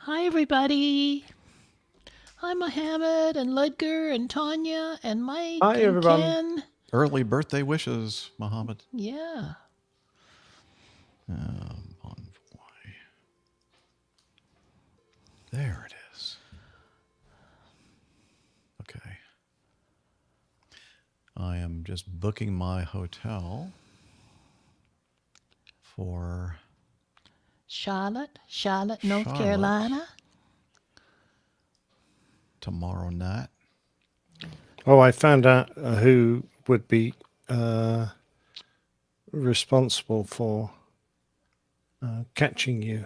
Hi, everybody. Hi, Mohammed and Ludger and Tanya and Mike Hi, and everyone. Ken. Early birthday wishes, Mohammed. Yeah. Envoy. There it is. Okay. I am just booking my hotel for Charlotte, North Charlotte. Carolina. Tomorrow night. Oh, I found out who would be responsible for catching you.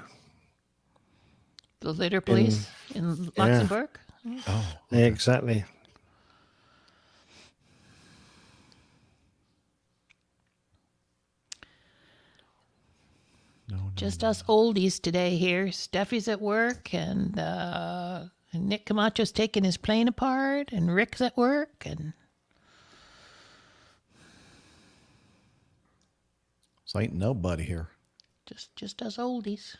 The litter police in Luxembourg. Oh, okay. Exactly. No. Just us oldies today here. Steffi's at work and Nick Camacho's taking his plane apart and Rick's at work and So ain't nobody here. just us oldies.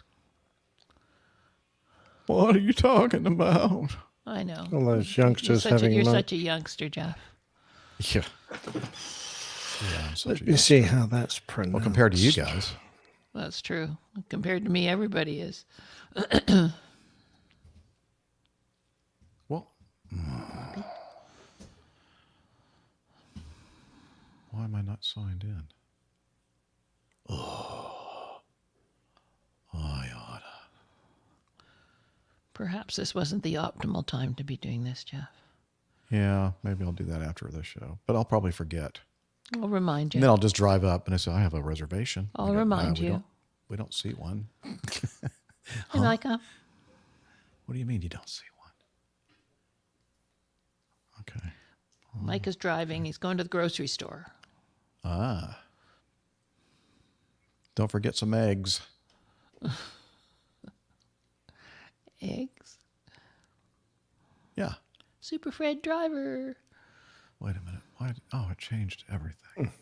What are you talking about? I know. All those youngsters having You're lunch. such a youngster, Jeff. Yeah. Yeah, I'm such Let me see how that's pronounced. Well, compared to you guys. That's true. Compared to me, everybody is. Well, why am I not signed in? Oh, I oughta. Perhaps this wasn't the optimal time to be doing this, Jeff. Yeah, maybe I'll do that after the show, but I'll probably forget. I'll remind you. And then I'll just drive up and I say, I have a reservation. I'll remind you. We don't see one. Hey, Micah. What do you mean you don't see one? Okay. Mike is driving. He's going to the grocery store. Ah. Don't forget some eggs. Eggs. Yeah. Super Fred driver. Wait a minute. Why? Oh, it changed everything.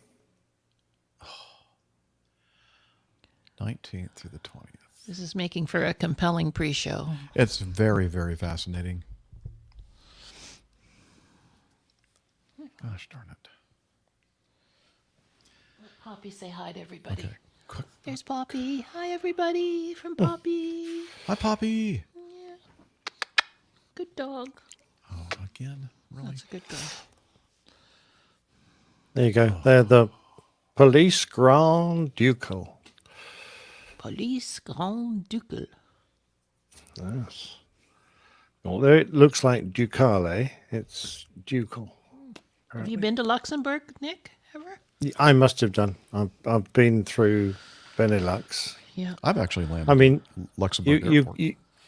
19th through the 20th. This is making for a compelling pre-show. It's very, very fascinating. Gosh darn it. Let Poppy say hi to everybody. Okay. Quick. There's Poppy. Hi, everybody, from Poppy. Hi, Poppy. Yeah. Good dog. Oh, again? Really? That's a good girl. There you go. They're the Police Grand Ducal. Police Grand Ducal. Yes. Although it looks like Ducale, it's Ducal. Have you been to Luxembourg, Nick, ever? I must have done. I've been through Benelux. Yeah. I've actually landed I mean, Luxembourg you Airport.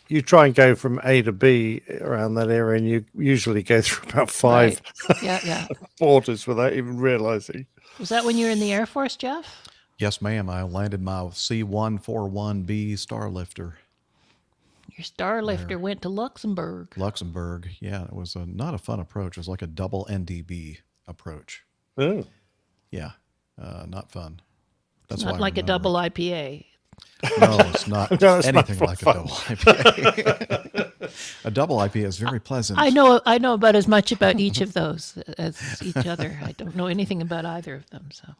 you try and go from A to B around that area, and you usually go through about five Right. Yeah. borders without even realizing. Was that when you were in the Air Force, Jeff? Yes, ma'am. I landed my C-141B Starlifter. Your Starlifter went to Luxembourg. Luxembourg. Yeah, it was not a fun approach. It was like a double NDB approach. Oh. Yeah, not fun. That's Not why I like a remember double it. IPA. No, it's not No, it's not anything for like fun. a double IPA. A double IPA is very pleasant. I know about as much about each of those as each other. I don't know anything about either of them. So,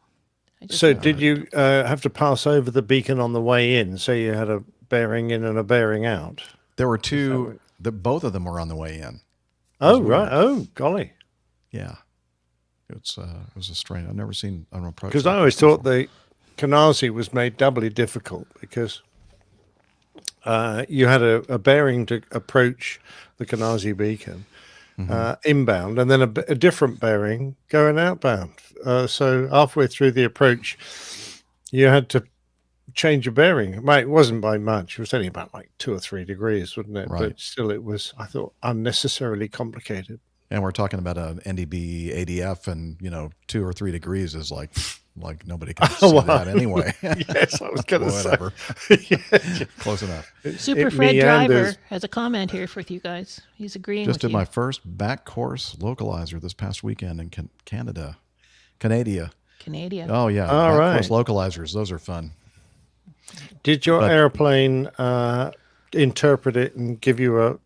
So did you have to pass over the beacon on the way in? So you had a bearing in and a bearing out? There were two. Both of them were on the way in. Oh, weird. right. Oh, golly. Yeah, it was a strange. I've never seen an approach. Because like I always this thought before. the Canarsie was made doubly difficult because you had a bearing to approach the Canarsie beacon inbound, and then a different bearing going outbound. So halfway through the approach, you had to change your bearing. Well, it wasn't by much. It was only about like 2 or 3 degrees, wasn't it? Right. But still, it was, I thought, unnecessarily complicated. And we're talking about an NDB ADF, and 2 or 3 degrees is like nobody can see that anyway. Yes, I was going to say. Whatever. Yeah. Close enough. Super It Fred Driver meanders. has a comment here for you guys. He's agreeing Just with did you. my first back course localizer this past weekend in Canada. Canada. Oh, yeah. All back right. course localizers. Those are fun. Did your airplane interpret it and give you a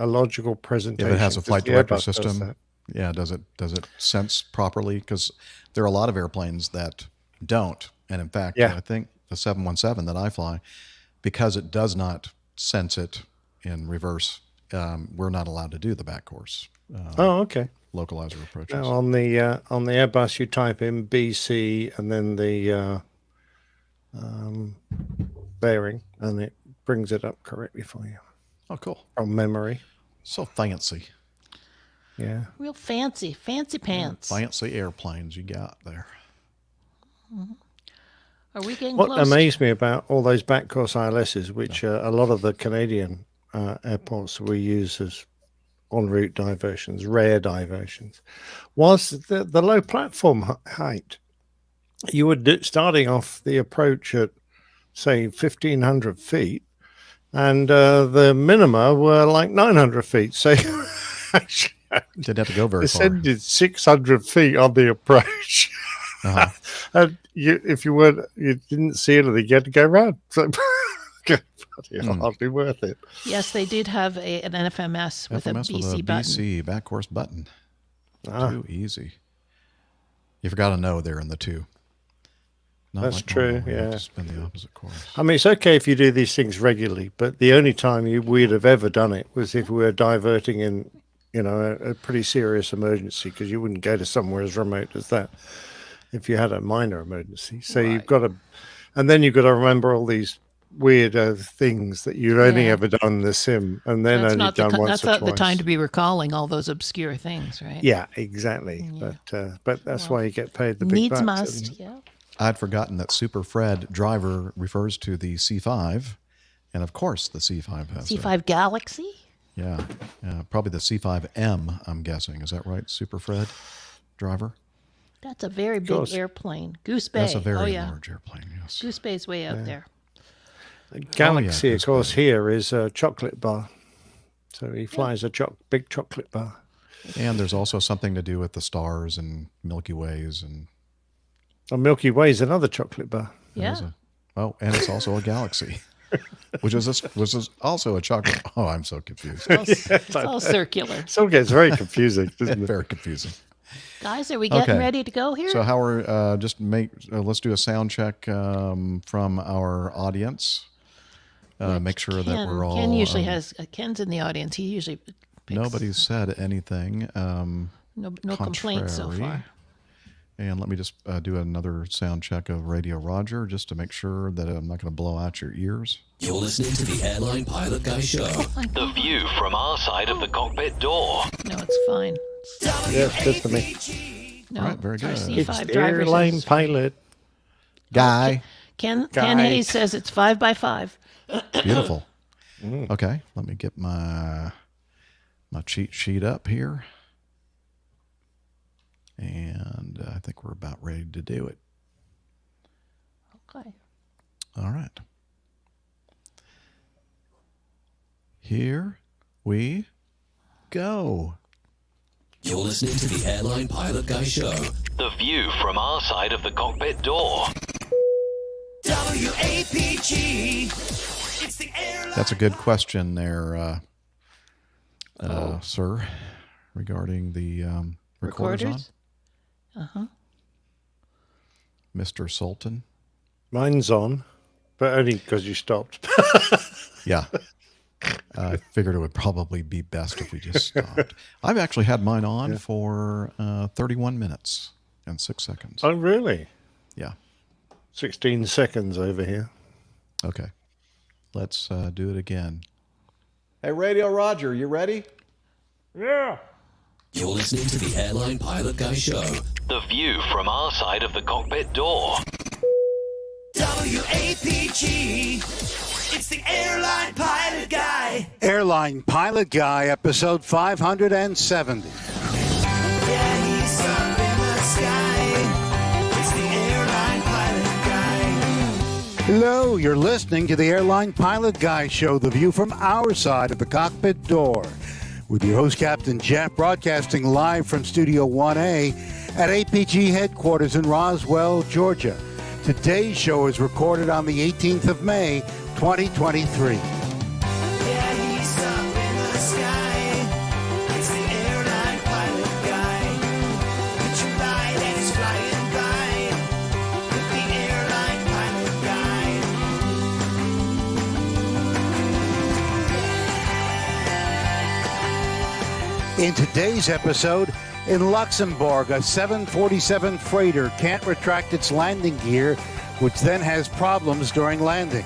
logical presentation. If it has a 'cause flight the director Airbus does system, that. yeah, does it sense properly? Because there are a lot of airplanes that don't. And in fact, Yeah. I think the 717 that I fly, because it does not sense it in reverse, we're not allowed to do the back course Oh, okay. localizer approaches. Now on the Airbus, you type in BC and then the bearing, and it brings it up correctly for you Oh, cool. from memory. So fancy. Yeah. Real fancy pants. Fancy airplanes you got there. Are we getting What close? amazed me about all those back course ILSs, which a lot of the Canadian airports we use as en route diversions, rare diversions, was the low platform height. You were starting off the approach at, say, 1,500 feet, and the minima were like 900 feet. So you actually Didn't have to go very far. descended 600 feet on the approach. Uh-huh. And if you didn't see anything, you had to go round. So hardly worth it. Yes, they did have an FMS with FMS a with BC a button. BC back course button. Ah, Too easy. You forgot to know there in the two. Not That's like true, normal, you have yeah. to spin the opposite course. I mean, it's okay if you do these things regularly, but the only time we'd have ever done it was if we were diverting in, a pretty serious emergency, because you wouldn't go to somewhere as remote as that if you had a minor emergency. So you've got to, and then you've got to remember all these weird things that you've only Yeah. ever done in the sim, and then That's only not done once that's or not twice. the time to be recalling all those obscure things, right? Yeah, exactly. But that's why you get paid the big Needs bucks. must. isn't it? Yeah. I'd forgotten that Super Fred driver refers to the C5, and of course the C5 has a- C5 Galaxy. yeah, probably the C5M, I'm guessing. Is that right? Super Fred driver? That's a very big course. airplane. Goose Bay. That's a very oh yeah, large airplane, yes. Goose Bay's way out there. Galaxy, Goose of course, here is a chocolate bar. So he flies a big chocolate bar. And there's also something to do with the stars and Milky Ways and And Milky Way is another chocolate bar. Yeah. and it's also a galaxy, which is also a chocolate. Oh, I'm so confused. It's all circular. Still gets very confusing, doesn't it? Very confusing. Guys, are we getting Okay. ready to go here? So Howard, let's do a sound check from our audience. Make sure that we're all. Ken usually has Ken's in the audience. He usually picks, Nobody's said anything. no complaints so contrary. far. And let me just do another sound check of Radio Roger just to make sure that I'm not going to blow out your ears. You're listening to the Airline Pilot Guy Show. The view from our side of the cockpit door. No, it's fine. Yeah, it's good for me. No, All right, very our good. C5 It's the driver airline says- pilot. Guy. Ken Guy. Hayes says it's 5x5. Beautiful. Okay, let me get my cheat sheet up here. And I think we're about ready to do it. Okay. All right. Here we go. You're listening to the Airline Pilot Guy Show. The view from our side of the cockpit door. WAPG. It's the airline. That's a good question there, sir, regarding the recorders on. Recorders? Uh-huh. Mr. Sultan. Mine's on, but only because you stopped. Yeah. I figured it would probably be best if we just stopped. I've actually had mine on for 31 minutes and 6 seconds. Oh, really? Yeah. 16 seconds over here. Okay. Let's do it again. Hey, Radio Roger, you ready? Yeah. You're listening to the Airline Pilot Guy Show. The view from our side of the cockpit door. WAPG. It's the Airline Pilot Guy. Airline Pilot Guy, episode 570. Yeah, he's up in the sky. It's the Airline Pilot Guy. Hello, you're listening to the Airline Pilot Guy Show, the view from our side of the cockpit door. With your host, Captain Jeff, broadcasting live from Studio 1A at APG headquarters in Roswell, Georgia. Today's show is recorded on the 18th of May, 2023. Yeah, he's up in the sky. It's the airline pilot guy. Picture light and he's flying by with the airline pilot guy. In today's episode, in Luxembourg, a 747 freighter can't retract its landing gear, which then has problems during landing.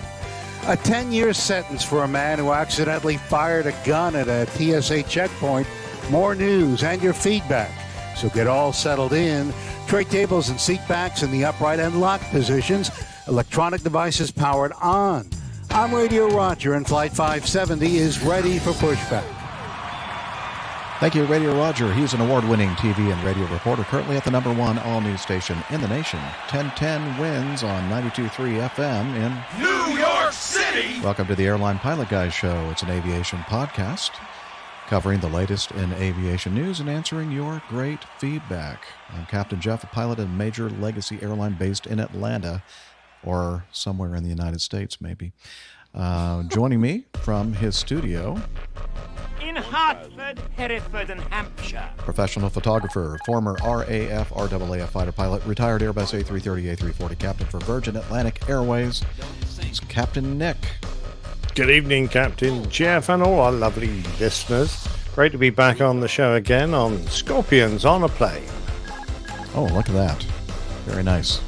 A 10-year sentence for a man who accidentally fired a gun at a TSA checkpoint. More news and your feedback. So get all settled in. Tray tables and seat backs in the upright and locked positions. Electronic devices powered on. I'm Radio Roger, and Flight 570 is ready for pushback. Thank you, Radio Roger. He's an award-winning TV and radio reporter, currently at the #1 all-news station in the nation. 1010 wins on 92.3 FM in New York City! Welcome to the Airline Pilot Guy Show. It's an aviation podcast covering the latest in aviation news and answering your great feedback. I'm Captain Jeff, a pilot at a major legacy airline based in Atlanta, or somewhere in the United States, maybe. Joining me from his studio, in Hartford, Hereford, and Hampshire. professional photographer, former RAF, RAAF fighter pilot, retired Airbus A330, A340 captain for Virgin Atlantic Airways. It's Captain Nick. Good evening, Captain Jeff, and all our lovely listeners. Great to be back on the show again on Scorpions on a Plane. Oh, look at that. Very nice.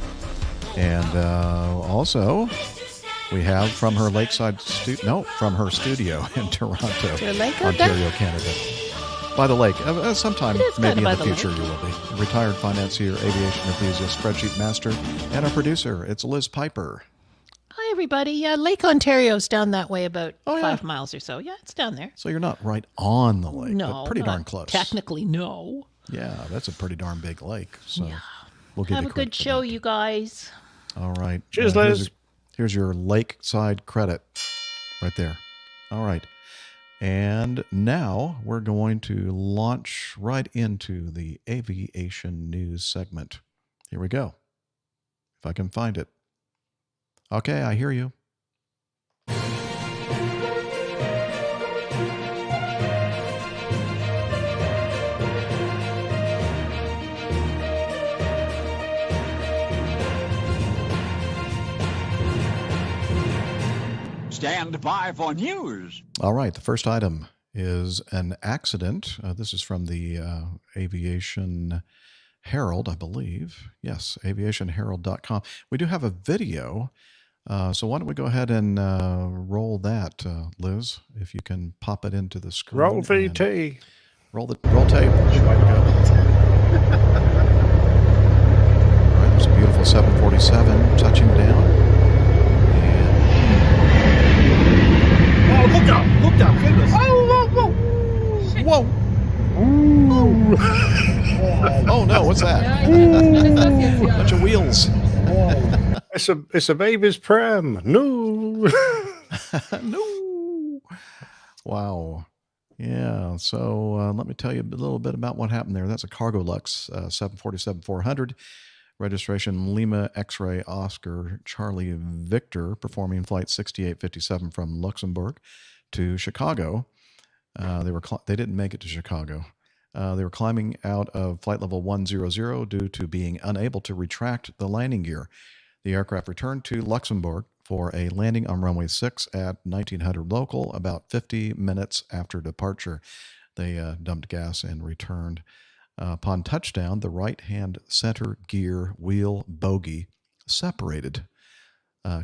And also, we have from her lakeside from her studio in Toronto, there a lake out Ontario, there? Canada. By the lake. Sometime It is maybe kinda in by the the future lake. you will be. Retired financier, aviation enthusiast, spreadsheet master, and our producer. It's Liz Piper. Hi, everybody. Yeah, Lake Ontario's down that way about Oh, yeah. 5 miles or so. Yeah, it's down there. So you're not right on the lake, No, but pretty darn not close. Technically, no. Yeah, that's a pretty darn big lake. So we'll give Have you a credit good for show, that. you guys. All right. Cheers, Liz. Here's your lakeside credit right there. All right. And now we're going to launch right into the aviation news segment. Here we go. If I can find it. Okay, I hear you. Stand by for news. All right. The first item is an accident. This is from the Aviation Herald, I believe. Yes, aviationherald.com. We do have a video. So why don't we go ahead and roll that, Liz, if you can pop it into the screen. Roll and VT. Roll tape. Way to go. All right, there's a beautiful 747 touching down. Oh, look up, goodness. Whoa! Oh no, what's that? Bunch of wheels. It's a baby's pram. No. No. Wow. Yeah. So let me tell you a little bit about what happened there. That's a Cargolux 747-400, registration Lima X-ray Oscar Charlie Victor, performing flight 6857 from Luxembourg to Chicago. They didn't make it to Chicago. They were climbing out of flight level 100 due to being unable to retract the landing gear. The aircraft returned to Luxembourg for a landing on runway 6 at 1900 local about 50 minutes after departure. They dumped gas and returned. Upon touchdown, the right-hand center gear wheel bogie separated.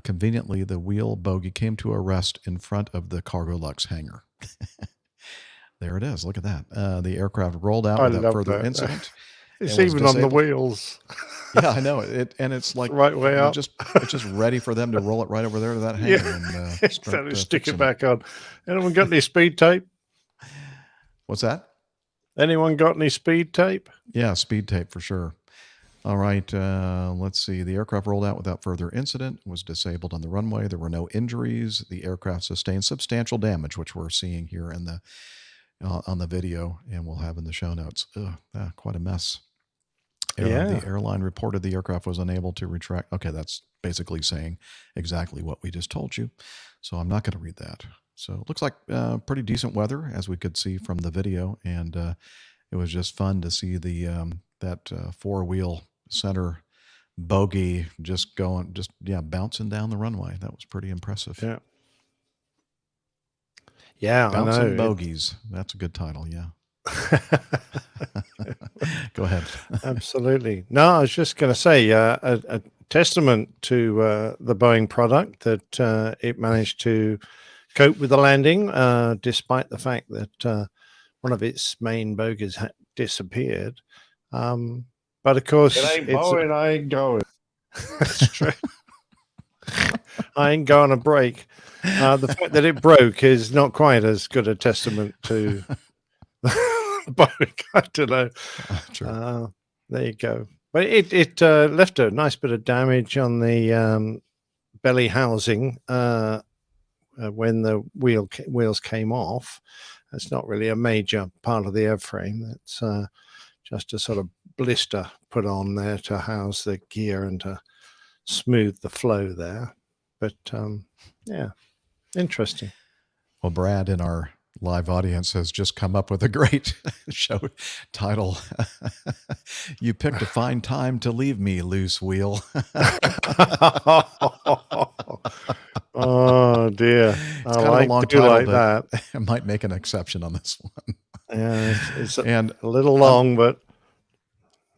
Conveniently, the wheel bogie came to a rest in front of the Cargolux hangar. There it is. Look at that. The aircraft rolled out I without love further that. incident. It's It was even on the disabled. wheels. Yeah, I know it. And it's like Right way you're up. it's just ready for them to roll it right over there to that hangar Yeah. and Exactly. Stick fixing it back on. Anyone got any speed tape? What's that? Anyone got any speed tape? Yeah, speed tape for sure. All right, let's see. The aircraft rolled out without further incident, was disabled on the runway. There were no injuries. The aircraft sustained substantial damage, which we're seeing here in the on the video, and we'll have in the show notes. Quite a mess. Yeah. The airline reported the aircraft was unable to retract. Okay, that's basically saying exactly what we just told you. So I'm not going to read that. So it looks like pretty decent weather, as we could see from the video, and it was just fun to see the that four-wheel center bogey just bouncing down the runway. That was pretty impressive. Yeah. Yeah, Bouncing I know. bogeys. That's a good title. Yeah. Go ahead. Absolutely. No, I was just going to say a testament to the Boeing product that it managed to cope with the landing, despite the fact that one of its main bogies had disappeared. But of course, It ain't Boeing, I ain't going. That's true. I ain't going to break. The fact that it broke is not quite as good a testament to Boeing. I don't know. Sure. There you go. But it left a nice bit of damage on the belly housing when the wheels came off. That's not really a major part of the airframe. That's just a sort of blister put on there to house the gear and to smooth the flow there. But yeah, interesting. Well, Brad in our live audience has just come up with a great show title. You picked a fine time to leave me, loose wheel. Oh dear. It's kind of a long do title, like but that. I might make an exception on this one. Yeah, it's And a little long, but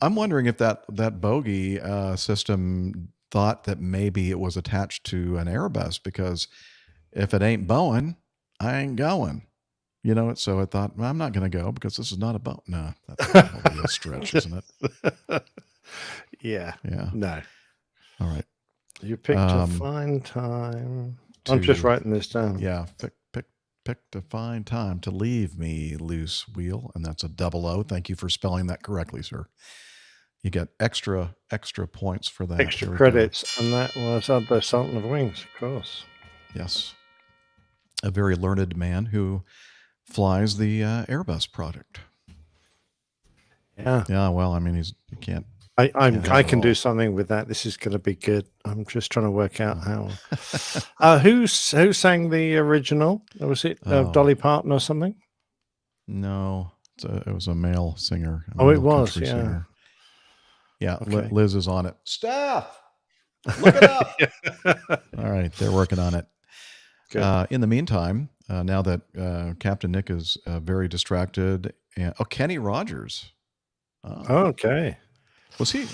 I'm wondering if that bogey system thought that maybe it was attached to an Airbus, because if it ain't Boeing, I ain't going. You know, so I thought, well, I'm not going to go because this is not a boat. No, that's probably a stretch, isn't it? yeah. Yeah. No. All right. You picked a fine time. I'm to- just writing this down. Yeah. Picked a fine time to leave me, loose wheel. And that's a double O. Thank you for spelling that correctly, sir. You get extra points for that. Extra There we go. credits. And that was the Sultan of Wings, of course. Yes. A very learned man who flies the Airbus product. Yeah. Yeah, well, I mean, you can't. I can do something with that. This is going to be good. I'm just trying to work out how. Who sang the original? Was it Dolly Parton or something? No, it was a male singer. a Oh, it male was, country yeah. singer. Yeah, Okay. Liz is on it. Staff, look it up. All right, they're working on it. Good. In the meantime, now that Captain Nick is very distracted, Kenny Rogers. Okay. Was he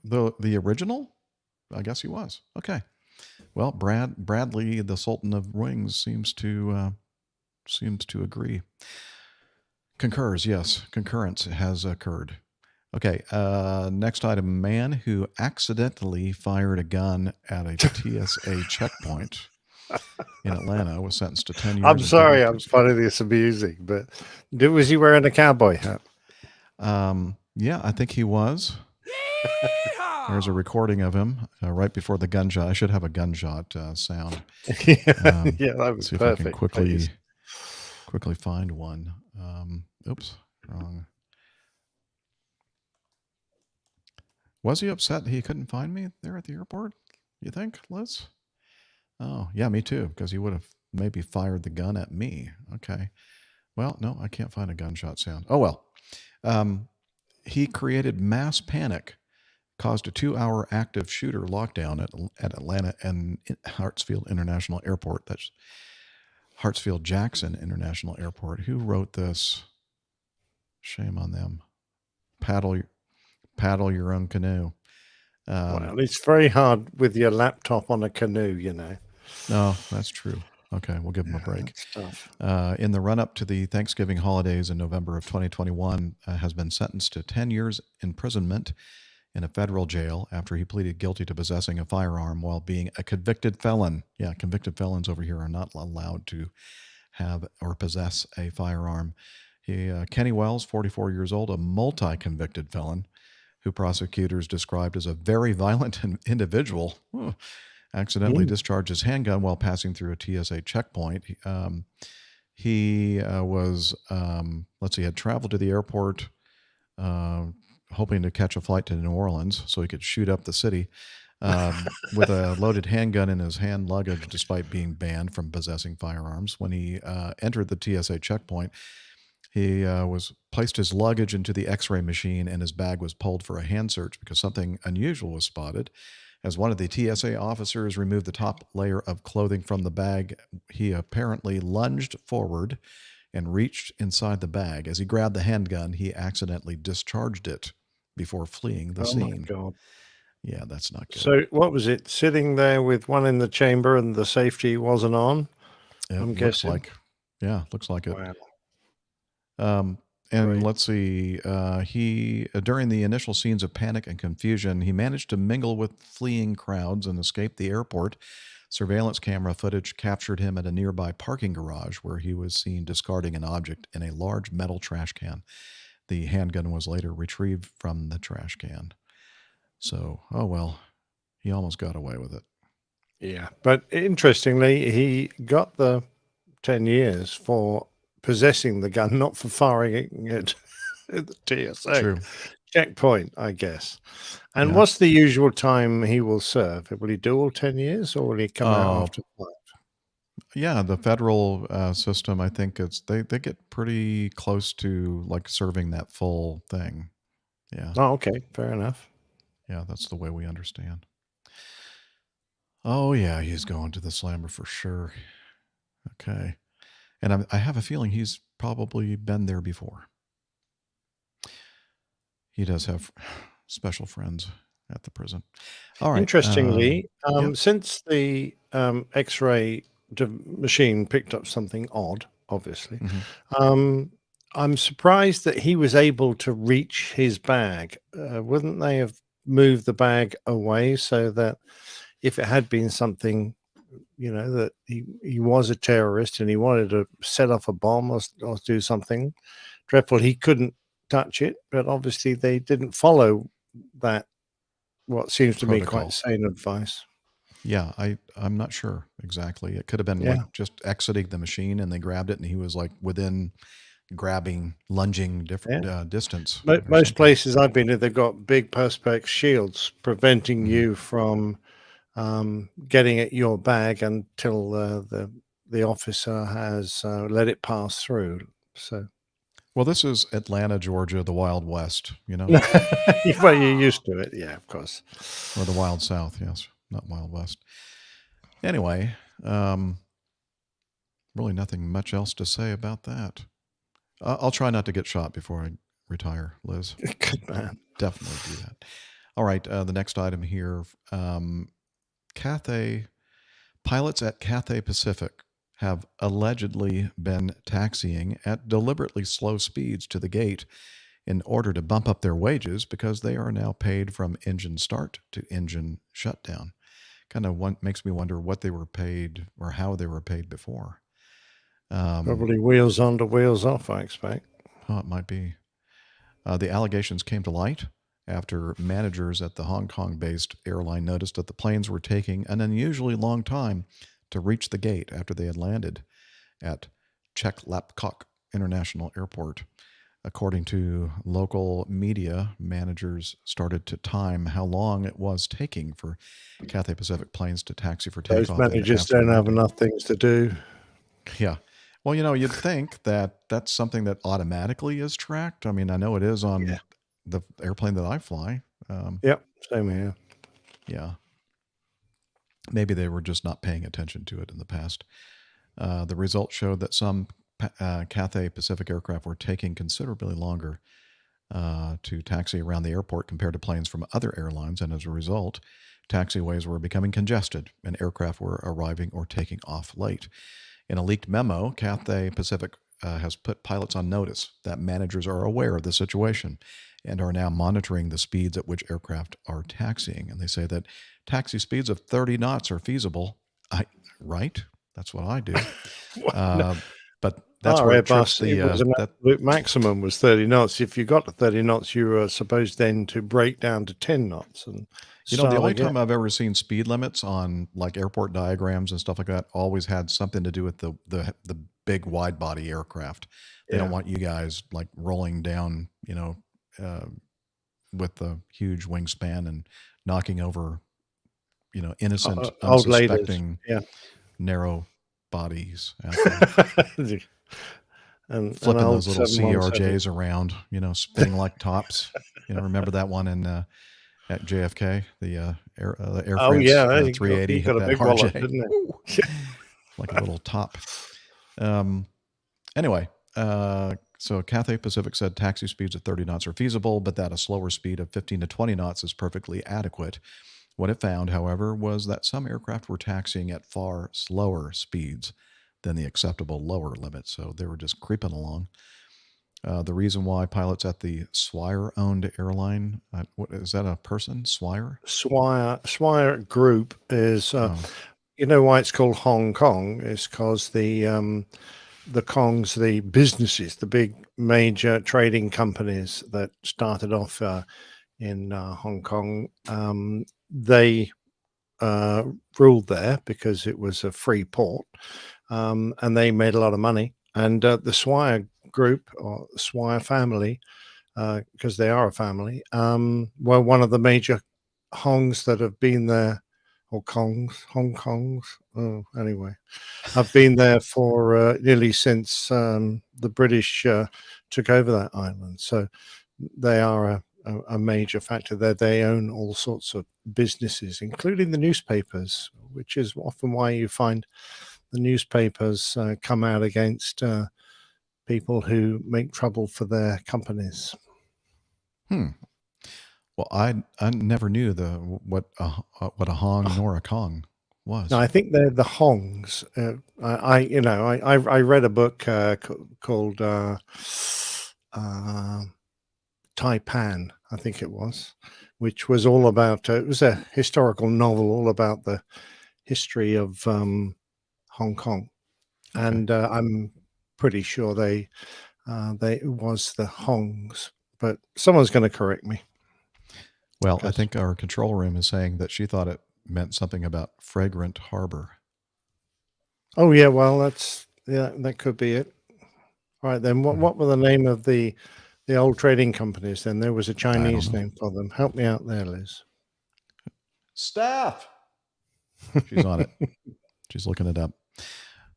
the original? I guess he was. Okay. Well, Bradley, the Sultan of Wings, seems to agree. Concurs. Yes, concurrence has occurred. Okay. Next item: man who accidentally fired a gun at a TSA checkpoint in Atlanta was sentenced to 10 years. I'm sorry, I'm finding this amusing, but was he wearing a cowboy hat? Yeah, I think he was. There's a recording of him right before the gunshot. I should have a gunshot sound. Yeah, that was See perfect. if I can quickly find one. Oops, wrong. Was he upset he couldn't find me there at the airport? You think, Liz? Oh, yeah, me too, because he would have maybe fired the gun at me. Okay. Well, no, I can't find a gunshot sound. Oh, well. He created mass panic, caused a 2-hour active shooter lockdown at Atlanta and Hartsfield International Airport. That's Hartsfield-Jackson International Airport. Who wrote this? Shame on them. Paddle your own canoe. Well, it's very hard with your laptop on a canoe, you know. No, that's true. Okay, we'll give him a break. That's tough. In the run-up to the Thanksgiving holidays in November of 2021, has been sentenced to 10 years imprisonment in a federal jail after he pleaded guilty to possessing a firearm while being a convicted felon. Yeah, convicted felons over here are not allowed to have or possess a firearm. Kenny Wells, 44 years old, a multi-convicted felon who prosecutors described as a very violent had traveled to the airport hoping to catch a flight to New Orleans so he could shoot up the city with a loaded handgun in his hand luggage, despite being banned from possessing firearms. When he entered the TSA checkpoint, he was placed his luggage into the X-ray machine, and his bag was pulled for a hand search because something unusual was spotted. As one of the TSA officers removed the top layer of clothing from the bag, he apparently lunged forward and reached inside the bag. As he grabbed the handgun, he accidentally discharged it before fleeing the scene. Oh my God. Yeah, that's not good. So what was it? Sitting there with one in the chamber and the safety wasn't on? I'm looks guessing. looks like it. Wow. And Great. let's see, he during the initial scenes of panic and confusion, he managed to mingle with fleeing crowds and escape the airport. Surveillance camera footage captured him at a nearby parking garage where he was seen discarding an object in a large metal trash can. The handgun was later retrieved from the trash can. So, oh well, he almost got away with it. Yeah. But interestingly, he got the 10 years for possessing the gun, not for firing it at the TSA True. checkpoint, I guess. And Yeah. what's the usual time he will serve? Will he do all 10 years or will he come out after 5? Yeah, the federal system, I think they get pretty close to like serving that full thing. Yeah. Oh, okay. Fair enough. Yeah, that's the way we understand. Oh, yeah, he's going to the slammer for sure. Okay. And I have a feeling he's probably been there before. He does have special friends at the prison. All right. Interestingly, yep. since the X-ray machine picked up something odd, obviously, I'm surprised that he was able to reach his bag. Wouldn't they have moved the bag away so that if it had been something, that he was a terrorist and he wanted to set off a bomb or do something dreadful, he couldn't touch it? But obviously they didn't follow that, what seems to me Protocol. quite sane advice. Yeah, I'm not sure exactly. It could have been like just exiting the machine and they grabbed it and he was like within lunging different distance. Most places I've been to, they've got big perspex shields preventing you from getting at your bag until the officer has let it pass through. So, well, this is Atlanta, Georgia, the Wild West, well, you're used to it, yeah, of course, or the Wild South, yes, not Wild West. Anyway, really nothing much else to say about that. I'll try not to get shot before I retire, Liz. Good man. Definitely do that. All right, the next item here. Pilots at Cathay Pacific have allegedly been taxiing at deliberately slow speeds to the gate in order to bump up their wages because they are now paid from engine start to engine shutdown. Kind of makes me wonder what they were paid or how they were paid before. Probably wheels on to wheels off, I expect. Oh, it might be. The allegations came to light after managers at the Hong Kong-based airline noticed that the planes were taking an unusually long time to reach the gate after they had landed at Chek Lap Kok International Airport. According to local media, managers started to time how long it was taking for Cathay Pacific planes to taxi for takeoff. Those managers don't have enough things to do. Yeah. Well, you'd think that that's something that automatically is tracked. I mean, I know it is on the airplane that I fly. Yep, same here. Yeah. Maybe they were just not paying attention to it in the past. The results showed that some Cathay Pacific aircraft were taking considerably longer to taxi around the airport compared to planes from other airlines, and as a result, taxiways were becoming congested and aircraft were arriving or taking off late. In a leaked memo, Cathay Pacific has put pilots on notice that managers are aware of the situation and are now monitoring the speeds at which aircraft are taxiing. And they say that taxi speeds of 30 knots are feasible. Right? That's what I do. But that's where it trips the maximum was 30 knots. If you got to 30 knots, you were supposed then to break down to 10 knots. And the only time I've ever seen speed limits on like airport diagrams and stuff like that always had something to do with the big wide body aircraft. They don't want you guys like rolling down, with the huge wingspan and knocking over, innocent, Old ladies. unsuspecting, Yeah. narrow bodies out there. and Flipping old those little 717. CRJs around, spinning like tops. Remember that one at JFK, the Air Oh France yeah, he 380 got hit a that big wallet, RJ. didn't Woo! Like a little top. Anyway, so Cathay Pacific said taxi speeds of 30 knots are feasible, but that a slower speed of 15 to 20 knots is perfectly adequate. What it found, however, was that some aircraft were taxiing at far slower speeds than the acceptable lower limit, so they were just creeping along. The reason why pilots at the Swire-owned airline, what is that, a person, Swire? Swire Group is, you know why it's called Hong Kong? It's because the Kongs, the businesses, the big major trading companies that started off in Hong Kong, they ruled there because it was a free port, and they made a lot of money. And the Swire Group or Swire family, because they are a family, were one of the major Hongs that have been there, or Hong Kongs. Oh, anyway, I've been there for nearly since the British took over that island. So they are a major factor there. They own all sorts of businesses, including the newspapers, which is often why you find the newspapers come out against people who make trouble for their companies. Well, I never knew what a Hong nor a Kong was. No, I think they're the Hongs. I read a book called Taipan, I think it was, which was all about. It was a historical novel all about the history of Hong Kong, and I'm pretty sure they was the Hongs, but someone's going to correct me. Well, I think our control room is saying that she thought it meant something about fragrant harbor. Oh yeah, well that could be it. All right then, what were the name of the old trading companies then? There was a Chinese name for them. Help me out there, Liz. Staff. She's on it. She's looking it up.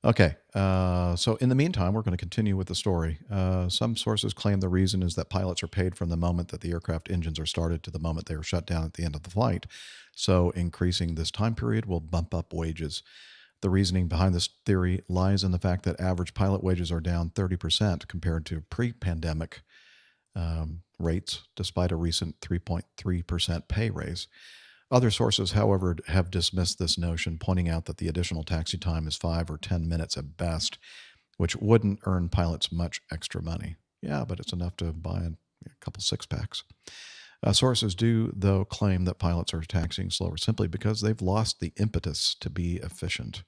Okay, so in the meantime, we're going to continue with the story. Some sources claim the reason is that pilots are paid from the moment that the aircraft engines are started to the moment they are shut down at the end of the flight. So increasing this time period will bump up wages. The reasoning behind this theory lies in the fact that average pilot wages are down 30% compared to pre-pandemic rates, despite a recent 3.3% pay raise. Other sources, however, have dismissed this notion, pointing out that the additional taxi time is 5 or 10 minutes at best, which wouldn't earn pilots much extra money. Yeah, but it's enough to buy a couple six-packs. Sources do, though, claim that pilots are taxiing slower simply because they've lost the impetus to be efficient.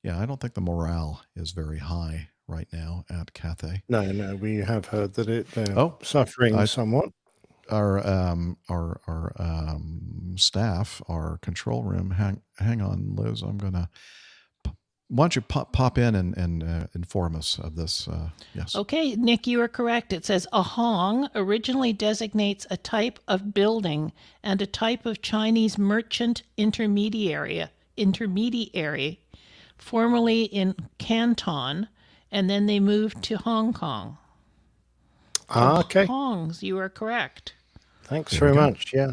Yeah, I don't think the morale is very high right now at Cathay. No, we have heard that they're suffering somewhat. Our staff, our control room. Hang on, Liz. I'm gonna. Why don't you pop in and inform us of this? Yes. Okay, Nick, you are correct. It says a Hong originally designates a type of building and a type of Chinese merchant intermediary, formerly in Canton, and then they moved to Hong Kong. Okay. Hongs, you are correct. Thanks very much. Yeah.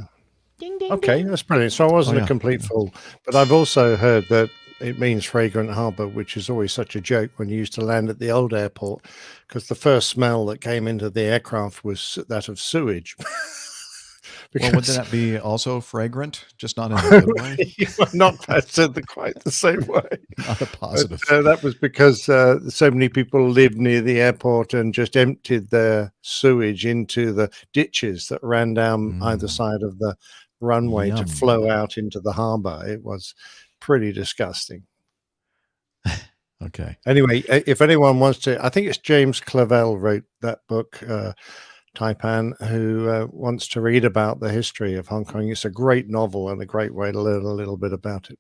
Ding, ding, Okay, ding. that's brilliant. So I wasn't a complete fool, but I've also heard that it means fragrant harbor, which is always such a joke when you used to land at the old airport, because the first smell that came into the aircraft was that of sewage. Well, wouldn't that be also fragrant, just not in a good way? Not said quite the same way. Not a positive. But, that was because so many people lived near the airport and just emptied their sewage into the ditches that ran down either side of the runway to flow out into the harbor. It was pretty disgusting. Okay. Anyway, if anyone wants to, I think it's James Clavell wrote that book, Taipan, who wants to read about the history of Hong Kong. It's a great novel and a great way to learn a little bit about it.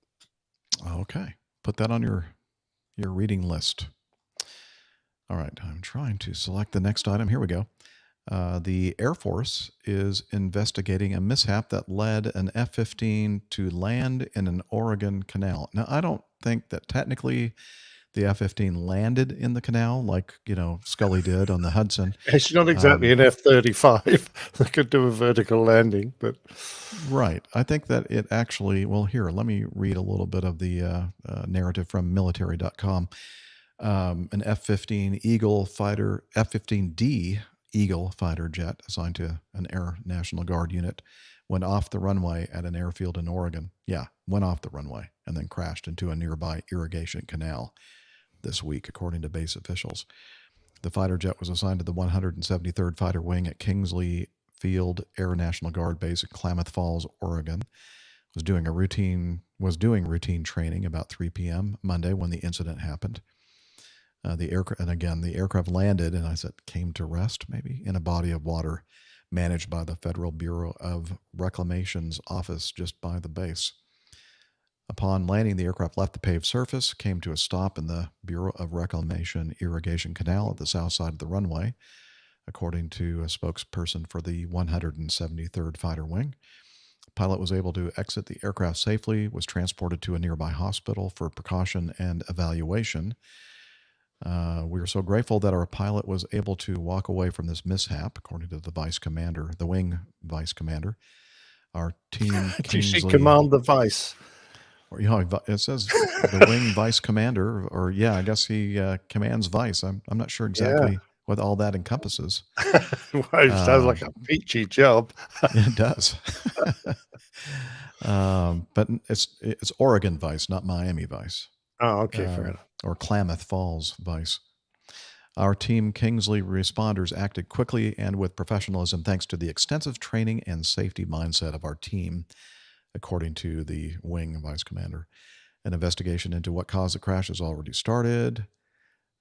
Okay. Put that on your reading list. All right. I'm trying to select the next item. Here we go. The Air Force is investigating a mishap that led an F-15 to land in an Oregon canal. Now, I don't think that technically the F-15 landed in the canal like, Scully did on the Hudson. It's not exactly an F-35 that could do a vertical landing, but Right. I think that it actually, well, here, let me read a little bit of the narrative from military.com. An F-15 Eagle fighter, F-15D Eagle fighter jet assigned to an Air National Guard unit went off the runway at an airfield in Oregon. Yeah, went off the runway and then crashed into a nearby irrigation canal this week, according to base officials. The fighter jet was assigned to the 173rd Fighter Wing at Kingsley Field Air National Guard Base in Klamath Falls, Oregon. Was doing routine training about 3 p.m. Monday when the incident happened. The aircraft landed, and I said came to rest maybe in a body of water managed by the Federal Bureau of Reclamation's office just by the base. Upon landing, the aircraft left the paved surface, came to a stop in the Bureau of Reclamation irrigation canal at the south side of the runway, according to a spokesperson for the 173rd Fighter Wing. The pilot was able to exit the aircraft safely, was transported to a nearby hospital for precaution and evaluation. We are so grateful that our pilot was able to walk away from this mishap, according to the wing vice commander. Our team did she command the vice? Or, it saes the wing vice commander, or I guess he commands vice. I'm not sure exactly what all that encompasses. Well, it sounds like a peachy job. It does. But it's Oregon vice, not Miami vice. Oh, okay, fair enough. Or Klamath Falls vice. Our team Kingsley responders acted quickly and with professionalism thanks to the extensive training and safety mindset of our team, according to the wing vice commander. An investigation into what caused the crash has already started.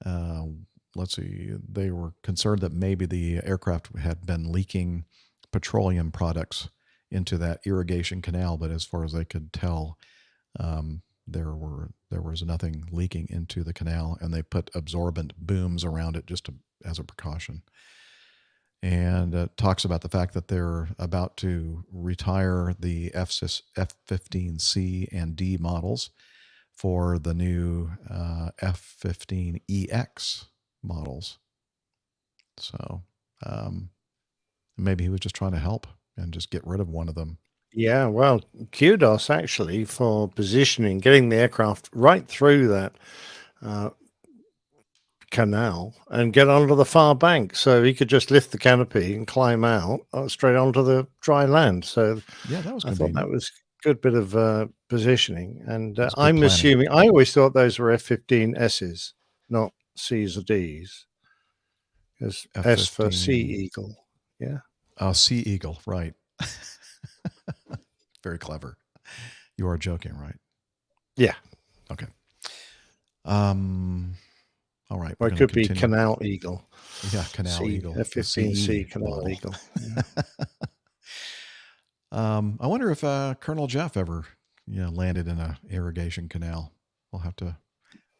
Let's see. They were concerned that maybe the aircraft had been leaking petroleum products into that irrigation canal, but as far as they could tell, there was nothing leaking into the canal, and they put absorbent booms around it just as a precaution. And talks about the fact that they're about to retire the F-15C and D models for the new F-15EX models. So maybe he was just trying to help and just get rid of one of them. Yeah, well, kudos actually for positioning, getting the aircraft right through that canal and get onto the far bank, so he could just lift the canopy and climb out straight onto the dry land. So yeah, that was I convenient. thought that was a good bit of positioning. And I'm planning. assuming, I always thought those were F-15Ss, not Cs or Ds. Because S for Sea Eagle. Yeah. Oh, Sea Eagle, right. Very clever. You are joking, right? Yeah. Okay. All right. Or it could be Canal Eagle. Yeah, Canal Eagle. F-15C Canal Eagle. Yeah. I wonder if Colonel Jeff ever landed in an irrigation canal. We'll have to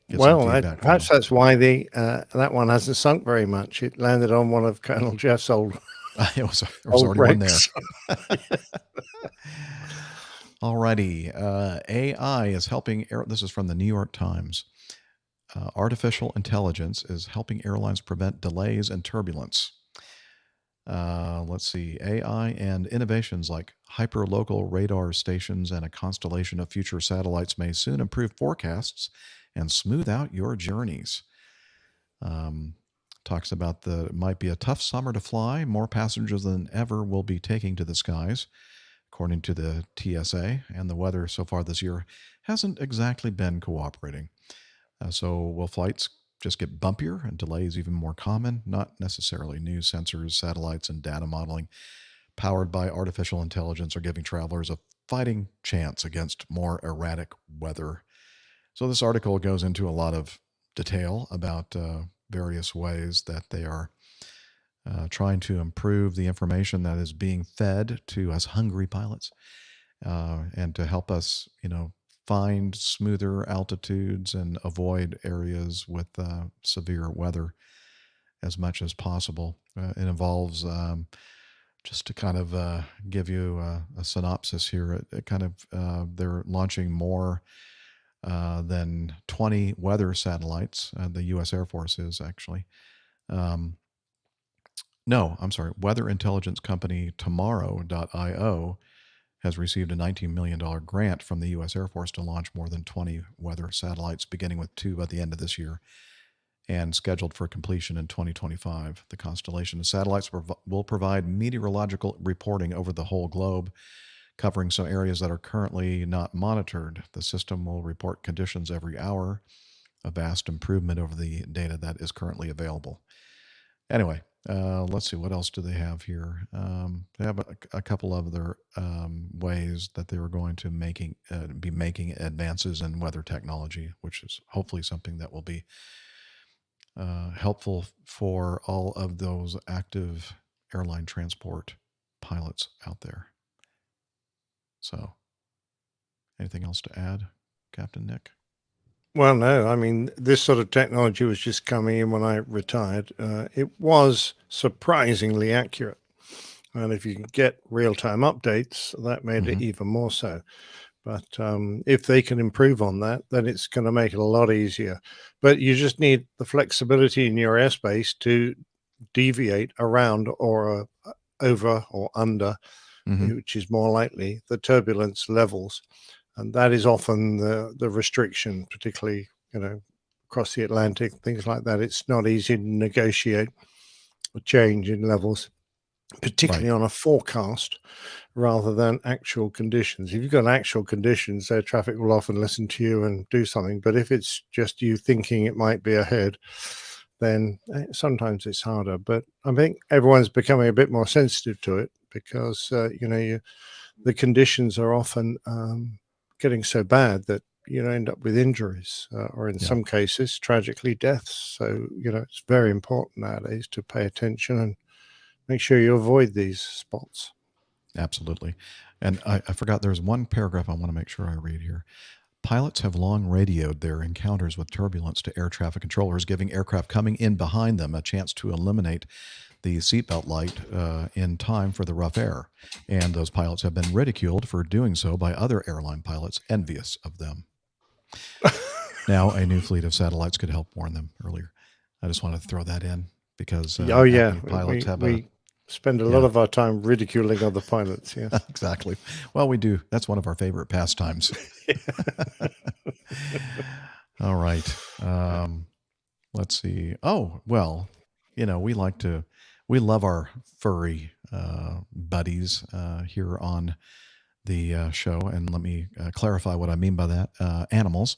get some feedback. Perhaps that's why that one hasn't sunk very much. It landed on one of Colonel Jeff's old it was already one there. Alrighty. AI is helping. This is from the New York Times. Artificial intelligence is helping airlines prevent delays and turbulence. Let's see. AI and innovations like hyperlocal radar stations and a constellation of future satellites may soon improve forecasts and smooth out your journeys. Talks about it might be a tough summer to fly. More passengers than ever will be taking to the skies, according to the TSA, and the weather so far this year hasn't exactly been cooperating. So will flights just get bumpier and delays even more common? Not necessarily. New sensors, satellites, and data modeling powered by artificial intelligence are giving travelers a fighting chance against more erratic weather. So this article goes into a lot of detail about various ways that they are trying to improve the information that is being fed to us hungry pilots, and to help us, find smoother altitudes and avoid areas with severe weather as much as possible. It involves, just to kind of give you a synopsis here, it kind of they're launching more than 20 weather satellites. The U.S. Air Force is actually. No, I'm sorry. Weather intelligence company Tomorrow.io has received a $19 million grant from the U.S. Air Force to launch more than 20 weather satellites, beginning with 2 by the end of this year and scheduled for completion in 2025. The constellation of satellites will provide meteorological reporting over the whole globe, covering some areas that are currently not monitored. The system will report conditions every hour, a vast improvement over the data that is currently available. Anyway, let's see, what else do they have here? They have a couple of other ways that they were going to be making advances in weather technology, which is hopefully something that will be helpful for all of those active airline transport pilots out there. So, anything else to add, Captain Nick? Well, no, I mean, this sort of technology was just coming in when I retired. It was surprisingly accurate. And if you can get real-time updates, that made it even more so. But if they can improve on that, then it's going to make it a lot easier. But you just need the flexibility in your airspace to deviate around or over or under, which is more likely, the turbulence levels. And that is often the restriction, particularly, across the Atlantic, things like that. It's not easy to negotiate a change in levels, particularly on a forecast rather than actual conditions. If you've got actual conditions, air traffic will often listen to you and do something. But if it's just you thinking it might be ahead, then sometimes it's harder. But I think everyone's becoming a bit more sensitive to it because, the conditions are often getting so bad that you end up with injuries or in some cases, tragically, deaths. So, it's very important nowadays to pay attention and make sure you avoid these spots. Absolutely. And I forgot there's one paragraph I want to make sure I read here. Pilots have long radioed their encounters with turbulence to air traffic controllers, giving aircraft coming in behind them a chance to eliminate the seatbelt light in time for the rough air. And those pilots have been ridiculed for doing so by other airline pilots envious of them. Now, a new fleet of satellites could help warn them earlier. I just wanted to throw that in because pilots we spend a lot of our time ridiculing other pilots. Yes, exactly. Well, we do. That's one of our favorite pastimes. All right. Let's see. Oh, well, we love our furry buddies here on the show. And let me clarify what I mean by that. Animals.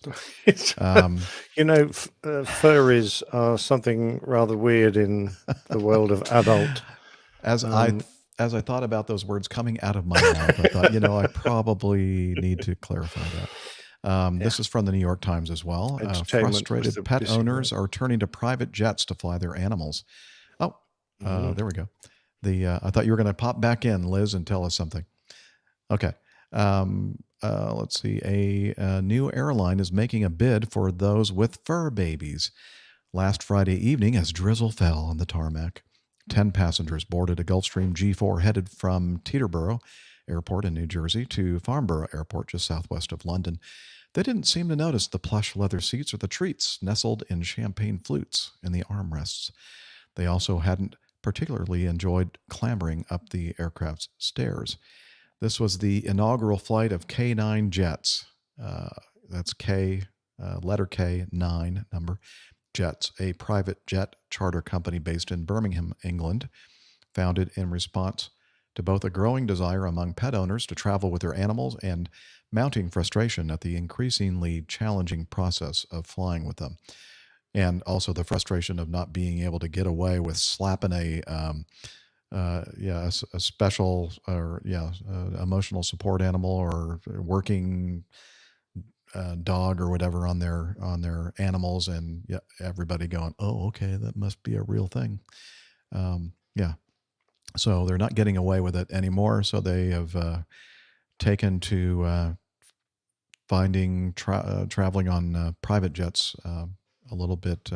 Furries are something rather weird in the world of adult. As I thought about those words coming out of my mouth, I thought, I probably need to clarify that. This is from the New York Times as well. Frustrated pet owners are turning to private jets to fly their animals. Oh, there we go. I thought you were going to pop back in, Liz, and tell us something. Okay. Let's see. A new airline is making a bid for those with fur babies. Last Friday evening, as drizzle fell on the tarmac, 10 passengers boarded a Gulfstream G4 headed from Teterboro Airport in New Jersey to Farnborough Airport just southwest of London. They didn't seem to notice the plush leather seats or the treats nestled in champagne flutes in the armrests. They also hadn't particularly enjoyed clambering up the aircraft's stairs. This was the inaugural flight of K9 jets. That's K, letter K, 9 number. Jets, a private jet charter company based in Birmingham, England, founded in response to both a growing desire among pet owners to travel with their animals and mounting frustration at the increasingly challenging process of flying with them. And also the frustration of not being able to get away with slapping a special or emotional support animal or working dog or whatever on their animals, and everybody going, oh, okay, that must be a real thing. So they're not getting away with it anymore. So they have taken to finding traveling on private jets a little bit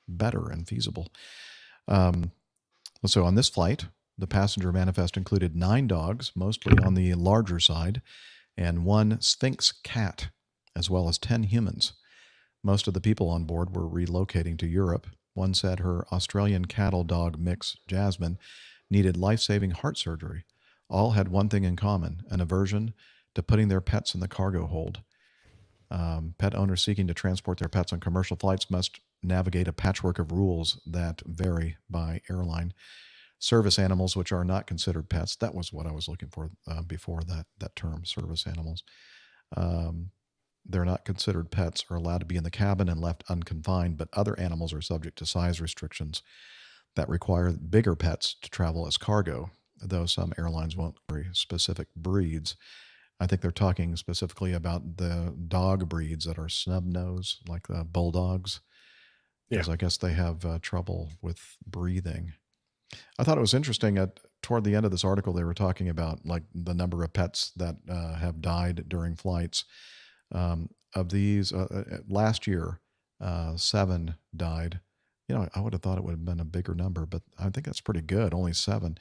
better and feasible. So on this flight, the passenger manifest included 9 dogs, mostly on the larger side, and 1 Sphinx cat, as well as 10 humans. Most of the people on board were relocating to Europe. One said her Australian cattle dog mix, Jasmine, needed life-saving heart surgery. All had one thing in common, an aversion to putting their pets in the cargo hold. Pet owners seeking to transport their pets on commercial flights must navigate a patchwork of rules that vary by airline. Service animals, which are not considered pets, that was what I was looking for before that term, service animals. They're not considered pets, are allowed to be in the cabin and left unconfined, but other animals are subject to size restrictions that require bigger pets to travel as cargo, though some airlines won't carry specific breeds. I think they're talking specifically about the dog breeds that are snub nose, like the bulldogs, because I guess they have trouble with breathing. I thought it was interesting toward the end of this article, they were talking about like the number of pets that have died during flights. Of these, last year, 7 died. I would have thought it would have been a bigger number, but I think that's pretty good. Only 7.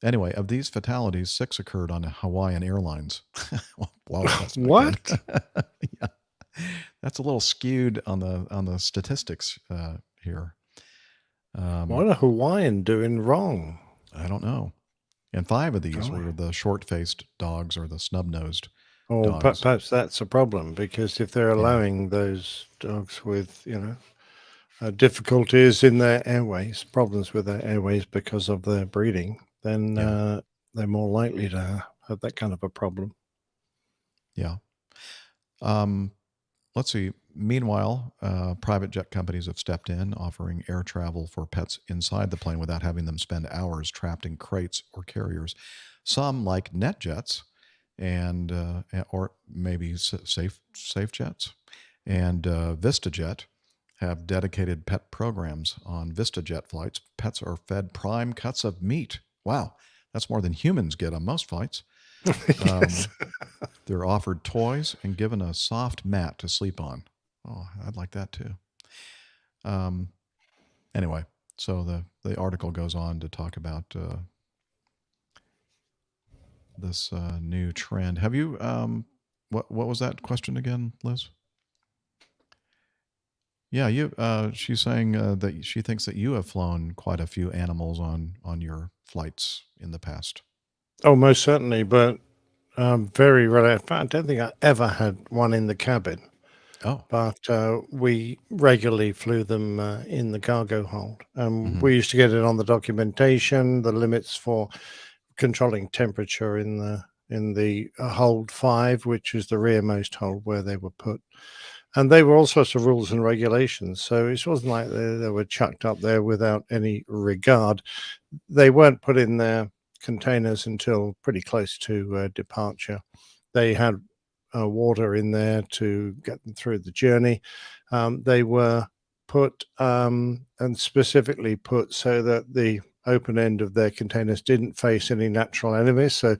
Anyway, of these fatalities, 6 occurred on Hawaiian Airlines. Wow, that's not What? good. Yeah, that's a little skewed on the statistics here. What are Hawaiian doing wrong? I don't know. And 5 of these were the short-faced dogs or the snub-nosed Or dogs. perhaps that's a problem, because if they're allowing those dogs with, difficulties in their airways, problems with their airways because of their breeding, then they're more likely to have that kind of a problem. Yeah. Let's see. Meanwhile, private jet companies have stepped in, offering air travel for pets inside the plane without having them spend hours trapped in crates or carriers. Some, like NetJets, or maybe SafeJets, and VistaJet, have dedicated pet programs on VistaJet flights. Pets are fed prime cuts of meat. Wow, that's more than humans get on most flights. They're offered toys and given a soft mat to sleep on. Oh, I'd like that too. Anyway, so the article goes on to talk about this new trend. Have you? What was that question again, Liz? Yeah, she's saying that she thinks that you have flown quite a few animals on your flights in the past. Oh, most certainly, but very rare. In fact, I don't think I ever had one in the cabin. Oh, But we regularly flew them in the cargo hold. We used to get it on the documentation, the limits for controlling temperature in the hold 5, which is the rearmost hold where they were put. And they were all sorts of rules and regulations. So it wasn't like they were chucked up there without any regard. They weren't put in their containers until pretty close to departure. They had water in there to get them through the journey. They were put and specifically put so that the open end of their containers didn't face any natural enemies. So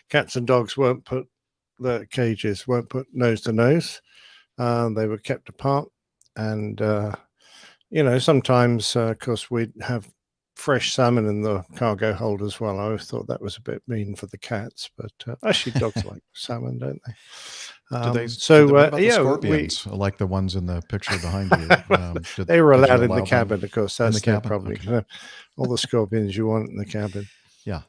cats and dogs weren't put, the cages weren't put nose to nose. They were kept apart. And, sometimes, of course, we'd have fresh salmon in the cargo hold as well. I always thought that was a bit mean for the cats, but actually dogs like salmon, don't they? What about the yeah, scorpions, like the ones in the picture behind you? They were did you allowed in allow the them cabin, of course. in That's the their cabin? problem. Okay. All the scorpions you want in the cabin. Yeah.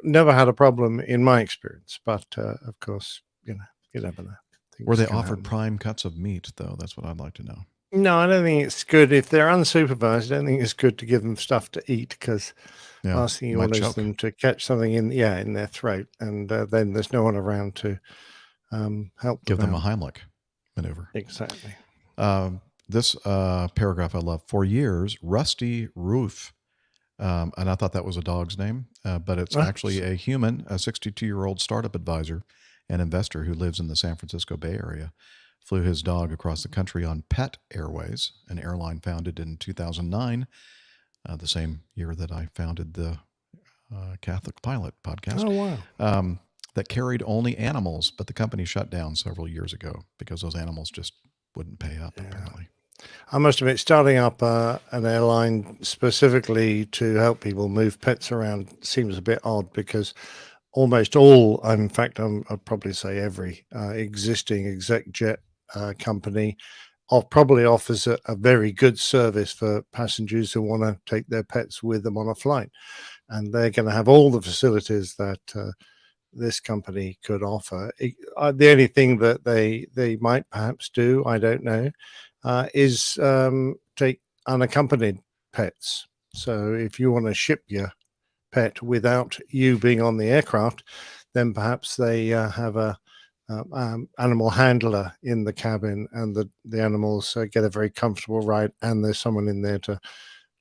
Never had a problem in my experience, but of course, you never know. Were they Things can offered happen. prime cuts of meat, though? That's what I'd like to know. No, I don't think it's good if they're unsupervised. I don't think it's good to give them stuff to eat, because Yeah, last thing you might want is choke. them to catch something in their throat, and then there's no one around to help Give them a out. Heimlich maneuver. Exactly. This paragraph I love. For years, Rusty Roof, and I thought that was a dog's name, but it's actually a human, a 62-year-old startup advisor and investor who lives in the San Francisco Bay Area, flew his dog across the country on Pet Airways, an airline founded in 2009, the same year that I founded the Catholic Pilot podcast. Oh, wow. That carried only animals, but the company shut down several years ago because those animals just wouldn't pay up, apparently. I must admit, starting up an airline specifically to help people move pets around seems a bit odd because almost all, in fact, I'd probably say every existing exec jet company probably offers a very good service for passengers who want to take their pets with them on a flight. And they're going to have all the facilities that this company could offer. The only thing that they might perhaps do, I don't know, is take unaccompanied pets. So if you want to ship your pet without you being on the aircraft, then perhaps they have a animal handler in the cabin, and the animals get a very comfortable ride, and there's someone in there to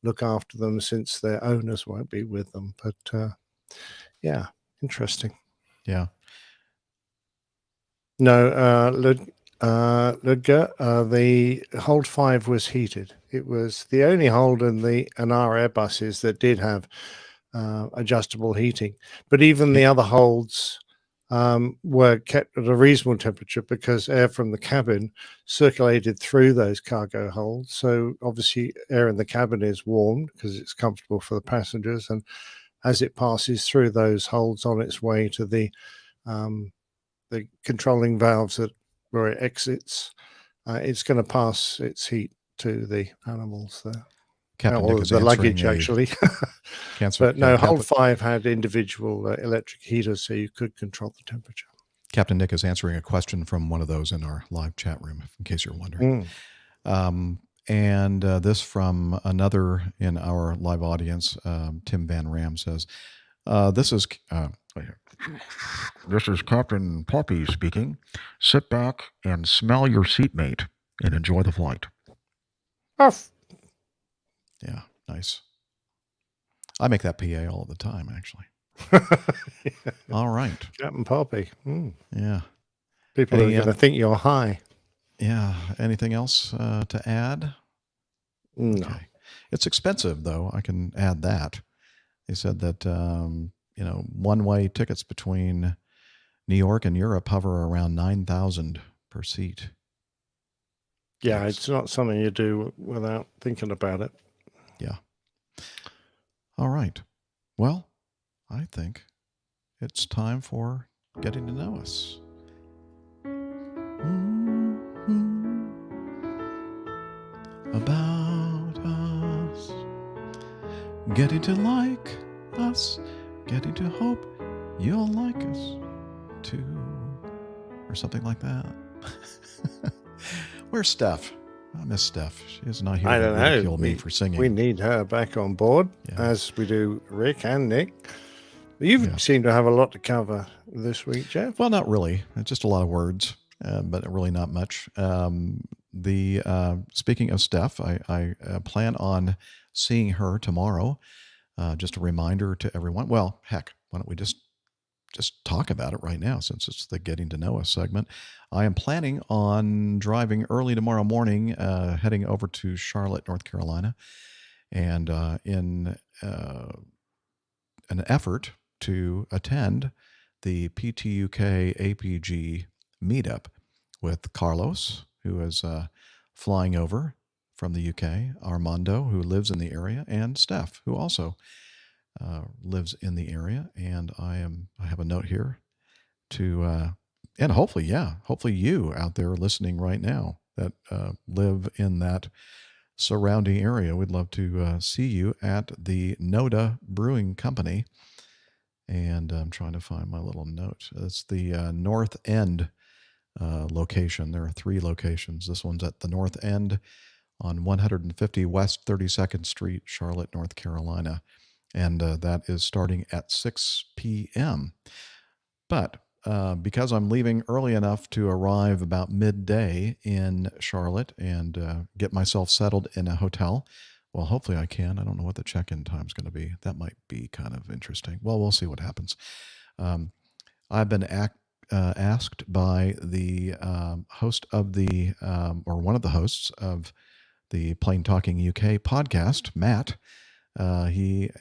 look after them since their owners won't be with them. But yeah, interesting. Yeah. No, Ludger, the hold 5 was heated. It was the only hold in our Airbuses that did have adjustable heating. But even the other holds were kept at a reasonable temperature because air from the cabin circulated through those cargo holds. So obviously air in the cabin is warmed because it's comfortable for the passengers. And as it passes through those holds on its way to the controlling valves where it exits, it's going to pass its heat to the animals there. Captain Nick is the luggage, answering actually. But no, Hold 5 had individual electric heaters, so you could control the temperature. Captain Nick is answering a question from one of those in our live chat room, in case you're wondering. And this from another in our live audience, Tim Van Ram says, this is Captain Poppy speaking. Sit back and smell your seatmate and enjoy the flight. Off. Yeah, nice. I make that PA all the time, actually. Yeah. All right. Captain Poppy. Yeah. People are going to think you're high. Yeah. Anything else to add? No. Okay. It's expensive, though. I can add that. They said that, one-way tickets between New York and Europe hover around $9,000 per seat. Yeah, it's not something you do without thinking about it. Yeah. All right. Well, I think it's time for getting to know us. About us. Getting to like us. Getting to hope you'll like us too. Or something like that. Where's Steph? I miss Steph. She is not here I to don't ridicule know. me for singing. We need her back on board, as we do Rick and Nick. You seem to have a lot to cover this week, Jeff. Well, not really. It's just a lot of words, but really not much. Speaking of Steph, I plan on seeing her tomorrow. Just a reminder to everyone. Well, heck, why don't we just talk about it right now, since it's the Getting to Know Us segment. I am planning on driving early tomorrow morning, heading over to Charlotte, North Carolina, and in an effort to attend the PTUK APG meetup with Carlos, who is flying over from the UK, Armando, who lives in the area, and Steph, who also lives in the area. And I have a note here to, and hopefully you out there listening right now that live in that surrounding area, we'd love to see you at the Noda Brewing Company. And I'm trying to find my little note. It's the North End location. There are 3 locations. This one's at the North End on 150 West 32nd Street, Charlotte, North Carolina. And that is starting at 6 p.m. But because I'm leaving early enough to arrive about midday in Charlotte and get myself settled in a hotel, well, hopefully I can. I don't know what the check-in time is going to be. That might be kind of interesting. Well, we'll see what happens. I've been asked by the host of the, or one of the hosts of the Plain Talking UK podcast, Matt. He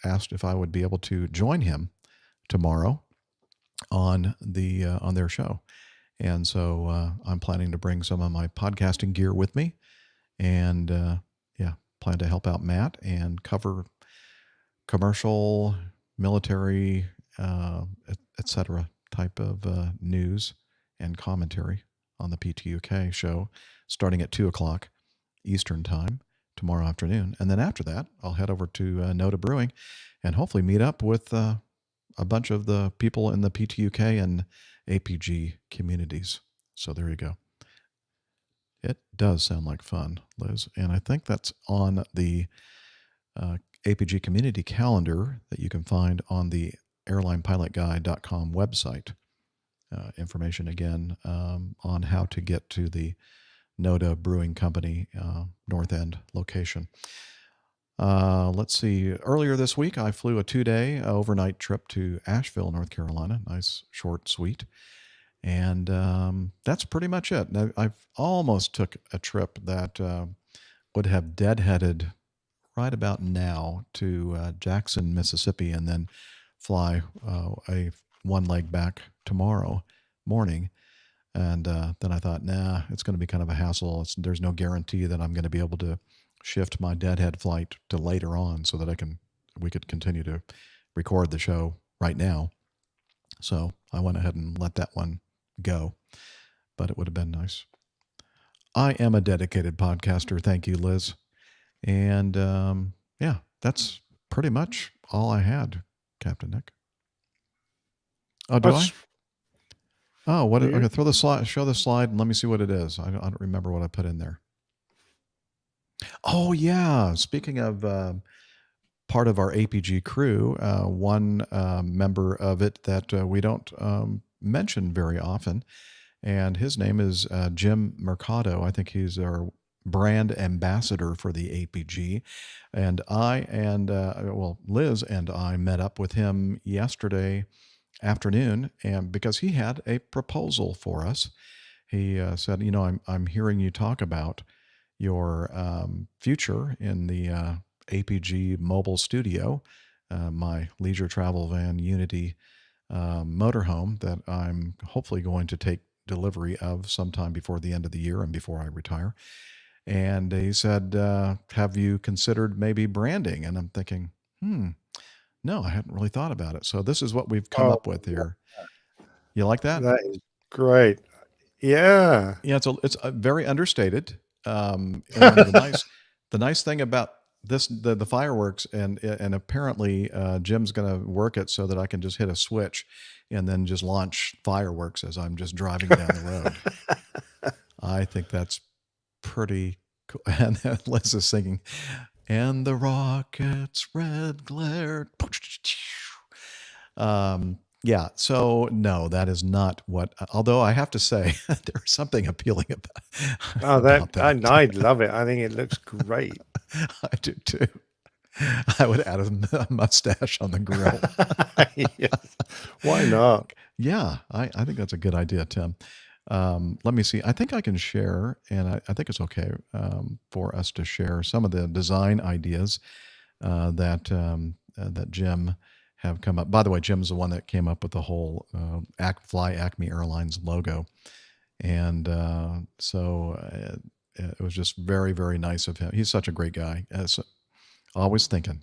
asked if I would be able to join him tomorrow on their show. And so I'm planning to bring some of my podcasting gear with me and plan to help out Matt and cover commercial, military, etc. type of news and commentary on the PTUK show, starting at 2:00 Eastern Time tomorrow afternoon. And then after that, I'll head over to Noda Brewing and hopefully meet up with a bunch of the people in the PTUK and APG communities. So there you go. It does sound like fun, Liz. And I think that's on the APG community calendar that you can find on the airlinepilotguide.com website. Information again on how to get to the Noda Brewing Company North End location. Let's see. Earlier this week, I flew a 2-day overnight trip to Asheville, North Carolina. Nice, short, sweet. And that's pretty much it. Now, I've almost took a trip that would have deadheaded right about now to Jackson, Mississippi, and then fly a one leg back tomorrow morning. And then I thought, nah, it's going to be kind of a hassle. There's no guarantee that I'm going to be able to shift my deadhead flight to later on so that we could continue to record the show right now. So I went ahead and let that one go, but it would have been nice. I am a dedicated podcaster. Thank you, Liz. And that's pretty much all I had, Captain Nick. Oh, do I? Oh, what? Okay, throw the slide. Show the slide, and let me see what it is. I don't remember what I put in there. Oh yeah. Speaking of part of our APG crew, one member of it that we don't mention very often, and his name is Jim Mercado. I think he's our brand ambassador for the APG. And Liz and I met up with him yesterday afternoon, and because he had a proposal for us. He said, I'm hearing you talk about your future in the APG mobile studio, my leisure travel van Unity motorhome that I'm hopefully going to take delivery of sometime before the end of the year and before I retire. And he said, have you considered maybe branding? And I'm thinking, no, I hadn't really thought about it. So this is what we've come up with here. You like that? That is great. Yeah. Yeah, it's very understated. And the nice thing about this, the fireworks, and apparently Jim's going to work it so that I can just hit a switch and then just launch fireworks as I'm just driving down the road. I think that's pretty cool. And then Liz is singing, and the rocket's red glare. Yeah, so no, that is not what, although I have to say there's something appealing about that. I love it. I think it looks great. I do too. I would add a mustache on the grill. Yes. Why not? Yeah, I think that's a good idea, Tim. Let me see. I think I can share, and I think it's okay for us to share some of the design ideas that Jim have come up. By the way, Jim's the one that came up with the whole Fly Acme Airlines logo. And so it was just very, very nice of him. He's such a great guy. Always thinking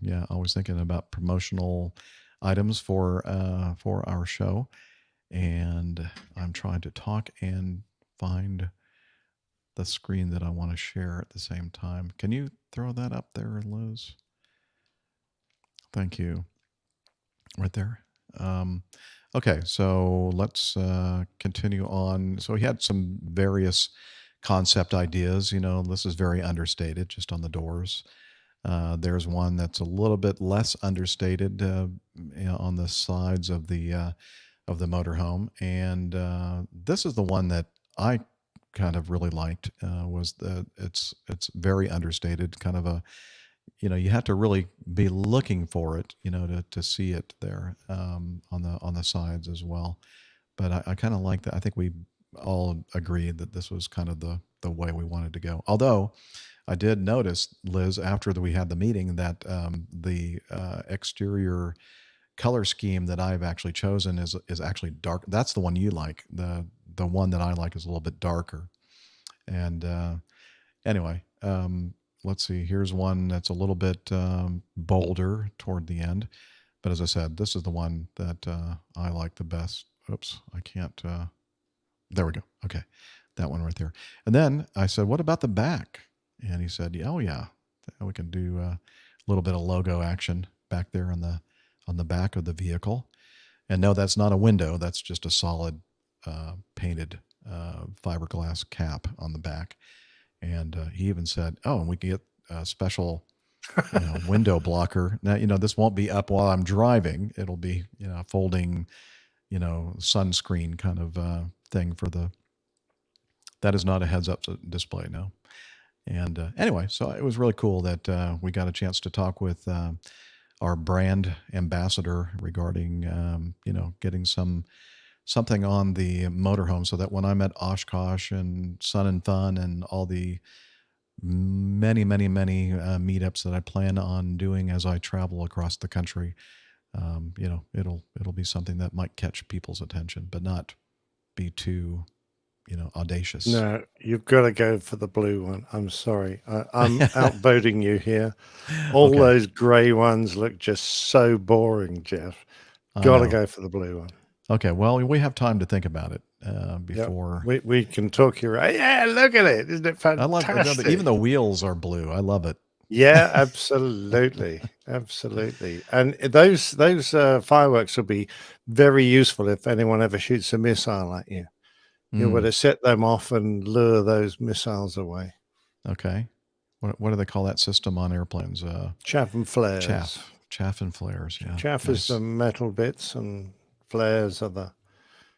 about promotional items for our show. And I'm trying to talk and find the screen that I want to share at the same time. Can you throw that up there, Liz? Thank you. Right there. Okay, so let's continue on. So he had some various concept ideas. This is very understated, just on the doors. There's one that's a little bit less understated on the sides of the motorhome, and this is the one that I kind of really liked. Was that it's very understated, kind of a. You have to really be looking for it, to see it there on the sides as well. But I kind of like that. I think we all agreed that this was kind of the way we wanted to go. Although I did notice, Liz, after we had the meeting, that the exterior color scheme that I've actually chosen is actually dark. That's the one you like. The one that I like is a little bit darker, and Anyway, let's see. Here's one that's a little bit bolder toward the end. But as I said, this is the one that I like the best. Oops, I can't. There we go. Okay, that one right there. And then I said, what about the back? And he said, oh, yeah, we can do a little bit of logo action back there on the back of the vehicle. And no, that's not a window. That's just a solid painted fiberglass cap on the back. And he even said, oh, and we can get a special window blocker. Now, this won't be up while I'm driving. It'll be, folding, sunscreen kind of thing that is not a heads up display. No. And anyway, so it was really cool that we got a chance to talk with our brand ambassador regarding, getting something on the motorhome so that when I'm at Oshkosh and Sun and Fun and all the many meetups that I plan on doing as I travel across the country, it'll be something that might catch people's attention, but not be too, audacious. No, you've got to go for the blue one. I'm sorry. I'm outvoting you here. All those grey ones look just so boring, Jeff. Got to go for the blue one. Okay, well, we have time to think about it before. Yep. We can talk you right. Yeah, look at it. Isn't it fantastic? I love even the wheels are blue. I love it. Yeah, absolutely. Absolutely. And those fireworks will be very useful if anyone ever shoots a missile at you. You would have set them off and lure those missiles away. Okay. What do they call that system on airplanes? Chaff and flares. Chaff and flares, yeah. Chaff is the metal bits and flares are the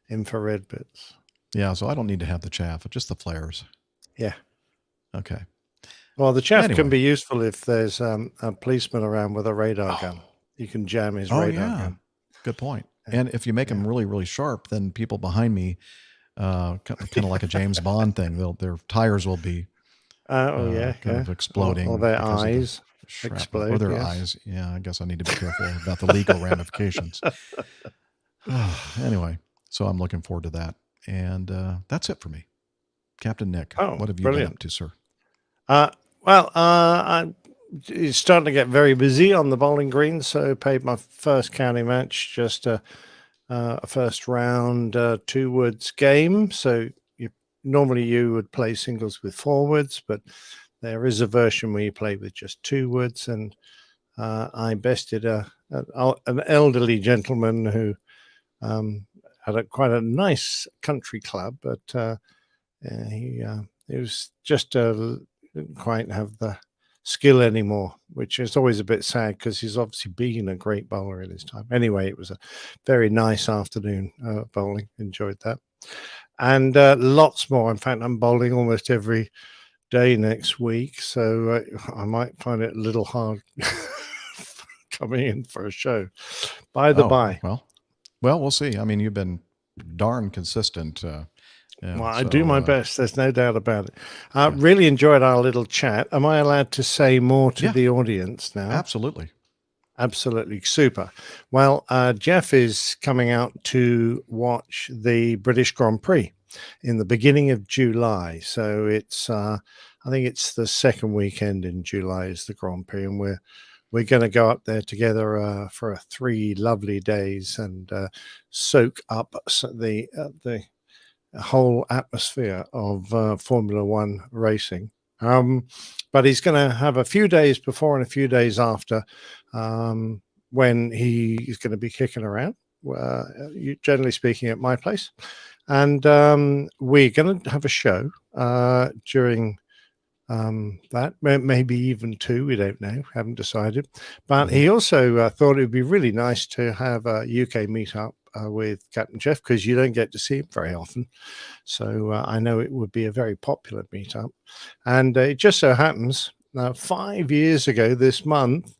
infrared bits. Yeah, so I don't need to have the chaff, just the flares. Yeah. Okay. Well, the chaff can be useful if there's a policeman around with a radar gun. You can jam his radar gun. Good point. And if you make them really, really sharp, then people behind me, kind of like a James Bond thing, their tires will be kind of exploding. Or their eyes explode. Or their eyes. Yeah, I guess I need to be careful about the legal ramifications. Anyway, so I'm looking forward to that. And that's it for me. Captain Nick, what have you been up to, sir? It's starting to get very busy on the bowling green, so played my first county match, just a first round two woods game. So normally you would play singles with four woods, but there is a version where you play with just two woods, and I bested an elderly gentleman who had quite a nice country club, but he was just didn't quite have the skill anymore, which is always a bit sad because he's obviously been a great bowler in his time. Anyway, it was a very nice afternoon bowling. Enjoyed that. And lots more. In fact, I'm bowling almost every day next week, so I might find it a little hard coming in for a show. By the by. Well, we'll see. I mean, you've been darn consistent. I do my best. There's no doubt about it. Really enjoyed our little chat. Am I allowed to say more to the audience now? Absolutely. Absolutely. Super. Well, Jeff is coming out to watch the British Grand Prix in the beginning of July. So it's, I think it's the second weekend in July is the Grand Prix, and we're going to go up there together for 3 lovely days and soak up the whole atmosphere of Formula One racing. But he's going to have a few days before and a few days after when he is going to be kicking around, generally speaking, at my place. And we're going to have a show during that, maybe even 2, we don't know, haven't decided. But he also thought it would be really nice to have a UK meetup with Captain Jeff, because you don't get to see him very often. So I know it would be a very popular meetup. And it just so happens, 5 years ago this month,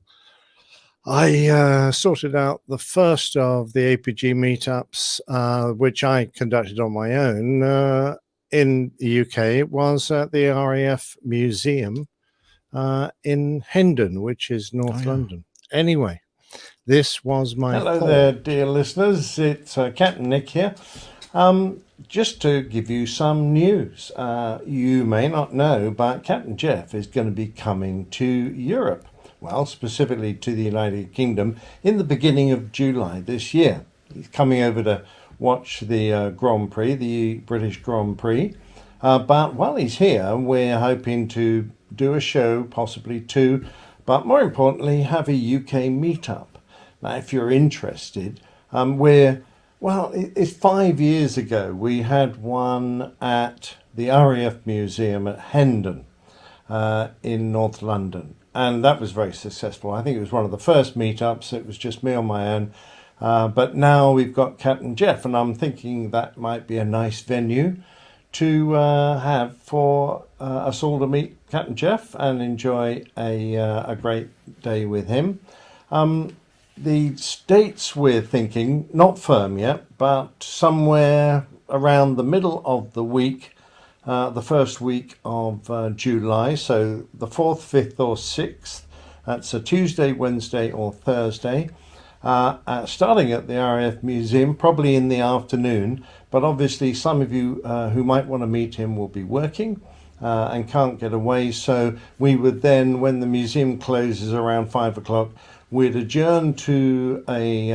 I sorted out the first of the APG meetups, which I conducted on my own in the UK. It was at the RAF Museum in Hendon, which is North London. Anyway, this was my Hello there, dear listeners. It's Captain Nick here. Just to give you some news, you may not know, but Captain Jeff is going to be coming to Europe, well, specifically to the United Kingdom, in the beginning of July this year. He's coming over to watch the Grand Prix, the British Grand Prix. But while he's here, we're hoping to do a show, possibly two, but more importantly, have a UK meetup. Now, if you're interested, it's 5 years ago. We had one at the RAF Museum at Hendon in North London. And that was very successful. I think it was one of the first meetups. It was just me on my own. But now we've got Captain Jeff, and I'm thinking that might be a nice venue to have for us all to meet Captain Jeff and enjoy a great day with him. The dates we're thinking, not firm yet, but somewhere around the middle of the week, the first week of July, so the 4th, 5th or 6th. That's a Tuesday, Wednesday or Thursday, starting at the RAF Museum, probably in the afternoon, but obviously some of you who might want to meet him will be working and can't get away, so we would then, when the museum closes around 5 o'clock, we'd adjourn to a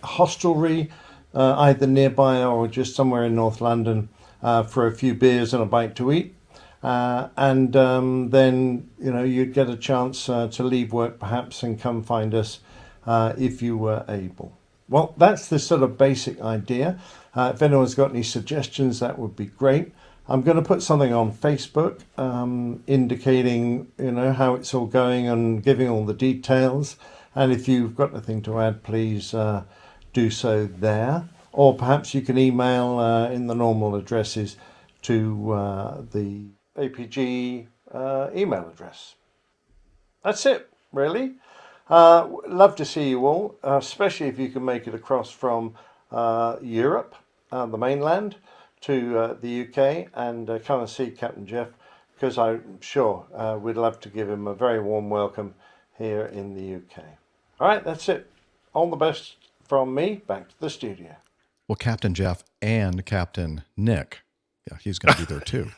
hostelry, either nearby or just somewhere in North London, for a few beers and a bite to eat. And then, you'd get a chance to leave work perhaps and come find us if you were able. Well, that's the sort of basic idea. If anyone's got any suggestions, that would be great. I'm going to put something on Facebook indicating, how it's all going and giving all the details. And if you've got anything to add, please do so there. Or perhaps you can email in the normal addresses to the APG email address. That's it, really. Love to see you all, especially if you can make it across from Europe, the mainland, to the UK and come and see Captain Jeff, because I'm sure we'd love to give him a very warm welcome here in the UK. All right, that's it. All the best from me. Back to the studio. Well, Captain Jeff and Captain Nick, yeah, he's going to be there too.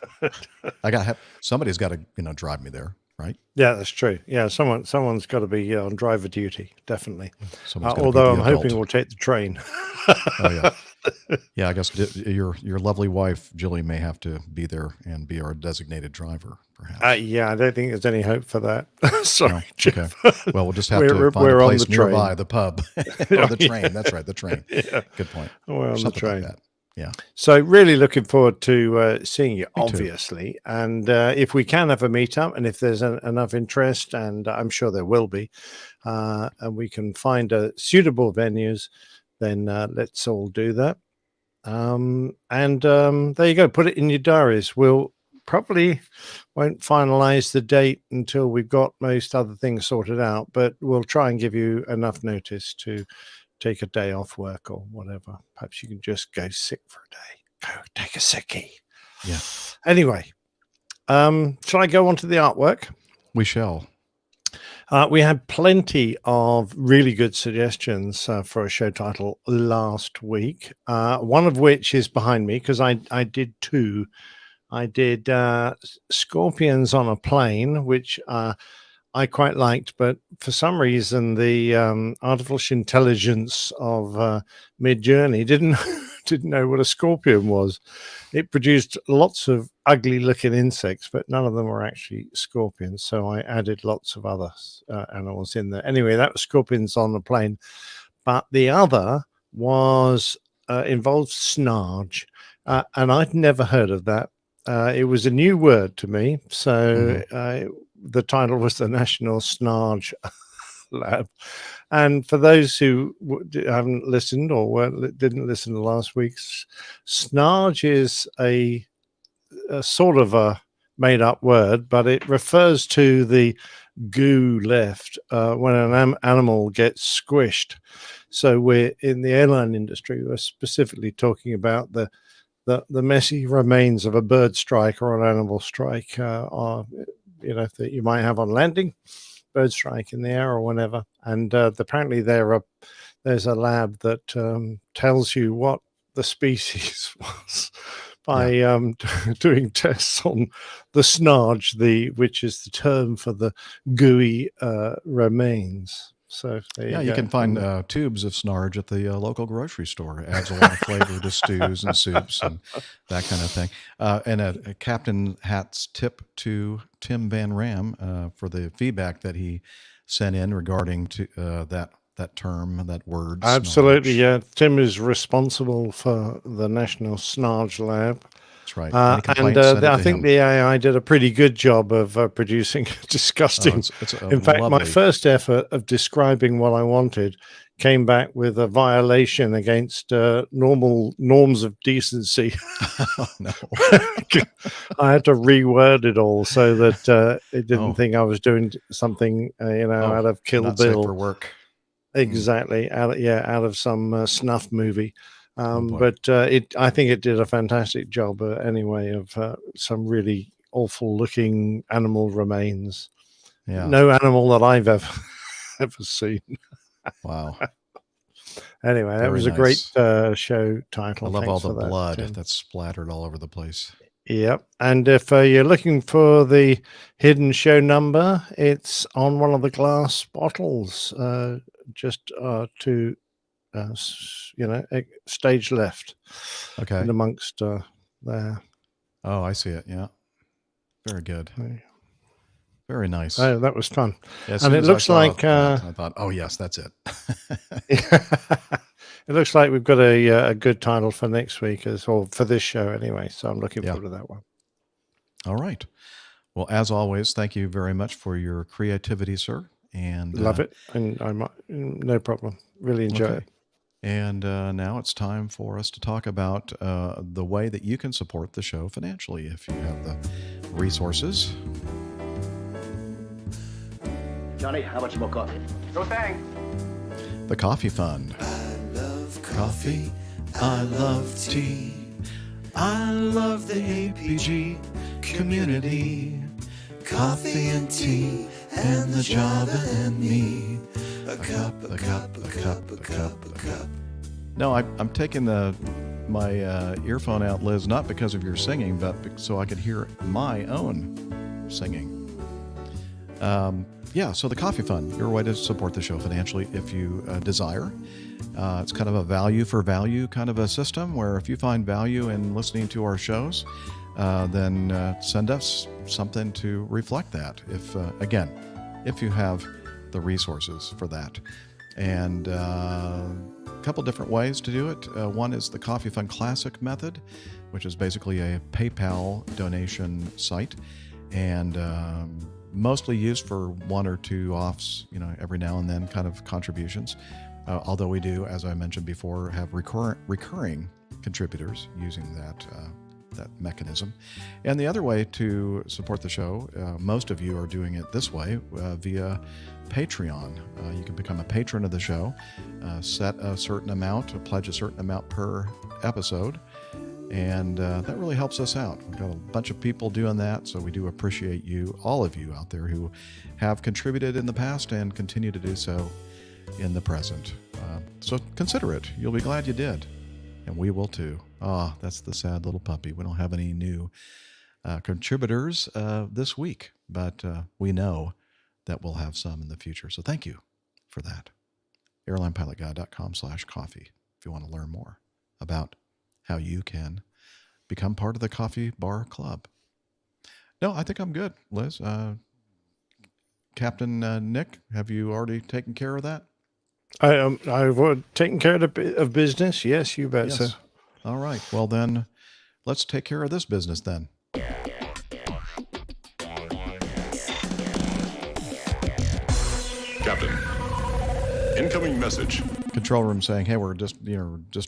Somebody's got to, drive me there, right? Yeah, that's true. Yeah, someone's got to be on driver duty, definitely. Although I'm hoping we'll take the train. Oh yeah, yeah. I guess your lovely wife Julie may have to be there and be our designated driver, perhaps. Yeah, I don't think there's any hope for that. Sorry, no? Jeff. Okay. Well, we'll just have to find a place nearby, the pub or the train. That's right, the train. Yeah. Good point. We're on Something the train. like that. Yeah. So really looking forward to seeing you, obviously. And if we can have a meetup, and if there's enough interest, and I'm sure there will be, and we can find suitable venues, then let's all do that. And there you go. Put it in your diaries. We'll probably won't finalize the date until we've got most other things sorted out, but we'll try and give you enough notice to take a day off work or whatever. Perhaps you can just go sick for a day. Go take a sickie. Yeah. Anyway, shall I go on to the artwork? We shall. We had plenty of really good suggestions for a show title last week. One of which is behind me because I did two. I did Scorpions on a Plane, which I quite liked, but for some reason the artificial intelligence of Mid-Journey didn't know what a scorpion was. It produced lots of ugly-looking insects, but none of them were actually scorpions. So I added lots of other animals in there. Anyway, that was Scorpions on a Plane, but the other was involved snarge, and I'd never heard of that. It was a new word to me, so. The title was the National Snarge Lab. And for those who haven't listened or didn't listen to last week's, snarge is a sort of a made-up word, but it refers to the goo left when an animal gets squished. So we're in the airline industry, we're specifically talking about the messy remains of a bird strike or an animal strike, that you might have on landing, bird strike in the air or whatever. And apparently there's a lab that tells you what the species was by doing tests on the snarge, which is the term for the gooey remains. So there you go. can find tubes of snarge at the local grocery store. It adds a lot of flavor to stews and soups and that kind of thing. And a Captain Hat's tip to Tim Van Ram for the feedback that he sent in regarding to that term, that word. Absolutely, snarge. yeah. Tim is responsible for the National Snarge Lab. That's right. And I think the AI did a pretty good job of producing disgusting. It's in fact, my first effort of describing what I wanted came back with a violation against normal norms of decency. Oh, no. I had to reword it all so that it didn't think I was doing something, out of Kill not Bill. safe for work. Exactly. Out of some snuff movie. But I think it did a fantastic job anyway of some really awful looking animal remains. Yeah. No animal that I've ever seen. Wow. Anyway, that was a great show title. I love Thanks all the for blood that, Tim. that's splattered all over the place. Yep. And if you're looking for the hidden show number, it's on one of the glass bottles, just to stage left. Okay. And amongst there. Oh, I see it. Yeah. Very good. Very nice. Oh, that was fun. Yeah, and it looks like I thought, oh yes, that's it. It looks like we've got a good title for next week, or for this show anyway. So I'm looking forward to that one. All right. Well, as always, thank you very much for your creativity, sir. And love it, and no problem. Really enjoy it. And now it's time for us to talk about the way that you can support the show financially if you have the resources. Johnny, how much more coffee? No thanks. The Coffee Fund. I love coffee. I love tea. I love the APG community. Coffee and tea and the Java and me. A cup, a cup, a cup, a cup, a cup. No, I'm taking my earphone out, Liz, not because of your singing, but so I could hear my own singing. So the Coffee Fund, your way to support the show financially if you desire. It's kind of a value for value kind of a system where if you find value in listening to our shows, then send us something to reflect that. If you have the resources for that. And a couple different ways to do it. One is the Coffee Fund Classic method, which is basically a PayPal donation site, and mostly used for one or two offs, every now and then kind of contributions. Although we do, as I mentioned before, have recurring contributors using that mechanism. And the other way to support the show, most of you are doing it this way via Patreon. You can become a patron of the show, set a certain amount, pledge a certain amount per episode, and that really helps us out. We've got a bunch of people doing that, so we do appreciate you, all of you out there who have contributed in the past and continue to do so in the present. So consider it. You'll be glad you did. And we will too. That's the sad little puppy. We don't have any new contributors this week, but we know that we'll have some in the future. So thank you for that. airlinepilotguy.com/coffee if you want to learn more about how you can become part of the Coffee Bar Club. No, I think I'm good, Liz. Captain Nick, have you already taken care of that? I've taken care of business. Yes, you bet, sir. All right. Well, then let's take care of this business then. Captain, incoming message. Control room saying, hey, we're just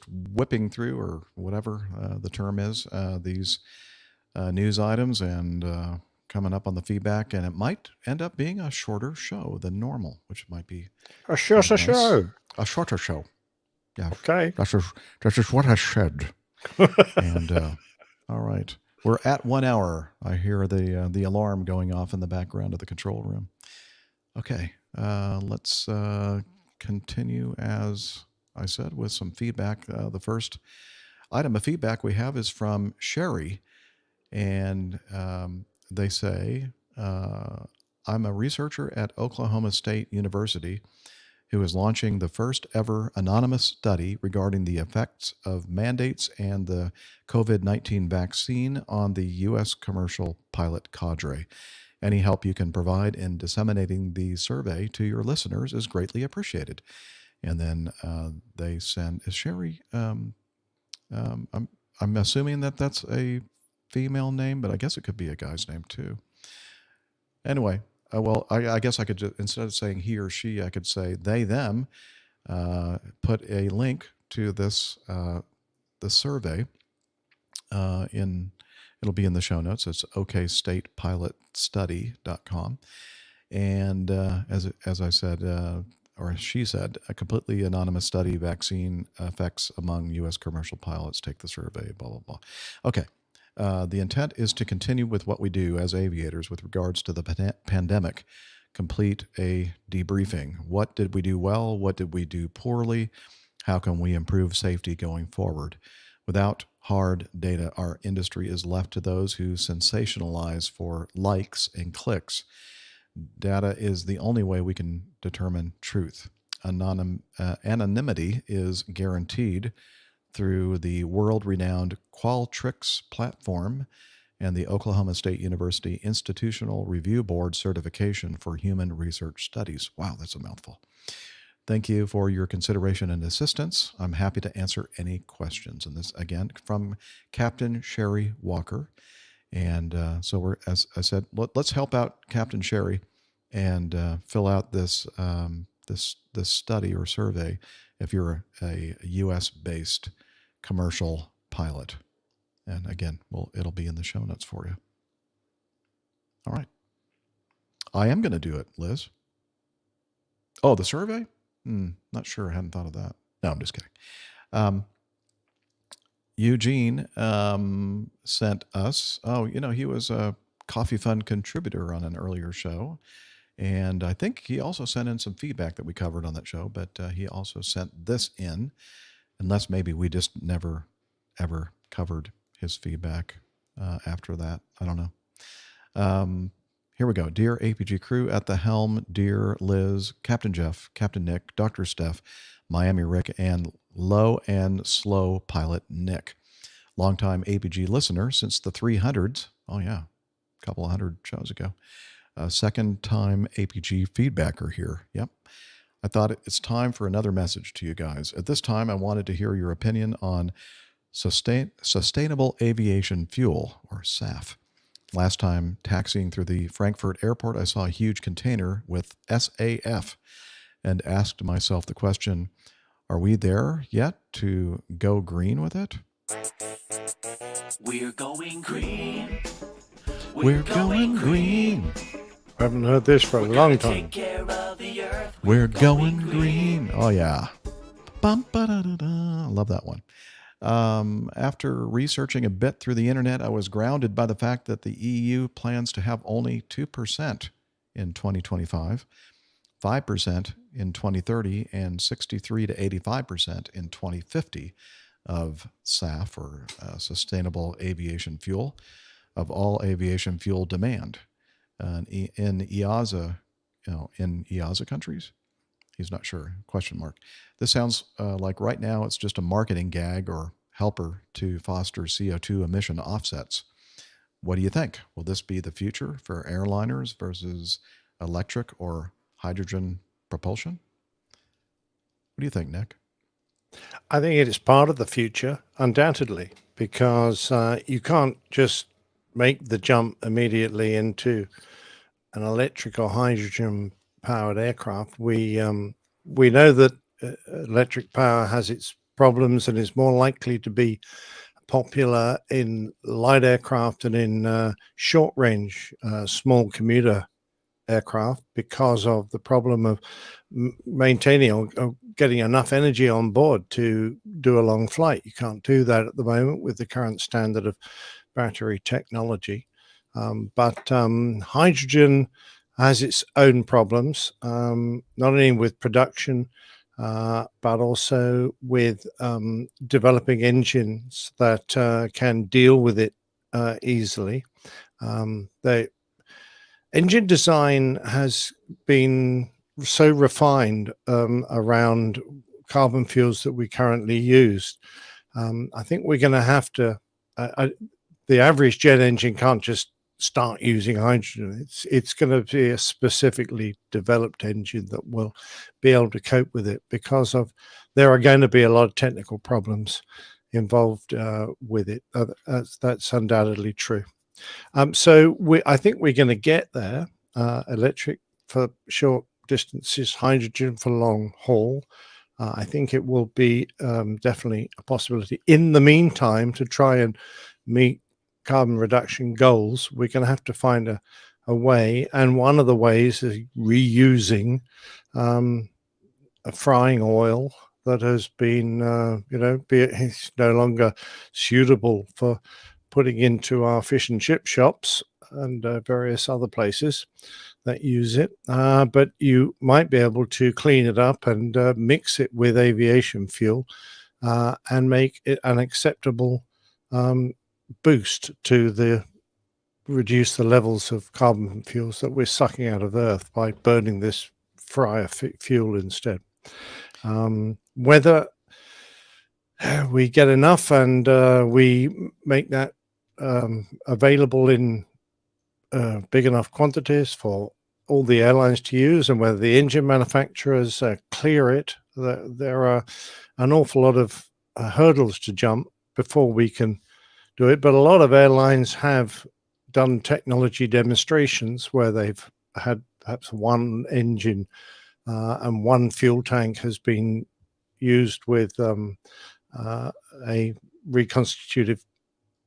whipping through, or whatever the term is, these news items, and coming up on the feedback, and it might end up being a shorter show than normal, which might be a shorter show. A shorter show. Yeah. Okay. That is what I said. And all right, we're at 1 hour. I hear the alarm going off in the background of the control room. Okay, let's continue, as I said, with some feedback. The first item of feedback we have is from Sherry, and they say, I'm a researcher at Oklahoma State University who is launching the first ever anonymous study regarding the effects of mandates and the COVID-19 vaccine on the U.S. commercial pilot cadre. Any help you can provide in disseminating the survey to your listeners is greatly appreciated. And then they send, is Sherry, I'm assuming that that's a female name, but I guess it could be a guy's name too. Anyway, I guess I could just, instead of saying he or she, I could say they, them. Put a link to this the survey it'll be in the show notes. It's okstatepilotstudy.com. And as I said, or she said, a completely anonymous study, vaccine effects among U.S. commercial pilots. Take the survey, blah, blah, blah. Okay. The intent is to continue with what we do as aviators with regards to the pandemic. Complete a debriefing. What did we do well? What did we do poorly? How can we improve safety going forward? Without hard data, our industry is left to those who sensationalize for likes and clicks. Data is the only way we can determine truth. Anonymity is guaranteed through the world-renowned Qualtrics platform and the Oklahoma State University Institutional Review Board certification for human research studies. Wow, that's a mouthful. Thank you for your consideration and assistance. I'm happy to answer any questions. And this, again, from Captain Sherry Walker. And so we're, as I said, let's help out Captain Sherry and fill out this this study or survey if you're a U.S.-based commercial pilot. And again, it'll be in the show notes for you. All right. I am going to do it, Liz. Oh, the survey? Not sure. I hadn't thought of that. No, I'm just kidding. Eugene sent us, he was a Coffee Fund contributor on an earlier show. And I think he also sent in some feedback that we covered on that show, but he also sent this in, unless maybe we just never, ever covered his feedback after that. I don't know. Here we go. Dear APG crew at the helm, dear Liz, Captain Jeff, Captain Nick, Dr. Steph, Miami Rick, and low and slow pilot Nick. Longtime APG listener since the 300s. Oh, yeah. A couple of hundred shows ago. Second time APG feedbacker here. Yep. I thought it's time for another message to you guys. At this time, I wanted to hear your opinion on sustainable aviation fuel, or SAF. Last time taxiing through the Frankfurt airport, I saw a huge container with SAF and asked myself the question, are we there yet to go green with it? We're going green. We're going green. I haven't heard this for a long time. We're going green. Oh, yeah. Bum-ba-da-da-da. I love that one. After researching a bit through the internet, I was grounded by the fact that the EU plans to have only 2% in 2025, 5% in 2030, and 63 to 85% in 2050 of SAF, or sustainable aviation fuel, of all aviation fuel demand. In EASA, in EASA countries, he's not sure, question mark. This sounds like right now it's just a marketing gag or helper to foster CO2 emission offsets. What do you think? Will this be the future for airliners versus electric or hydrogen propulsion? What do you think, Nick? I think it is part of the future, undoubtedly, because you can't just make the jump immediately into an electric or hydrogen powered aircraft. We know that electric power has its problems and is more likely to be popular in light aircraft and in short range small commuter aircraft because of the problem of maintaining or getting enough energy on board to do a long flight. You can't do that at the moment with the current standard of battery technology. But hydrogen has its own problems, not only with production, but also with developing engines that can deal with it easily. The engine design has been so refined around carbon fuels that we currently use. I think we're going to have to. The average jet engine can't just start using hydrogen. It's going to be a specifically developed engine that will be able to cope with it, because of there are going to be a lot of technical problems involved with it. That's undoubtedly true. So I think we're going to get there. Electric for short distances, hydrogen for long haul. I think it will be definitely a possibility. In the meantime, to try and meet carbon reduction goals, we're going to have to find a way. And one of the ways is reusing a frying oil that has been, it's no longer suitable for putting into our fish and chip shops and various other places that use it. But you might be able to clean it up and mix it with aviation fuel and make it an acceptable boost to reduce the levels of carbon fuels that we're sucking out of Earth by burning this fryer fuel instead. Whether we get enough and we make that available in big enough quantities for all the airlines to use, and whether the engine manufacturers clear it, there are an awful lot of hurdles to jump before we can do it. But a lot of airlines have done technology demonstrations where they've had perhaps one engine and one fuel tank has been used with a reconstituted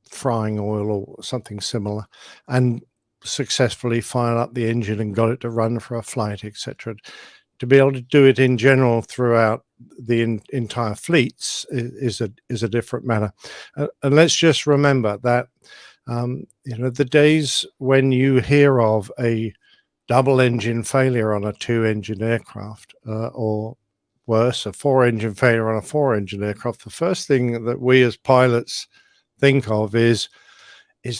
frying oil or something similar, and successfully fired up the engine and got it to run for a flight, etc. To be able to do it in general throughout the entire fleets is a different matter. And let's just remember that the days when you hear of a double engine failure on a 2-engine aircraft, or worse, a 4-engine failure on a 4-engine aircraft, the first thing that we as pilots think of is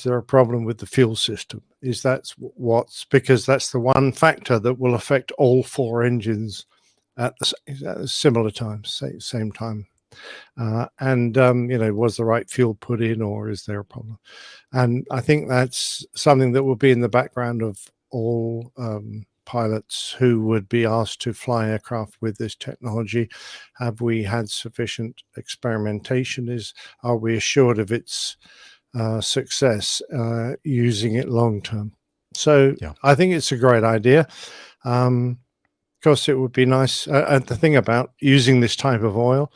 there a problem with the fuel system? Because that's the one factor that will affect all 4 engines at the similar times, same time. Was the right fuel put in, or is there a problem? And I think that's something that will be in the background of all pilots who would be asked to fly aircraft with this technology. Have we had sufficient experimentation? Are we assured of its success using it long term? So yeah. I think it's a great idea. Of course, it would be nice. And the thing about using this type of oil,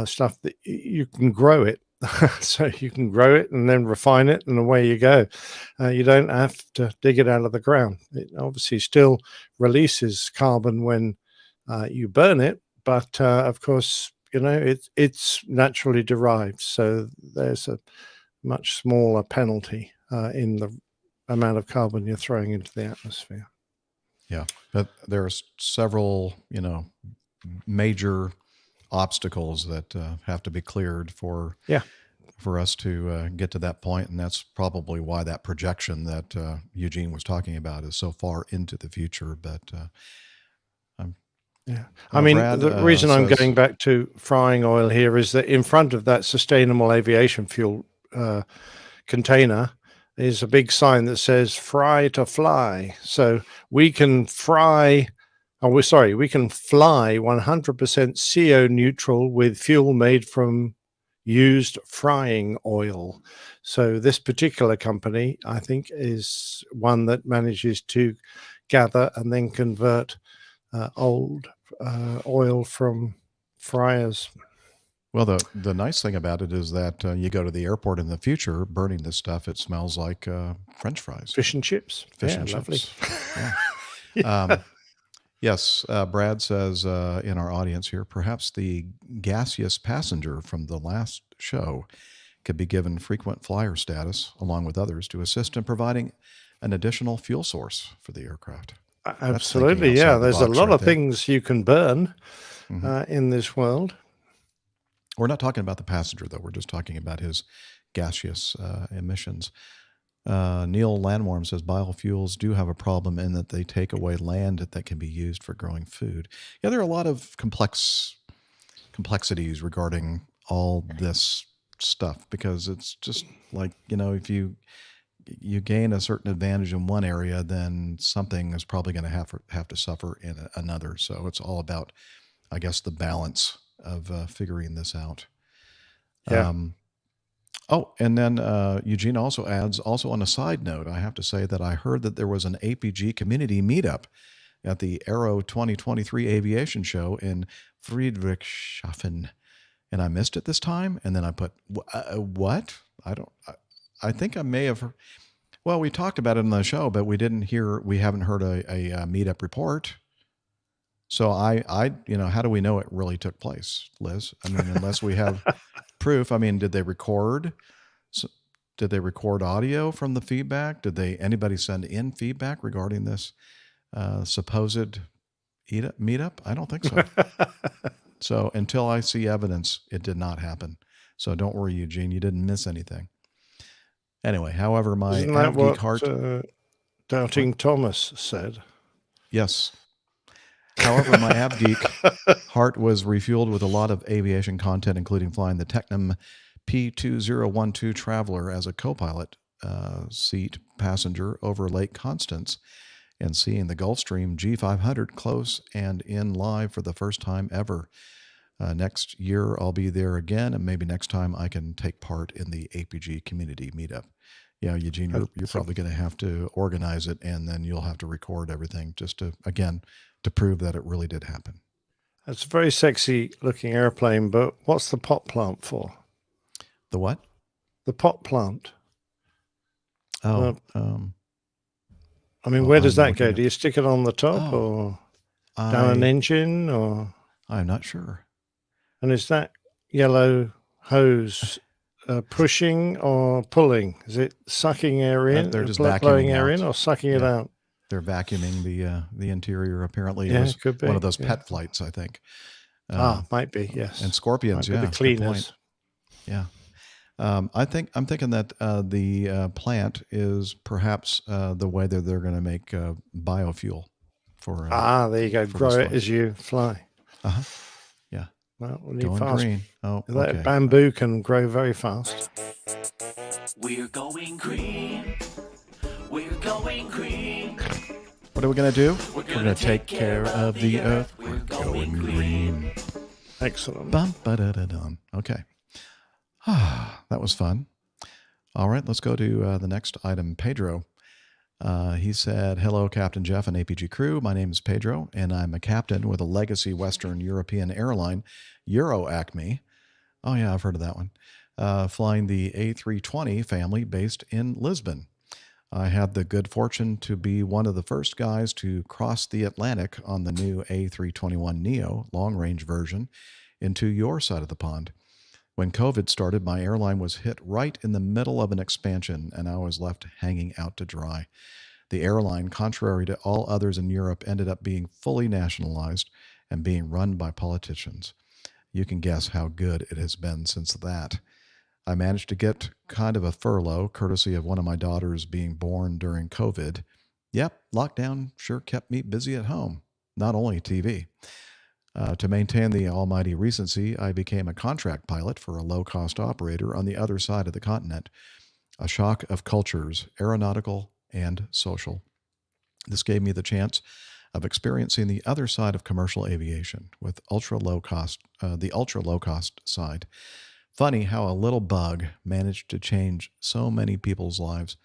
stuff that you can grow it. So you can grow it and then refine it, and away you go. You don't have to dig it out of the ground. It obviously still releases carbon when you burn it, but of course, it's naturally derived. So there's a much smaller penalty in the amount of carbon you're throwing into the atmosphere. Yeah, but there's several, major obstacles that have to be cleared for us to get to that point, and that's probably why that projection that Eugene was talking about is so far into the future. But Brad, the reason I'm going back to frying oil here is that in front of that sustainable aviation fuel container is a big sign that says "Fry to Fly." So we can fly. We can fly 100% CO neutral with fuel made from used frying oil. So this particular company, I think, is one that manages to gather and then convert old oil from fryers. Well, the nice thing about it is that you go to the airport in the future, burning this stuff, it smells like French fries. Fish and chips. Fish and lovely. chips. Yeah. Yes, Brad says in our audience here, perhaps the gaseous passenger from the last show could be given frequent flyer status, along with others, to assist in providing an additional fuel source for the aircraft. Absolutely, yeah. There's a lot of things you can burn. in this world. We're not talking about the passenger, though. We're just talking about his gaseous emissions. Neil Landworm says biofuels do have a problem in that they take away land that can be used for growing food. Yeah, there are a lot of complexities regarding all this stuff, because it's just like, if you gain a certain advantage in one area, then something is probably going to have to suffer in another. So it's all about, I guess, the balance of figuring this out. Yeah. And then Eugene also adds, also on a side note, I have to say that I heard that there was an APG community meetup at the Aero 2023 Aviation Show in Friedrichshafen, and I missed it this time. And then I put, what? I think I may have, well, we talked about it in the show, but we haven't heard a meetup report. So I how do we know it really took place, Liz? I mean, unless we have proof. I mean, did they record audio from the feedback? Did anybody send in feedback regarding this supposed meetup? I don't think so. So until I see evidence, it did not happen. So don't worry, Eugene, you didn't miss anything. Anyway, however, my Isn't that geek what heart, Doubting Thomas said? yes. However, my AvGeek heart was refueled with a lot of aviation content, including flying the Tecnam P2012 Traveler as a co-pilot seat passenger over Lake Constance, and seeing the Gulfstream G500 close and in live for the first time ever. Next year, I'll be there again, and maybe next time I can take part in the APG community meetup. Yeah, Eugene, you're probably going to have to organize it, and then you'll have to record everything just to prove that it really did happen. It's a very sexy looking airplane, but what's the pot plant for? The what? The pot plant. Oh, I mean, where does that go? Do you stick it on the top or down an engine, or? I'm not sure. And is that yellow hose pushing or pulling? Is it sucking air in? They're just blowing air out. in or sucking it out? They're vacuuming the interior. Apparently, Yeah, it was could be, one of those pet flights, I think. Might be, yes. And scorpions, might be yeah. the cleaners. Yeah. I'm thinking that the plant is perhaps the way that they're going to make biofuel for. There you go. Grow it as you fly. Yeah. Well, we need Going fast. green. Oh, that okay. bamboo can grow very fast. We're going green. We're going green. What are we going to do? We're going to take care of the earth. We're going green. Excellent. Bum-ba-da-da-dum. Okay. That was fun. All right, let's go to the next item. Pedro. He said, hello, Captain Jeff and APG crew. My name is Pedro, and I'm a captain with a legacy Western European airline, Euro Acme. Oh, yeah, I've heard of that one. Flying the A320 family based in Lisbon. I had the good fortune to be one of the first guys to cross the Atlantic on the new A321neo long-range version into your side of the pond. When COVID started, my airline was hit right in the middle of an expansion, and I was left hanging out to dry. The airline, contrary to all others in Europe, ended up being fully nationalized and being run by politicians. You can guess how good it has been since that. I managed to get kind of a furlough, courtesy of one of my daughters being born during COVID. Yep, lockdown sure kept me busy at home, not only TV. To maintain the almighty recency, I became a contract pilot for a low-cost operator on the other side of the continent. A shock of cultures, aeronautical and social. This gave me the chance of experiencing the other side of commercial aviation with the ultra low cost side. Funny how a little bug managed to change so many people's lives,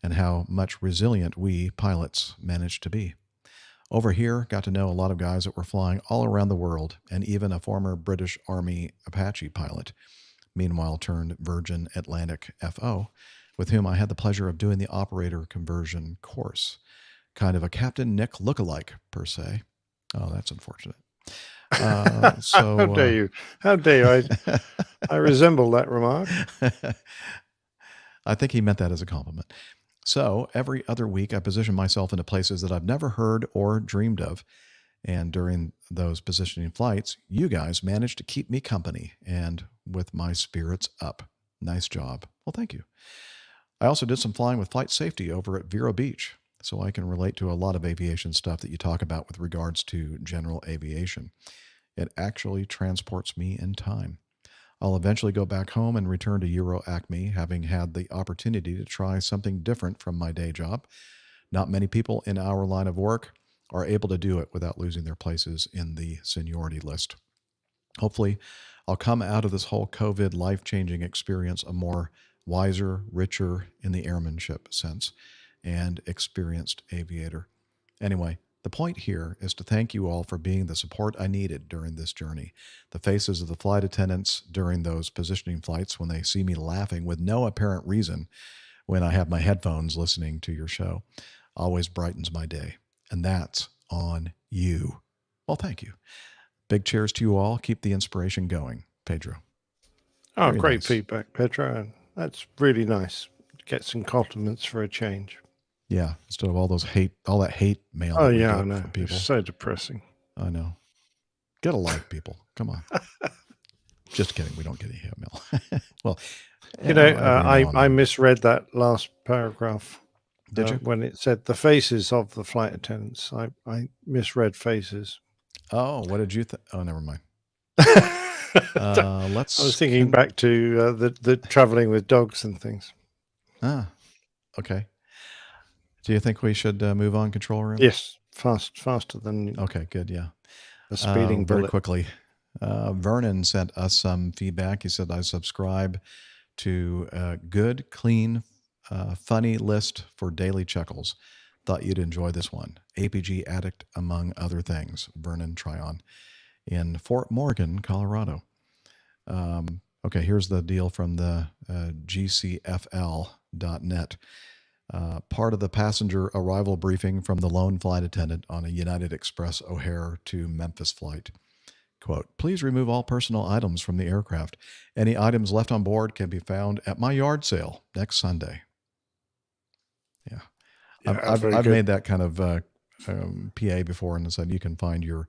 and how much resilient we pilots managed to be. Over here, got to know a lot of guys that were flying all around the world, and even a former British Army Apache pilot, meanwhile turned Virgin Atlantic FO, with whom I had the pleasure of doing the operator conversion course. Kind of a Captain Nick lookalike, per se. Oh, that's unfortunate. So how dare you? How dare you? I resemble that remark. I think he meant that as a compliment. So every other week, I position myself into places that I've never heard or dreamed of, And during those positioning flights, you guys managed to keep me company and with my spirits up. Nice job. Well, thank you. I also did some flying with flight safety over at Vero Beach, so I can relate to a lot of aviation stuff that you talk about with regards to general aviation. It actually transports me in time. I'll eventually go back home and return to Euro Acme, having had the opportunity to try something different from my day job. Not many people in our line of work are able to do it without losing their places in the seniority list. Hopefully, I'll come out of this whole COVID life-changing experience a more wiser, richer in the airmanship sense, and experienced aviator. Anyway, the point here is to thank you all for being the support I needed during this journey. The faces of the flight attendants during those positioning flights when they see me laughing with no apparent reason when I have my headphones listening to your show always brightens my day. And that's on you. Well, thank you. Big cheers to you all. Keep the inspiration going. Pedro. Oh, Very great nice. feedback, Pedro. And that's really nice. Get some compliments for a change. Yeah, instead of all that hate mail Oh, that we yeah, I get know. from people. It's so depressing. I know. Get a life, people. Come on. Just kidding. We don't get any hate mail. Well, You know, every now and I then. misread that last paragraph. Did you? When it said the faces of the flight attendants, I misread faces. Oh, what did you think? Oh, never mind. I Let's. was thinking back to the traveling with dogs and things. Ah, okay. Do you think we should move on, control room? Yes, faster than Okay, good. Yeah. a speeding very bullet. quickly. Vernon sent us some feedback. He said, I subscribe to a good, clean, funny list for daily chuckles. Thought you'd enjoy this one. APG Addict, among other things. Vernon Tryon in Fort Morgan, Colorado. Okay, here's the deal from the gcfl.net. Part of the passenger arrival briefing from the lone flight attendant on a United Express O'Hare to Memphis flight. Quote, please remove all personal items from the aircraft. Any items left on board can be found at my yard sale next Sunday. Yeah. I've made that kind of PA before and said you can find your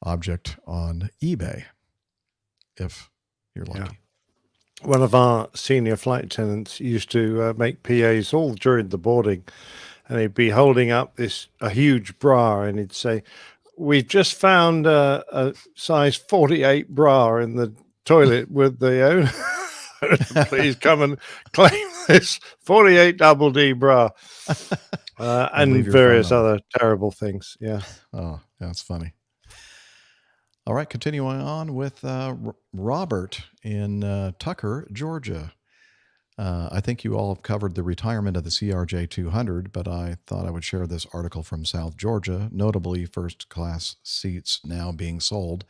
object on eBay if you're lucky. Yeah. One of our senior flight attendants used to make PAs all during the boarding, and he'd be holding up a huge bra, and he'd say, we've just found a size 48 bra in the toilet with the owner. Please come and claim this 48 double D bra. And various other terrible things. Yeah. Oh, that's funny. All right, continuing on with Robert in Tucker, Georgia. I think you all have covered the retirement of the CRJ 200, but I thought I would share this article from South Georgia, notably first-class seats now being sold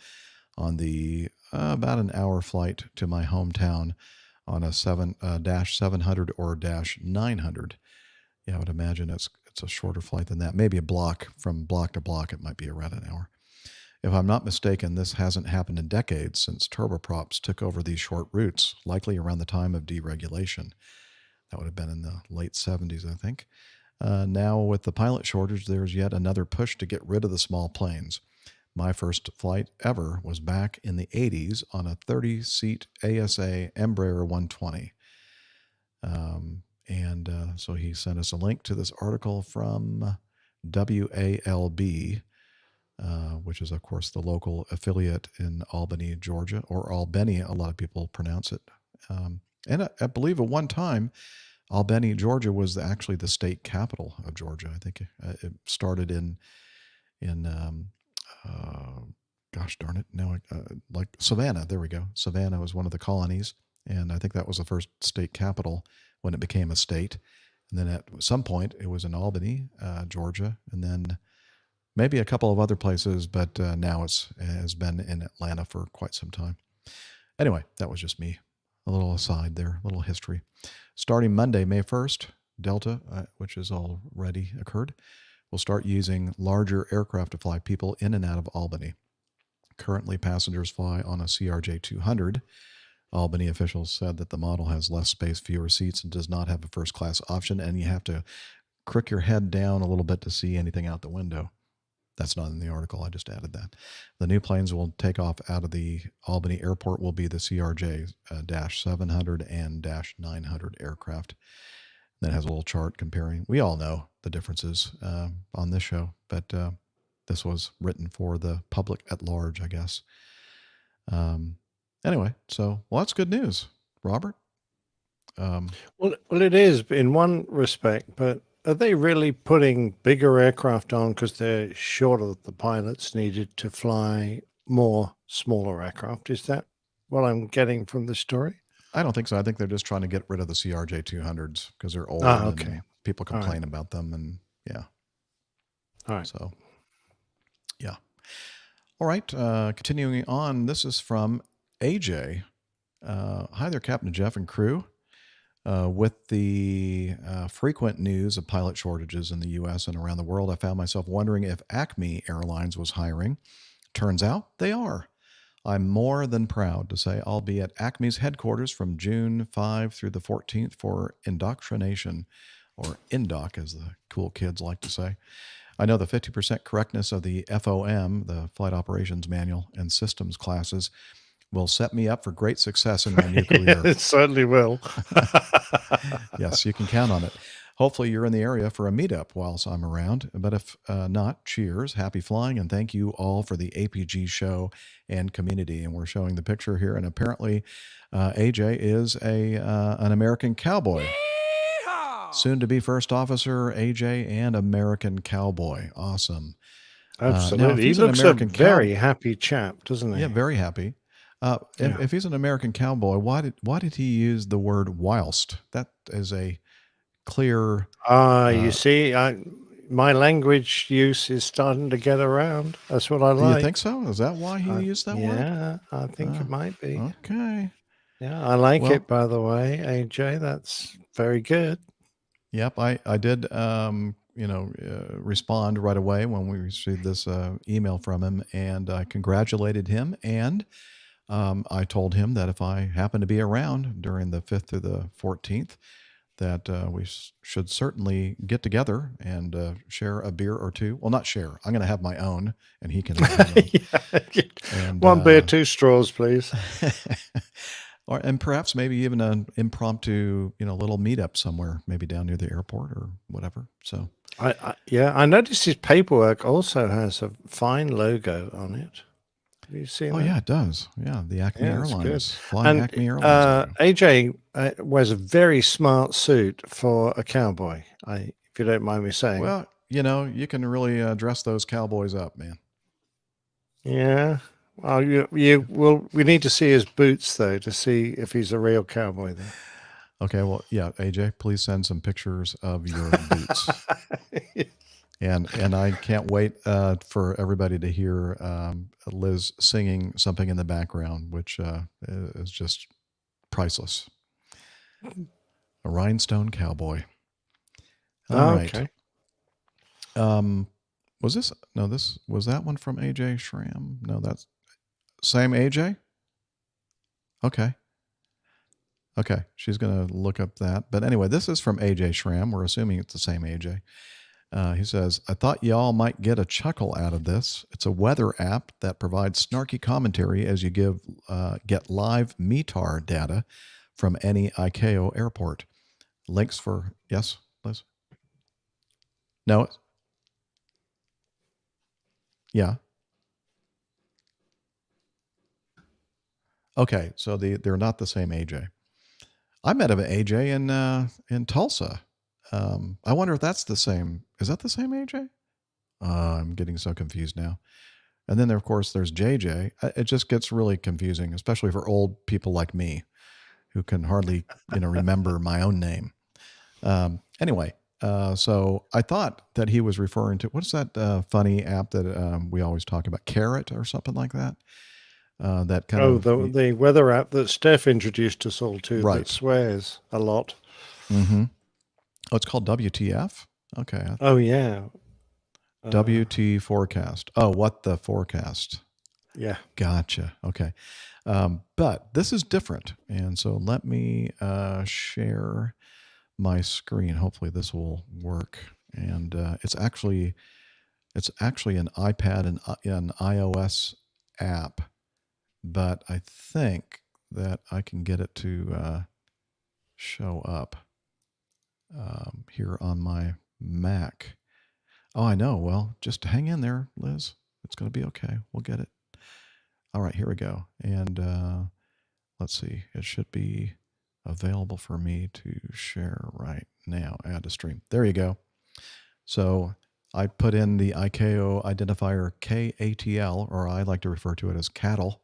on the about an hour flight to my hometown on a dash 700 or dash 900. Yeah, I would imagine it's a shorter flight than that. Maybe a block from block to block. It might be around an hour. If I'm not mistaken, this hasn't happened in decades since turboprops took over these short routes, likely around the time of deregulation. That would have been in the late 70s, I think. Now, with the pilot shortage, there's yet another push to get rid of the small planes. My first flight ever was back in the 80s on a 30-seat ASA Embraer 120. So he sent us a link to this article from WALB, which is, of course, the local affiliate in Albany, Georgia, or Albany, a lot of people pronounce it. And I believe at one time, Albany, Georgia was actually the state capital of Georgia. I think it started in gosh darn it, now like Savannah. There we go. Savannah was one of the colonies, and I think that was the first state capital when it became a state. And then at some point, it was in Albany, Georgia, and then maybe a couple of other places, but now it has been in Atlanta for quite some time. Anyway, that was just me. A little aside there, a little history. Starting Monday, May 1st, Delta, which has already occurred, will start using larger aircraft to fly people in and out of Albany. Currently, passengers fly on a CRJ 200. Albany officials said that the model has less space, fewer seats, and does not have a first-class option, and you have to crick your head down a little bit to see anything out the window. That's not in the article. I just added that. The new planes will take off out of the Albany airport will be the CRJ -700 and -900 aircraft. That has a little chart comparing. We all know the differences on this show, but this was written for the public at large, I guess. Anyway, well, that's good news, Robert. Well, it is in one respect, but are they really putting bigger aircraft on because they're sure that the pilots needed to fly more smaller aircraft? Is that what I'm getting from the story? I don't think so. I think they're just trying to get rid of the CRJ 200s because they're old and people complain about them. And yeah. All right. So, yeah. All right. Continuing on, this is from AJ. Hi there, Captain Jeff and crew. With the frequent news of pilot shortages in the U.S. and around the world, I found myself wondering if Acme Airlines was hiring. Turns out they are. I'm more than proud to say I'll be at Acme's headquarters from June 5 through the 14th for indoctrination, or INDOC, as the cool kids like to say. I know the 50% correctness of the FOM, the Flight Operations Manual, and Systems classes will set me up for great success in my new career. It certainly will. Yes, you can count on it. Hopefully you're in the area for a meetup whilst I'm around. But if not, cheers, happy flying, and thank you all for the APG show and community. And we're showing the picture here. And apparently AJ is an American cowboy. Soon to be first officer, AJ, and American cowboy. Awesome. Absolutely. He looks a very happy chap, doesn't he? Yeah, very happy. If he's an American cowboy, why did he use the word whilst? That is a clear. You see, my language use is starting to get around. That's what I like. Do you think so? Is that why he used that word? Yeah, I think it might be. Okay. Yeah, I like it, by the way, AJ. That's very good. Yep, I did, respond right away when we received this email from him, and I congratulated him, and I told him that if I happen to be around during the 5th through the 14th, that we should certainly get together and share a beer or two. Well, not share. I'm going to have my own, and he can have his own. And, one beer, 2 straws, please. And perhaps maybe even an impromptu, little meetup somewhere, maybe down near the airport or whatever. So, I noticed his paperwork also has a fine logo on it. Have you seen that? Oh, yeah, it does. Yeah, the Acme Airlines. Flying Acme Airlines. AJ wears a very smart suit for a cowboy, if you don't mind me saying. Well, you can really dress those cowboys up, man. Yeah. Well, we need to see his boots, though, to see if he's a real cowboy then. Okay, well, yeah, AJ, please send some pictures of your boots. And I can't wait for everybody to hear Liz singing something in the background, which is just priceless. A rhinestone cowboy. All right. Okay. Was that one from AJ Schramm? No, that's same AJ? Okay. She's going to look up that. But anyway, this is from AJ Schramm. We're assuming it's the same AJ. He says, I thought y'all might get a chuckle out of this. It's a weather app that provides snarky commentary as you get live METAR data from any ICAO airport. Links for, yes, Liz? No? Yeah. Okay, so they're not the same AJ. I met an AJ in Tulsa. I wonder if that's the same. Is that the same AJ? I'm getting so confused now. And then, of course, there's JJ. It just gets really confusing, especially for old people like me who can hardly, remember my own name. Anyway, so I thought that he was referring to, what's that funny app that we always talk about? Carrot or something like that? That kind of the weather app that Steph introduced us all to, right, that swears a lot. Mm-hmm. Oh, it's called WTF? Okay. Oh, yeah. WT forecast. Oh, what the forecast? Yeah. Gotcha. Okay. But this is different. And so let me share my screen. Hopefully this will work. And it's actually It's actually an iPad and an iOS app, but I think that I can get it to show up here on my Mac. Oh, I know. Well, just hang in there, Liz. It's going to be okay. We'll get it. All right, here we go. And let's see. It should be available for me to share right now. Add to stream. There you go. So I put in the ICAO identifier KATL, or I like to refer to it as cattle.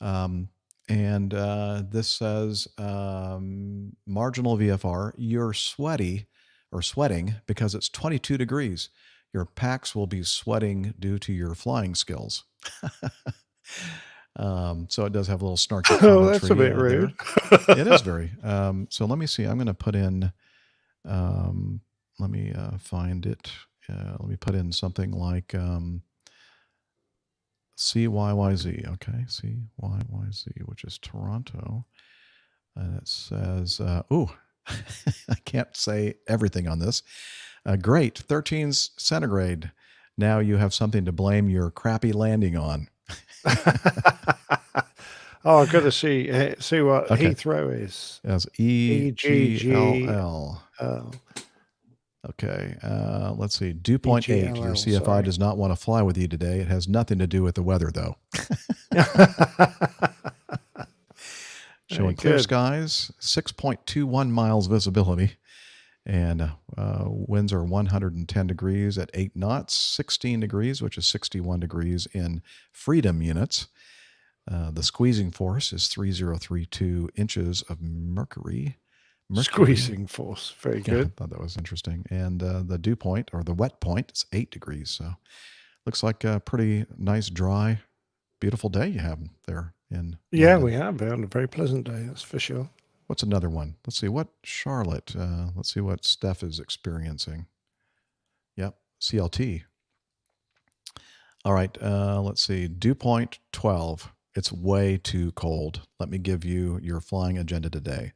And this says marginal VFR. You're sweaty or sweating because it's 22 degrees. Your packs will be sweating due to your flying skills. So it does have a little snarky commentary. Oh, that's a bit rude. It is very. So let me see. I'm going to put in, let me find it. Let me put in something like CYYZ. Okay, CYYZ, which is Toronto. And it says, I can't say everything on this. Great, 13 centigrade. Now you have something to blame your crappy landing on. Oh, I've got to see what Heathrow is. As EGGL. Okay, let's see. Dew point 8. Your CFI does not want to fly with you today. It has nothing to do with the weather, though. Showing clear skies, 6.21 miles visibility, and winds are 110 degrees at 8 knots, 16 degrees, which is 61 degrees in freedom units. The squeezing force is 3032 inches of mercury. Squeezing force. Very good. I thought that was interesting. And the dew point, or the wet point, is 8 degrees. So looks like a pretty nice, dry, beautiful day you have there in Yeah, London. we have had a very pleasant day, that's for sure. What's another one? Let's see. What Charlotte? Let's see what Steph is experiencing. Yep, CLT. All right, let's see. Dew point 12. It's way too cold. Let me give you your flying agenda today.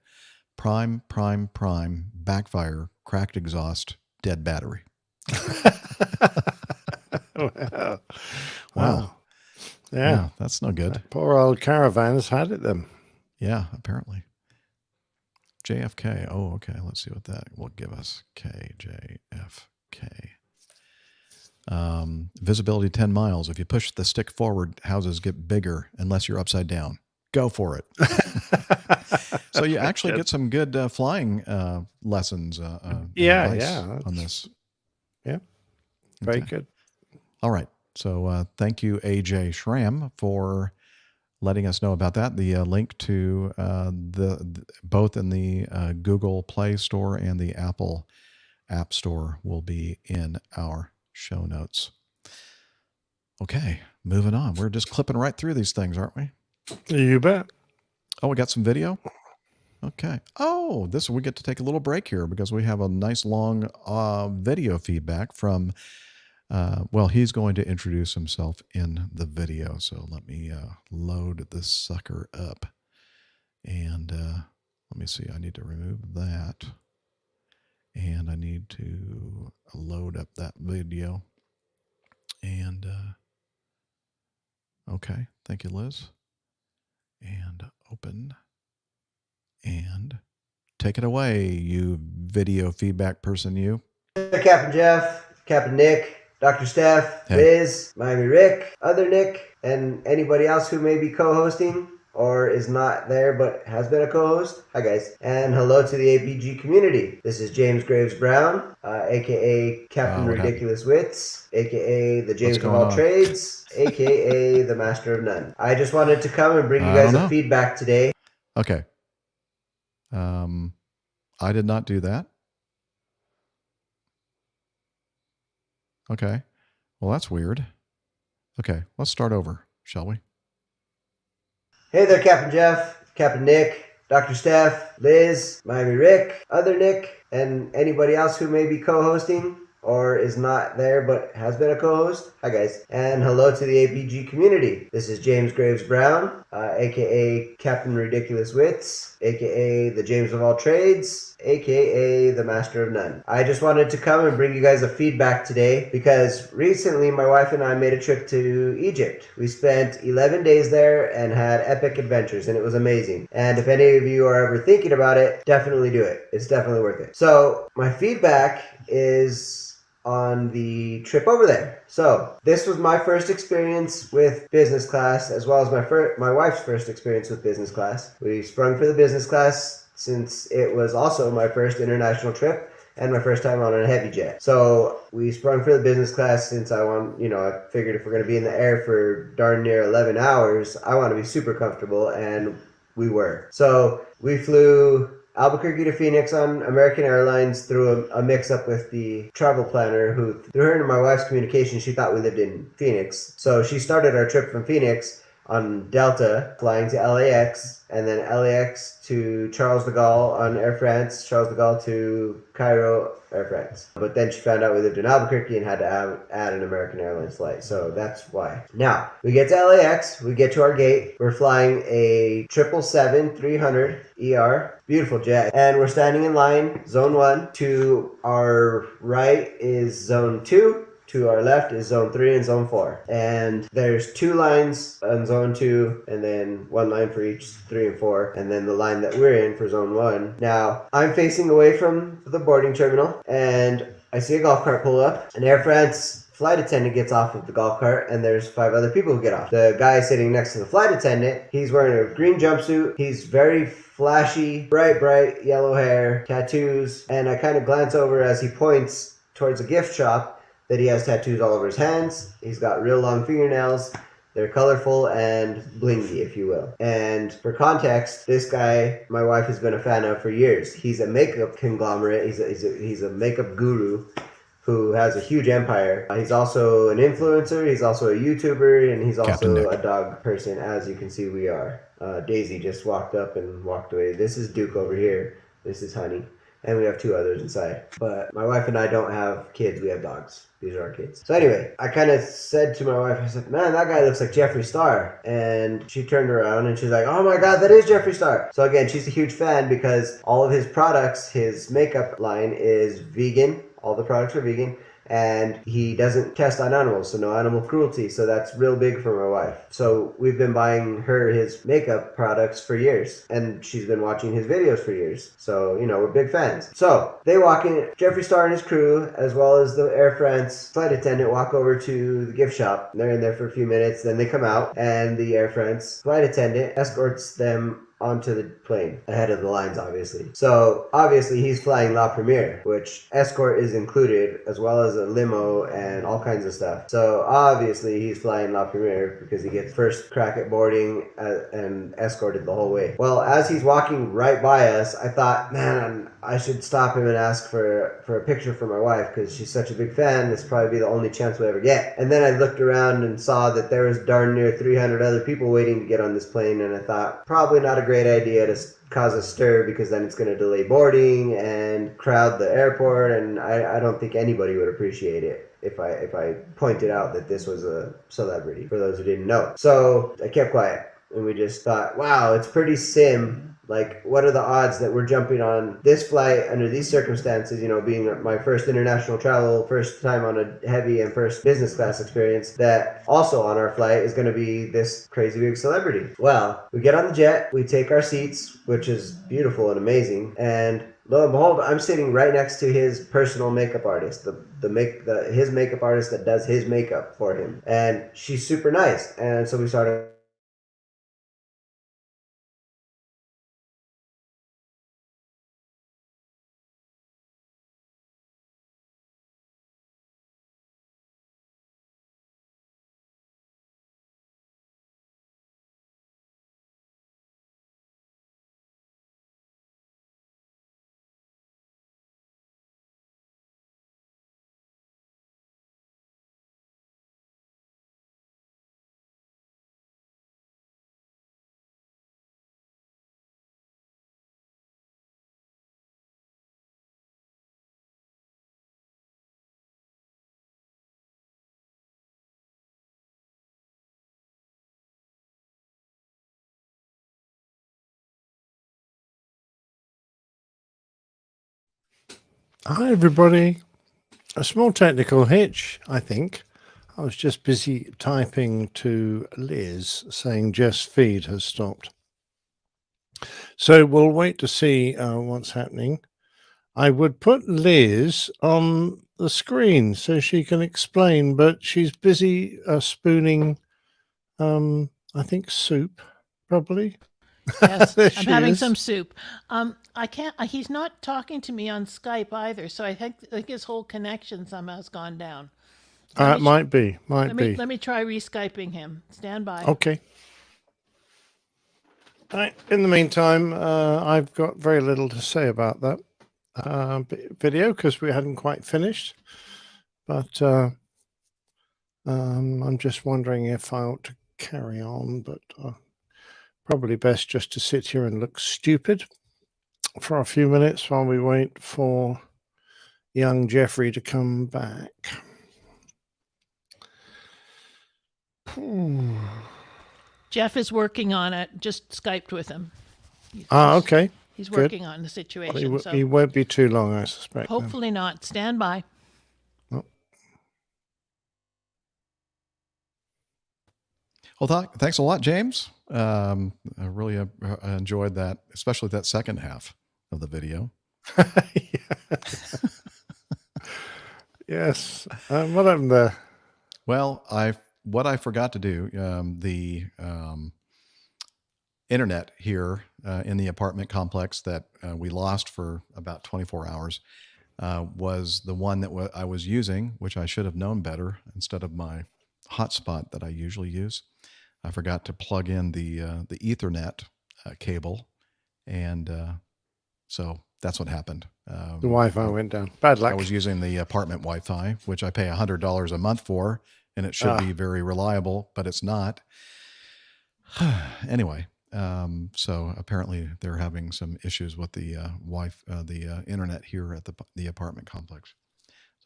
Prime, backfire, cracked exhaust, dead battery. Wow. Yeah, that's no good. That poor old caravan's had it then. Yeah, apparently. JFK. Oh, okay. Let's see what that will give us. KJFK. Visibility 10 miles. If you push the stick forward, houses get bigger unless you're upside down. Go for it. So you actually get some good flying lessons. On this. Yeah, very good. All right. So thank you, AJ Schramm, for letting us know about that. The link to the both in the Google Play Store and the Apple App Store will be in our show notes. Okay, moving on. We're just clipping right through these things, aren't we? You bet. Oh, we got some video? Okay. Oh, we get to take a little break here because we have a nice long video feedback from, he's going to introduce himself in the video. So let me load this sucker up. And let me see. I need to remove that. And I need to load up that video. And, okay. Thank you, Liz. And open. And take it away, you video feedback person, you. Captain Jeff, Captain Nick, Dr. Steph, Liz, Miami Rick, other Nick, and anybody else who may be co-hosting or is not there but has been a co-host. Hi guys. And hello to the APG community. This is James Graves Brown, aka Captain Ridiculous Wits, aka the James of all trades, aka the Master of None. I just wanted to come and bring you guys a feedback today. Okay. I did not do that. Okay. Well, that's weird. Okay, let's start over, shall we? Hey there, Captain Jeff, Captain Nick, Dr. Steph, Liz, Miami Rick, other Nick, and anybody else who may be co-hosting or is not there but has been a co-host. Hi guys, and hello to the APG community. This is James Graves Brown, aka Captain Ridiculous Wits, aka the James of all trades, aka the Master of None. I just wanted to come and bring you guys a feedback today because recently my wife and I made a trip to Egypt. We spent 11 days there and had epic adventures, and it was amazing. And if any of you are ever thinking about it, definitely do it. It's definitely worth it. So my feedback is on the trip over there. So this was my first experience with business class, as well as my wife's first experience with business class. We sprung for the business class since it was also my first international trip and my first time on a heavy jet. So we sprung for the business class since I figured if we're going to be in the air for darn near 11 hours, I want to be super comfortable, and we were. So we flew Albuquerque to Phoenix on American Airlines through a mix-up with the travel planner who, through her and my wife's communication, she thought we lived in Phoenix. So she started our trip from Phoenix on Delta, flying to LAX, and then LAX to Charles de Gaulle on Air France, Charles de Gaulle to Cairo, Air France. But then she found out we lived in Albuquerque and had to add an American Airlines flight, so that's why. Now, we get to LAX, we get to our gate, we're flying a 777-300 ER, beautiful jet, and we're standing in line, zone 1, to our right is zone 2, to our left is zone 3 and zone 4. And there's 2 lines on zone 2 and then 1 line for each 3 and 4. And then the line that we're in for zone 1. Now, I'm facing away from the boarding terminal and I see a golf cart pull up. An Air France flight attendant gets off of the golf cart and there's 5 other people who get off. The guy sitting next to the flight attendant, he's wearing a green jumpsuit. He's very flashy, bright yellow hair, tattoos. And I kind of glance over as he points towards a gift shop that he has tattoos all over his hands. He's got real long fingernails. They're colorful and blingy, if you will. And for context, this guy, my wife has been a fan of for years. He's a makeup conglomerate. He's a makeup guru who has a huge empire. He's also an influencer. He's also a YouTuber, and he's also a dog person, as you can see we are. Daisy just walked up and walked away. This is Duke over here. This is Honey. And we have 2 others inside. But my wife and I don't have kids. We have dogs. These are our kids. So anyway, I kind of said to my wife, I said, man, that guy looks like Jeffree Star. And she turned around and she's like, oh my God, that is Jeffree Star. So again, she's a huge fan because all of his products, his makeup line is vegan. All the products are vegan. And he doesn't test on animals, so no animal cruelty. So that's real big for my wife. So we've been buying her his makeup products for years. And she's been watching his videos for years. So, we're big fans. So they walk in, Jeffree Star and his crew, as well as the Air France flight attendant, walk over to the gift shop. They're in there for a few minutes, then they come out, and the Air France flight attendant escorts them onto the plane ahead of the lines, obviously. So obviously he's flying La Premiere, which escort is included, as well as a limo and all kinds of stuff. So obviously he's flying La Premiere because he gets first crack at boarding and escorted the whole way. Well, as he's walking right by us, I thought, man, I should stop him and ask for a picture for my wife because she's such a big fan. This will probably be the only chance we'll ever get. And then I looked around and saw that there was darn near 300 other people waiting to get on this plane, and I thought, probably not a great idea to cause a stir because then it's going to delay boarding and crowd the airport, and I don't think anybody would appreciate it if I pointed out that this was a celebrity, for those who didn't know. So I kept quiet, and we just thought, wow, it's pretty sim. Like, what are the odds that we're jumping on this flight under these circumstances, being my first international travel, first time on a heavy and first business class experience, that also on our flight is going to be this crazy big celebrity. Well, we get on the jet, we take our seats, which is beautiful and amazing, and lo and behold, I'm sitting right next to his personal makeup artist, his makeup artist that does his makeup for him, and she's super nice, and so we started Hi, everybody. A small technical hitch, I think. I was just busy typing to Liz saying Jeff's feed has stopped. So we'll wait to see what's happening. I would put Liz on the screen so she can explain, but she's busy spooning, I think, soup, probably. Yes, There I'm she having is. some soup. I can't. He's not talking to me on Skype either, so I think his whole connection somehow has gone down. Might be. Let me try re-skyping him. Stand by. Okay. Right. In the meantime, I've got very little to say about that video because we hadn't quite finished. But I'm just wondering if I ought to carry on, but probably best just to sit here and look stupid for a few minutes while we wait for young Jeffrey to come back. Jeff is working on it. Just Skyped with him. Okay. He's Good. working on the situation. Well, so he won't be too long, I suspect. hopefully not. Stand by. Oh. Well, thanks a lot, James. I really enjoyed that, especially that second half of the video. Yes. What happened there? Well, what I forgot to do, the internet here in the apartment complex that we lost for about 24 hours was the one that I was using, which I should have known better instead of my hotspot that I usually use. I forgot to plug in the Ethernet cable, and so that's what happened. The Wi-Fi went down. Bad luck. I was using the apartment Wi-Fi, which I pay $100 a month for, and it should be very reliable, but it's not. Anyway, so apparently they're having some issues with the the internet here at the apartment complex.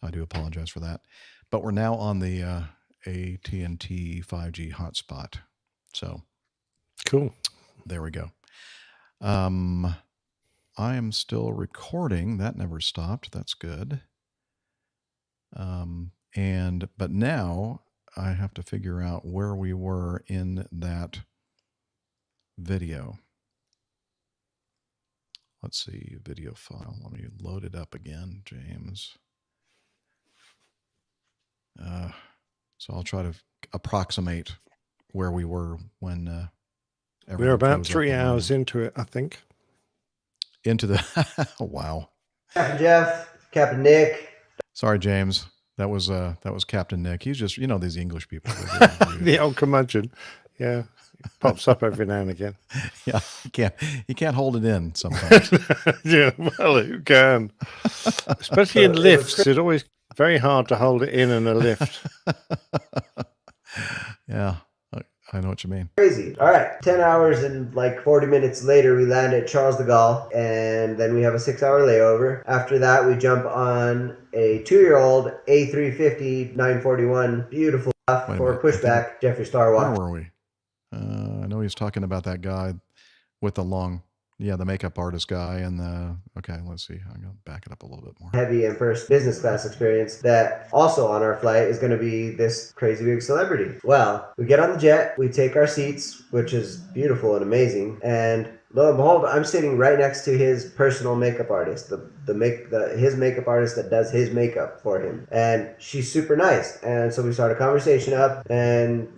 So I do apologize for that. But we're now on the AT&T 5G hotspot. So cool. There we go. I am still recording. That never stopped. That's good. But now I have to figure out where we were in that video. Let's see, video file. Let me load it up again, James. So I'll try to approximate where we were when we're about 3 hours into it, I think. Into the wow. Captain Jeff, Captain Nick. Sorry, James. That was Captain Nick. He's just, these English people. The old curmudgeon. Yeah. Pops up every now and again. Yeah. He can't hold it in sometimes. Yeah, well, you can. Especially in lifts. It's always very hard to hold it in a lift. Yeah. I know what you mean. Crazy. All right. 10 hours and like 40 minutes later, we land at Charles de Gaulle, and then we have a 6-hour layover. After that, we jump on a 2-year-old A350 941. Beautiful stuff for pushback. Jeffrey Star Wars. Where were we? I know he's talking about that guy with the the makeup artist guy and okay, let's see. I'm going to back it up a little bit more. Heavy and first business class experience that also on our flight is going to be this crazy big celebrity. Well, we get on the jet, we take our seats, which is beautiful and amazing, and lo and behold, I'm sitting right next to his personal makeup artist, his makeup artist that does his makeup for him, and she's super nice. And so we start a conversation up, and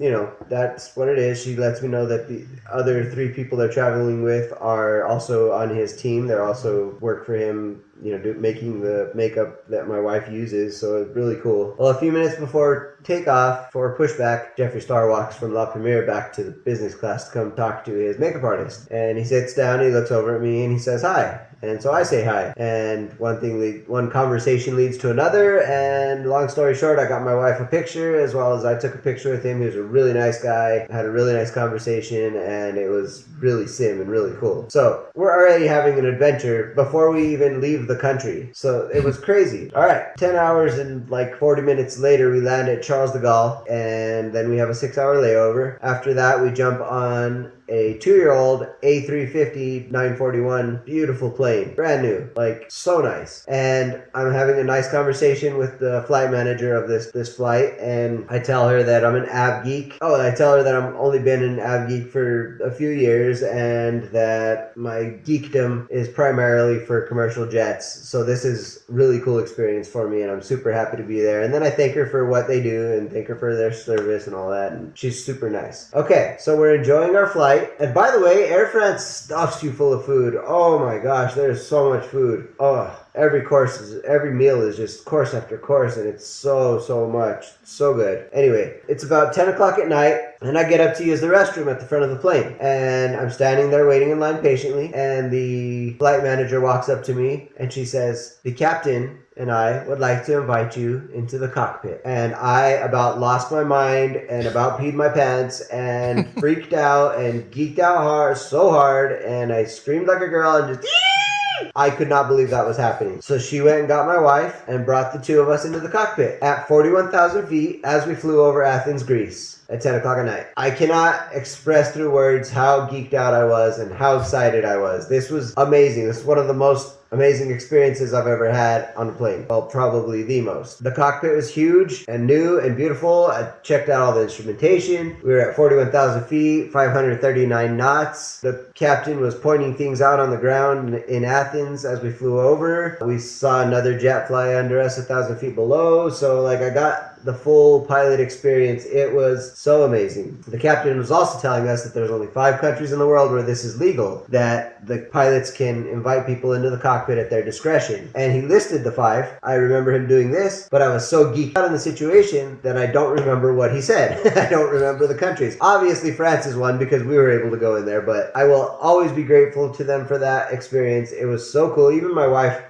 that's what it is. She lets me know that the other 3 people they're traveling with are also on his team. They're also work for him, making the makeup that my wife uses. So it's really cool. Well, a few minutes before takeoff for pushback, Jeffrey Star walks from La Premiere back to the business class to come talk to his makeup artist. And he sits down, he looks over at me, and he says hi. And so I say hi. And one conversation leads to another. And long story short, I got my wife a picture, as well as I took a picture with him. He was a really nice guy. Had a really nice conversation, and it was really sim and really cool. So we're already having an adventure before we even leave the country. So it was crazy. All right, 10 hours and like 40 minutes later, we land at Charles de Gaulle, and then we have a 6-hour layover. After that, we jump on a 2-year-old A350 941, beautiful plane, brand new, like so nice. And I'm having a nice conversation with the flight manager of this flight, and I tell her that I'm an av geek. Oh, I tell her that I've only been an av geek for a few years, and that my geekdom is primarily for commercial jets. So this is really cool experience for me, and I'm super happy to be there. And then I thank her for what they do and thank her for their service and all that, and she's super nice. Okay, so we're enjoying our flight, and by the way, Air France stuffs you full of food. Oh my gosh, there's so much food. Oh, every meal is just course after course, and it's so much. So good. Anyway, it's about 10 o'clock at night, and I get up to use the restroom at the front of the plane. And I'm standing there waiting in line patiently, and the flight manager walks up to me, and she says, "The captain and I would like to invite you into the cockpit." And I about lost my mind and about peed my pants and freaked out and geeked out so hard, and I screamed like a girl and just... I could not believe that was happening. So she went and got my wife and brought the two of us into the cockpit at 41,000 feet as we flew over Athens, Greece at 10 o'clock at night. I cannot express through words how geeked out I was and how excited I was. This was amazing. This is one of the most amazing experiences I've ever had on a plane. Well, probably the most. The cockpit was huge and new and beautiful. I checked out all the instrumentation. We were at 41,000 feet, 539 knots. The captain was pointing things out on the ground in Athens as we flew over. We saw another jet fly under us 1,000 feet below. So like I got the full pilot experience. It was so amazing. The captain was also telling us that there's only 5 countries in the world where this is legal, that the pilots can invite people into the cockpit at their discretion. And he listed the 5. I remember him doing this, but I was so geeked out in the situation that I don't remember what he said. I don't remember the countries. Obviously France is one because we were able to go in there, but I will always be grateful to them for that experience. It was so cool. Even my wife,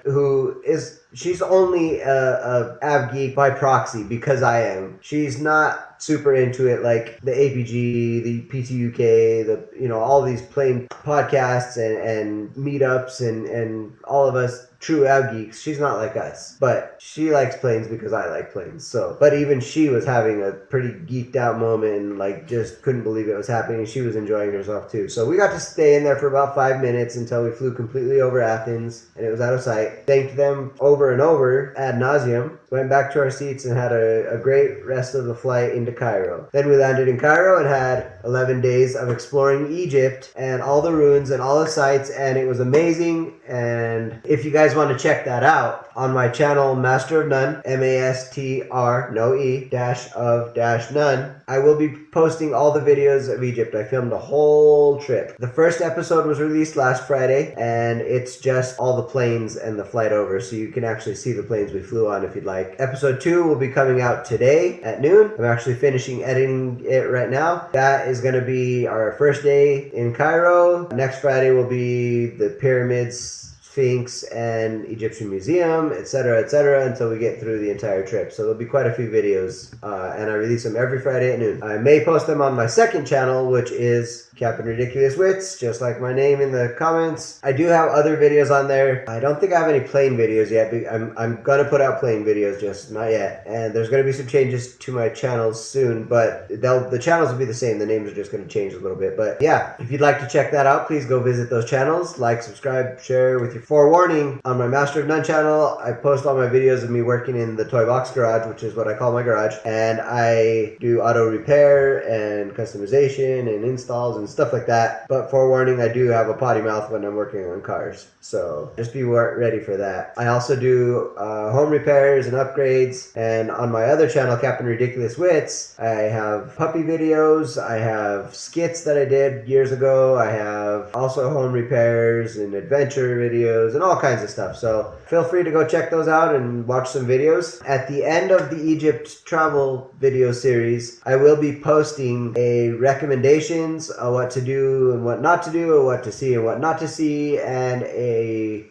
she's only a av geek by proxy because I am. She's not super into it like the APG, the PTUK, all these plane podcasts and meetups and all of us true av geeks. She's not like us, but she likes planes because I like planes. So, but even she was having a pretty geeked out moment and like just couldn't believe it was happening. She was enjoying herself too. So we got to stay in there for about 5 minutes until we flew completely over Athens and it was out of sight. Thanked them over and over ad nauseum. Went back to our seats and had a great rest of the flight into Cairo. Then we landed in Cairo and had 11 days of exploring Egypt and all the ruins and all the sites, and it was amazing. And if you guys want to check that out on my channel, Master of None, MASTR, no E, dash of dash none, I will be posting all the videos of Egypt. I filmed a whole trip. The first episode was released last Friday, and it's just all the planes and the flight over, so you can actually see the planes we flew on if you'd like. Episode 2 will be coming out today at noon. I'm actually finishing editing it right now. That is going to be our first day in Cairo. Next Friday will be the pyramids, Sphinx, and Egyptian Museum, etc., until we get through the entire trip. So there'll be quite a few videos, and I release them every Friday at noon. I may post them on my second channel, which is Captain Ridiculous Wits, just like my name in the comments. I do have other videos on there. I don't think I have any plane videos yet. I'm gonna put out plane videos, just not yet. And there's gonna be some changes to my channels soon, but the channels will be the same. The names are just gonna change a little bit. But yeah, if you'd like to check that out, please go visit those channels. Like, subscribe, share with your forewarning. On my Master of None channel, I post all my videos of me working in the toy box garage, which is what I call my garage. And I do auto repair and customization and installs and stuff like that. But forewarning, I do have a potty mouth when I'm working on cars, so just be ready for that. I also do home repairs and upgrades, and on my other channel, Captain Ridiculous Wits, I have puppy videos, I have skits that I did years ago, I have also home repairs and adventure videos and all kinds of stuff. So feel free to go check those out and watch some videos. At the end of the Egypt travel video series, I will be posting a recommendations on what to do and what not to do, or what to see and what not to see, and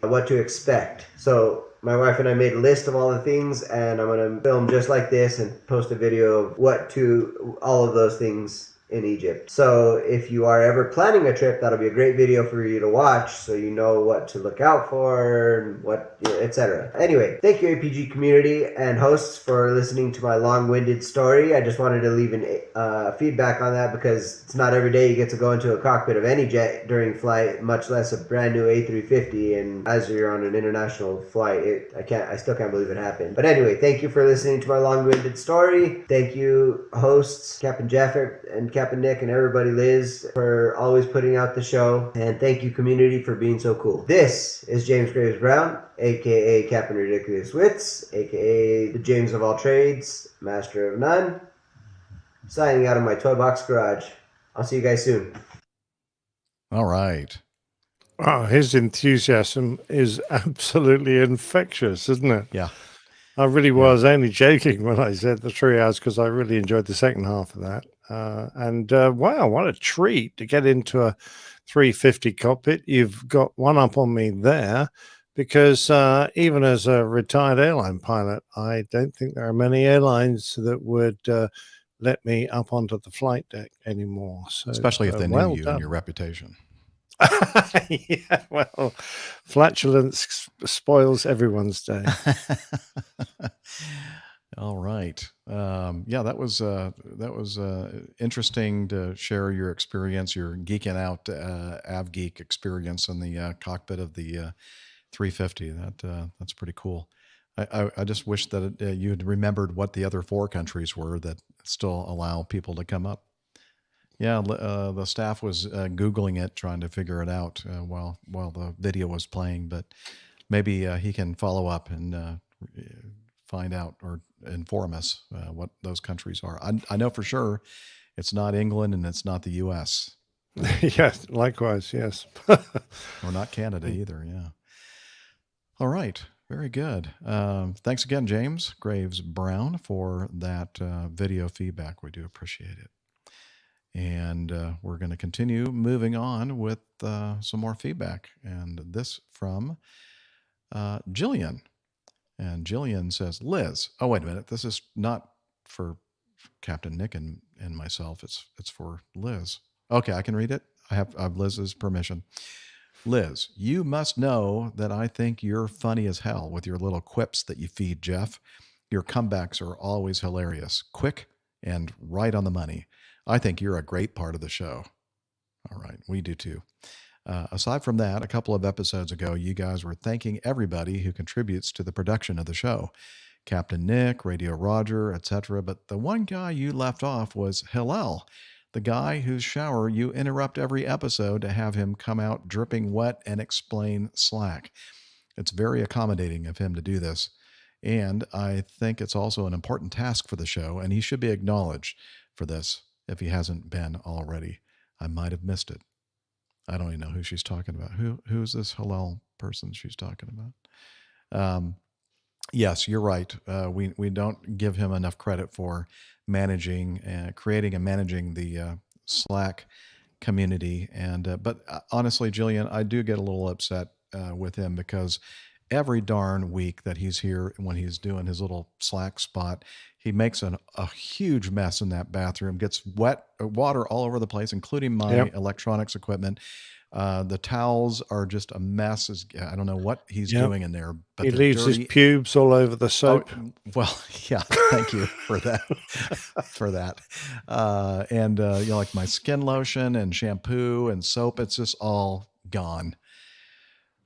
what to expect. So my wife and I made a list of all the things, and I'm going to film just like this and post a video of all of those things in Egypt. So if you are ever planning a trip, that'll be a great video for you to watch, so you know what to look out for and what, etc. Anyway, thank you APG community and hosts for listening to my long-winded story. I just wanted to leave an feedback on that because it's not every day you get to go into a cockpit of any jet during flight, much less a brand new A350. And as you're on an international flight, I still can't believe it happened. But anyway, thank you for listening to my long-winded story. Thank you, hosts, Captain Jeff and Captain Nick and everybody, Liz, for always putting out the show. And thank you, community, for being so cool. This is James Graves Brown, aka Captain Ridiculous Wits, aka the James of all trades, Master of none, signing out of my toy box garage. I'll see you guys soon. All right. Oh, his enthusiasm is absolutely infectious, isn't it? Yeah. I really was only joking when I said the 3 hours because I really enjoyed the second half of that. Wow, what a treat to get into a 350 cockpit. You've got one up on me there because even as a retired airline pilot, I don't think there are many airlines that would let me up onto the flight deck anymore. So, especially if they knew well you done. and your reputation. Yeah, well, flatulence spoils everyone's day. All right. Yeah, that was interesting to share your experience, your geeking out AvGeek experience in the cockpit of the 350. That's pretty cool. I just wish that you had remembered what the other 4 countries were that still allow people to come up. Yeah, the staff was Googling it, trying to figure it out while the video was playing. But maybe he can follow up and find out or inform us what those countries are. I know for sure it's not England and it's not the U.S. Yes, likewise, yes. Or not Canada either, yeah. All right, very good. Thanks again, James Graves Brown, for that video feedback. We do appreciate it. And we're going to continue moving on with some more feedback. And this from Jillian. And Jillian says, Liz, oh, wait a minute. This is not for Captain Nick and myself. It's for Liz. Okay, I can read it. I have Liz's permission. Liz, you must know that I think you're funny as hell with your little quips that you feed Jeff. Your comebacks are always hilarious, quick, and right on the money. I think you're a great part of the show. All right, we do too. Aside from that, a couple of episodes ago, you guys were thanking everybody who contributes to the production of the show. Captain Nick, Radio Roger, etc. But the one guy you left off was Hillel, the guy whose shower you interrupt every episode to have him come out dripping wet and explain Slack. It's very accommodating of him to do this. And I think it's also an important task for the show, and he should be acknowledged for this if he hasn't been already. I might have missed it. I don't even know who she's talking about. Who's this Hillel person she's talking about? Yes, you're right. We don't give him enough credit for creating and managing the Slack community. But honestly, Jillian, I do get a little upset with him because every darn week that he's here, when he's doing his little Slack spot, he makes a huge mess in that bathroom, gets water all over the place, including my electronics equipment. The towels are just a mess. I don't know what he's doing in there. But he leaves his pubes all over the soap. Oh, well, yeah, thank you for that. Like my skin lotion and shampoo and soap, it's just all gone.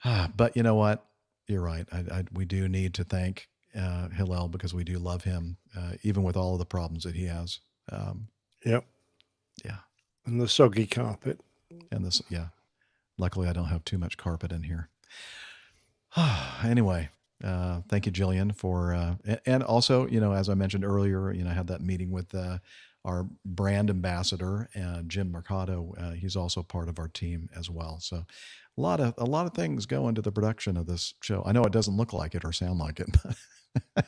But you know what? You're right. We do need to thank Hillel because we do love him, even with all of the problems that he has. Yep. Yeah. And the soggy carpet. And this, yeah. Luckily, I don't have too much carpet in here. Anyway, thank you, Jillian, for and also, as I mentioned earlier, I had that meeting with our brand ambassador, Jim Mercado. He's also part of our team as well. So a lot of things go into the production of this show. I know it doesn't look like it or sound like it, but it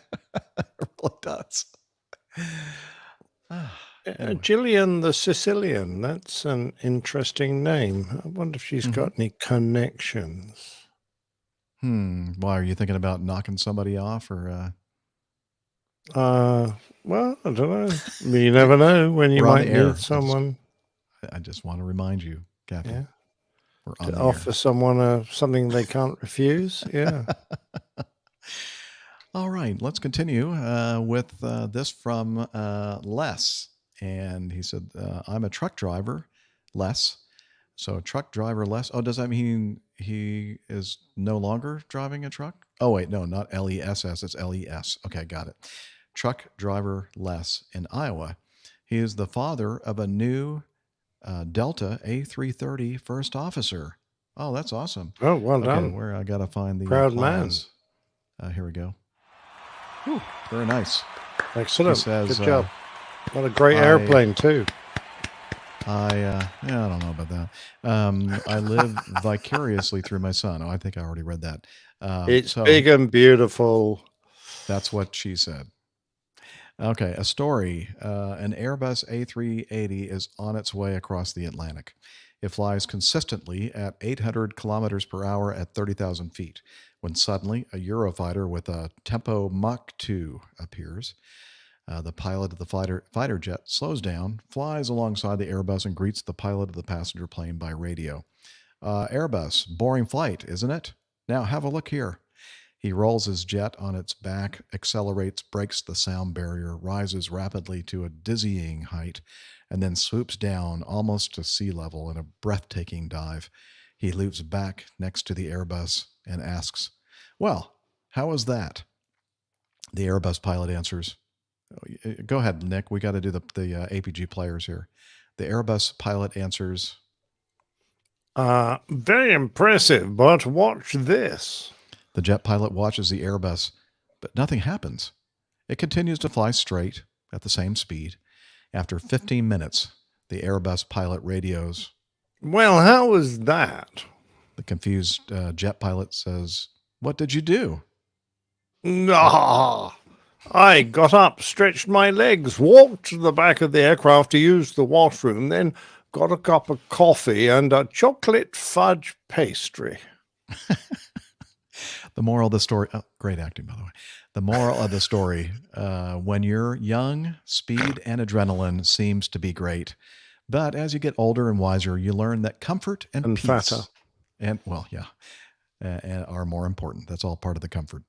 really does. Anyway. Gillian the Sicilian, that's an interesting name. I wonder if she's got any connections. Why, are you thinking about knocking somebody off or? Well, I don't know. You never know when you might need someone I just want to remind you, Kathy. Yeah. We're on To the offer someone something they can't refuse. Yeah. All right, let's continue with this from Les. And he said, I'm a truck driver, Les. So, truck driver Les. Oh, does that mean he is no longer driving a truck? Oh, wait, no, not LESS. It's LES. Okay, got it. Truck driver Les in Iowa. He is the father of a new Delta A330 first officer. Oh, that's awesome. Oh, well done. Okay, where I got to find the Proud applause. Here we go. Whew, very nice. Excellent. He says, good job. What a great airplane, too. I don't know about that. I live vicariously through my son. Oh, I think I already read that. It's big and beautiful. That's what she said. Okay, a story. An Airbus A380 is on its way across the Atlantic. It flies consistently at 800 kilometers per hour at 30,000 feet, when suddenly a Eurofighter with a Tempo Mach 2 appears. The pilot of the fighter jet slows down, flies alongside the Airbus, and greets the pilot of the passenger plane by radio. Airbus, boring flight, isn't it? Now have a look here. He rolls his jet on its back, accelerates, breaks the sound barrier, rises rapidly to a dizzying height, and then swoops down almost to sea level in a breathtaking dive. He loops back next to the Airbus and asks, "Well, how was that?" The Airbus pilot answers, go ahead, Nick. We got to do the APG players here. The Airbus pilot answers, very impressive, but watch this. The jet pilot watches the Airbus, but nothing happens. It continues to fly straight at the same speed. After 15 minutes, the Airbus pilot radios, "Well, how was that?" The confused jet pilot says, "What did you do?" "Ah, I got up, stretched my legs, walked to the back of the aircraft to use the washroom, then got a cup of coffee and a chocolate fudge pastry." The moral of the story, great acting, by the way. The moral of the story, when you're young, speed and adrenaline seems to be great. But as you get older and wiser, you learn that comfort and peace fatter. and are more important. That's all part of the comfort.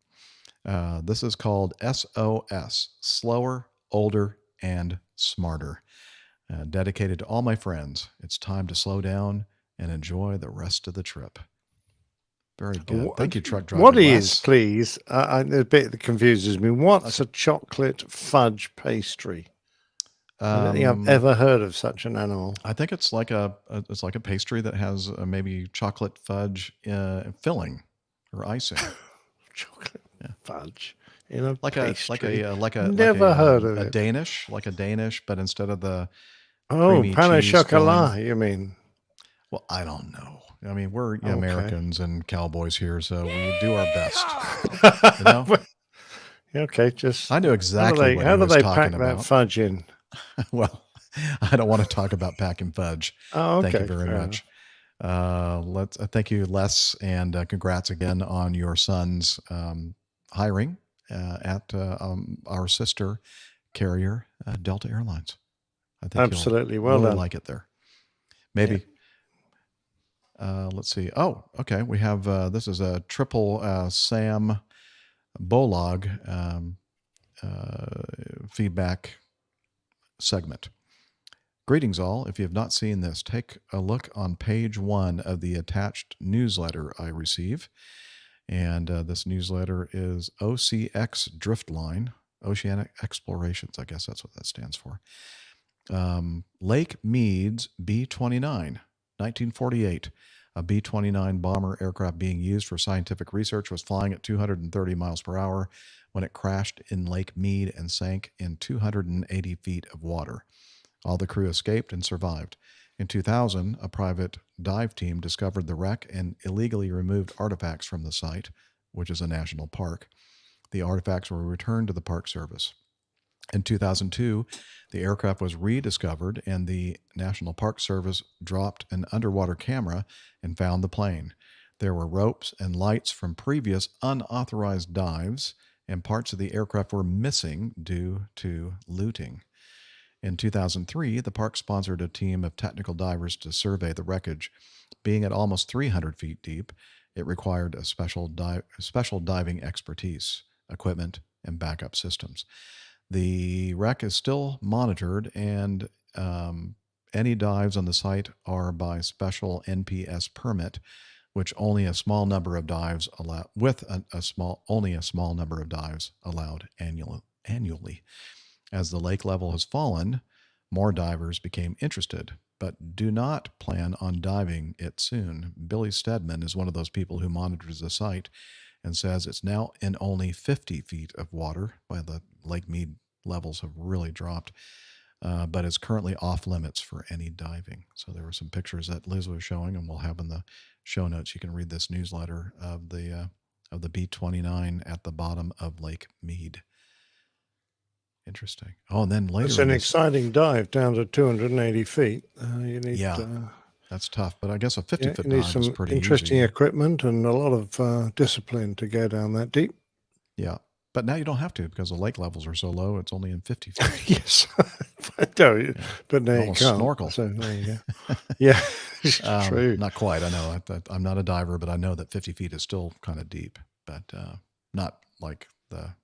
This is called SOS, Slower, Older, and Smarter. Dedicated to all my friends. It's time to slow down and enjoy the rest of the trip. Very good. Thank you, truck driver. What is, please, a bit that confuses me, what's a chocolate fudge pastry? I don't think I've ever heard of such an animal. I think it's like a pastry that has maybe chocolate fudge filling or icing. Chocolate fudge in a pastry. Never heard of it. Danish, like a Danish, but instead of the pain au chocolat, you mean? Well, I don't know. I mean, we're Americans and cowboys here, so we do our best. You know? Okay, just I knew exactly how do they pack about. that fudge in? Well, I don't want to talk about packing fudge. Oh, okay. Thank you very much. Thank you, Les, and congrats again on your son's hiring at our sister carrier, Delta Airlines. I think absolutely you'll well really done. like it there. Maybe. Yeah. Let's see. Oh, okay. We have this is a triple Sam Bolog feedback segment. Greetings all. If you have not seen this, take a look on page 1 of the attached newsletter I receive. And this newsletter is OCX Driftline, Oceanic Explorations. I guess that's what that stands for. Lake Mead's B-29, 1948. A B-29 bomber aircraft being used for scientific research was flying at 230 miles per hour when it crashed in Lake Mead and sank in 280 feet of water. All the crew escaped and survived. In 2000, a private dive team discovered the wreck and illegally removed artifacts from the site, which is a national park. The artifacts were returned to the Park Service. In 2002, the aircraft was rediscovered and the National Park Service dropped an underwater camera and found the plane. There were ropes and lights from previous unauthorized dives, and parts of the aircraft were missing due to looting. In 2003, the park sponsored a team of technical divers to survey the wreckage. Being at almost 300 feet deep, it required a special diving expertise, equipment, and backup systems. The wreck is still monitored, and any dives on the site are by special NPS permit, which only a small number of dives allow with only a small number of dives allowed annually. As the lake level has fallen, more divers became interested, but do not plan on diving it soon. Billy Stedman is one of those people who monitors the site and says it's now in only 50 feet of water. Well, the Lake Mead levels have really dropped, but is currently off limits for any diving. So there were some pictures that Liz was showing, and we'll have in the show notes. You can read this newsletter of the B-29 at the bottom of Lake Mead. Interesting. Oh, and then later, it's an exciting dive down to 280 feet. You need, that's tough. But I guess a 50-foot you need dive is some pretty interesting easy. equipment and a lot of discipline to go down that deep. Yeah, but now you don't have to because the lake levels are so low. It's only in 50 feet. Yes, but now you can't snorkel. So there you go. Yeah, true. Not quite. I know. I'm not a diver, but I know that 50 feet is still kind of deep, but not like the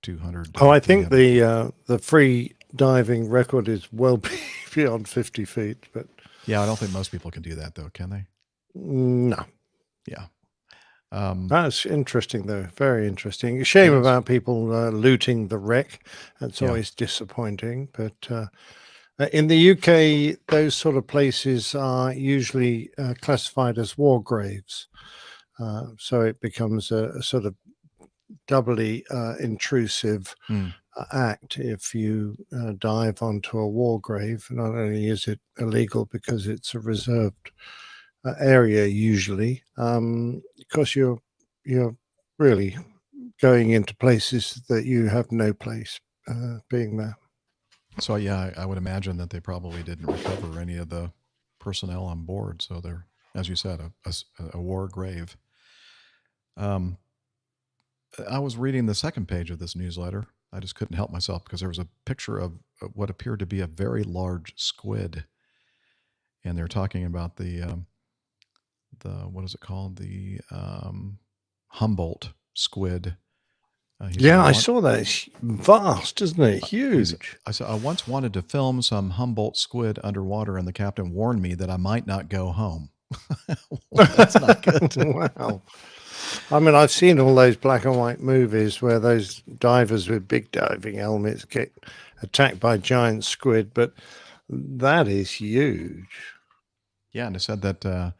200. Oh, I think the free diving record is well beyond 50 feet. But yeah, I don't think most people can do that, though, can they? No. Yeah. That's interesting, though. Very interesting. Shame about people looting the wreck. That's always disappointing. But in the UK, those sort of places are usually classified as war graves. So it becomes a sort of doubly intrusive act if you dive onto a war grave. Not only is it illegal because it's a reserved area usually, because you're really going into places that you have no place being there. So yeah, I would imagine that they probably didn't recover any of the personnel on board. So they're, as you said, a war grave. I was reading the second page of this newsletter. I just couldn't help myself because there was a picture of what appeared to be a very large squid, and they're talking about the what is it called? The Humboldt squid. I saw that. It's vast, isn't it? Huge. I said, I once wanted to film some Humboldt squid underwater, and the captain warned me that I might not go home. Well, that's not good. Wow. I mean, I've seen all those black and white movies where those divers with big diving helmets get attacked by giant squid, but that is huge. Yeah, and they said that they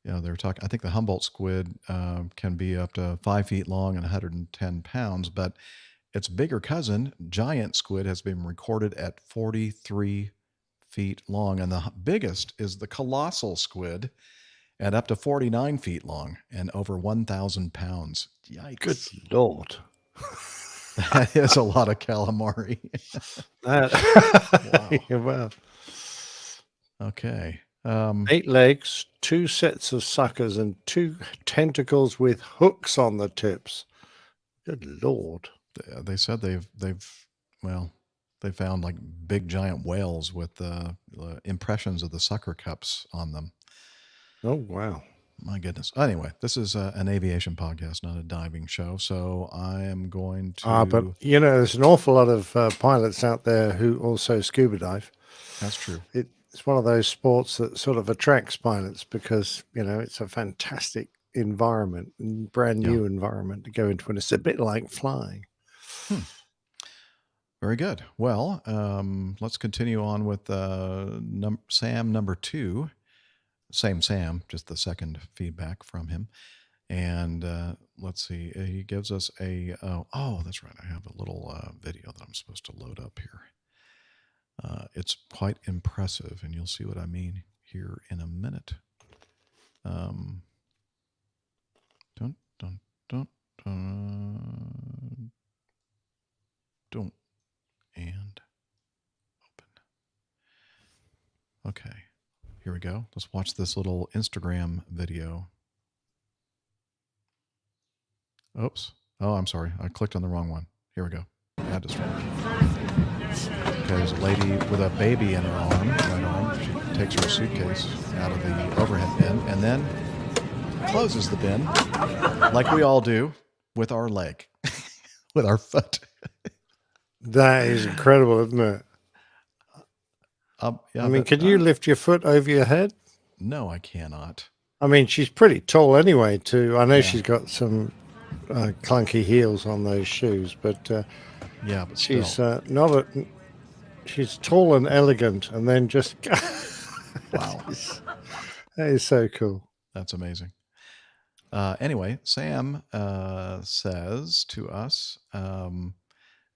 were talking. I think the Humboldt squid can be up to 5 feet long and 110 pounds, but its bigger cousin, giant squid, has been recorded at 43 feet long, and the biggest is the colossal squid at up to 49 feet long and over 1,000 pounds. Yikes! Good Lord. That is a lot of calamari. Wow. Well. Okay. 8 legs, 2 sets of suckers, and 2 tentacles with hooks on the tips. Good Lord. They said they found like big giant whales with impressions of the sucker cups on them. Oh, wow. My goodness. Anyway, this is an aviation podcast, not a diving show. So I am going to... But, there's an awful lot of pilots out there who also scuba dive. That's true. It's one of those sports that sort of attracts pilots because, it's a fantastic environment, brand new environment to go into. And it's a bit like flying. Very good. Well, let's continue on with Sam number 2. Same Sam, just the second feedback from him. And let's see, he gives us that's right. I have a little video that I'm supposed to load up here. It's quite impressive, and you'll see what I mean here in a minute. Dun, dun, dun, dun, dun, and open. Okay. Here we go. Let's watch this little Instagram video. Oops. Oh, I'm sorry. I clicked on the wrong one. Here we go. Add to stream. Okay, there's a lady with a baby in her arm, right arm. She takes her suitcase out of the overhead bin and then closes the bin, like we all do, with our leg, with our foot. That is incredible, isn't it? Yeah, I mean, can you lift your foot over your head? No, I cannot. I mean, she's pretty tall anyway, too. I know she's got some clunky heels on those shoes, but yeah, but she's she's tall and elegant, and then just wow, that is so cool. That's amazing. Anyway, Sam says to us,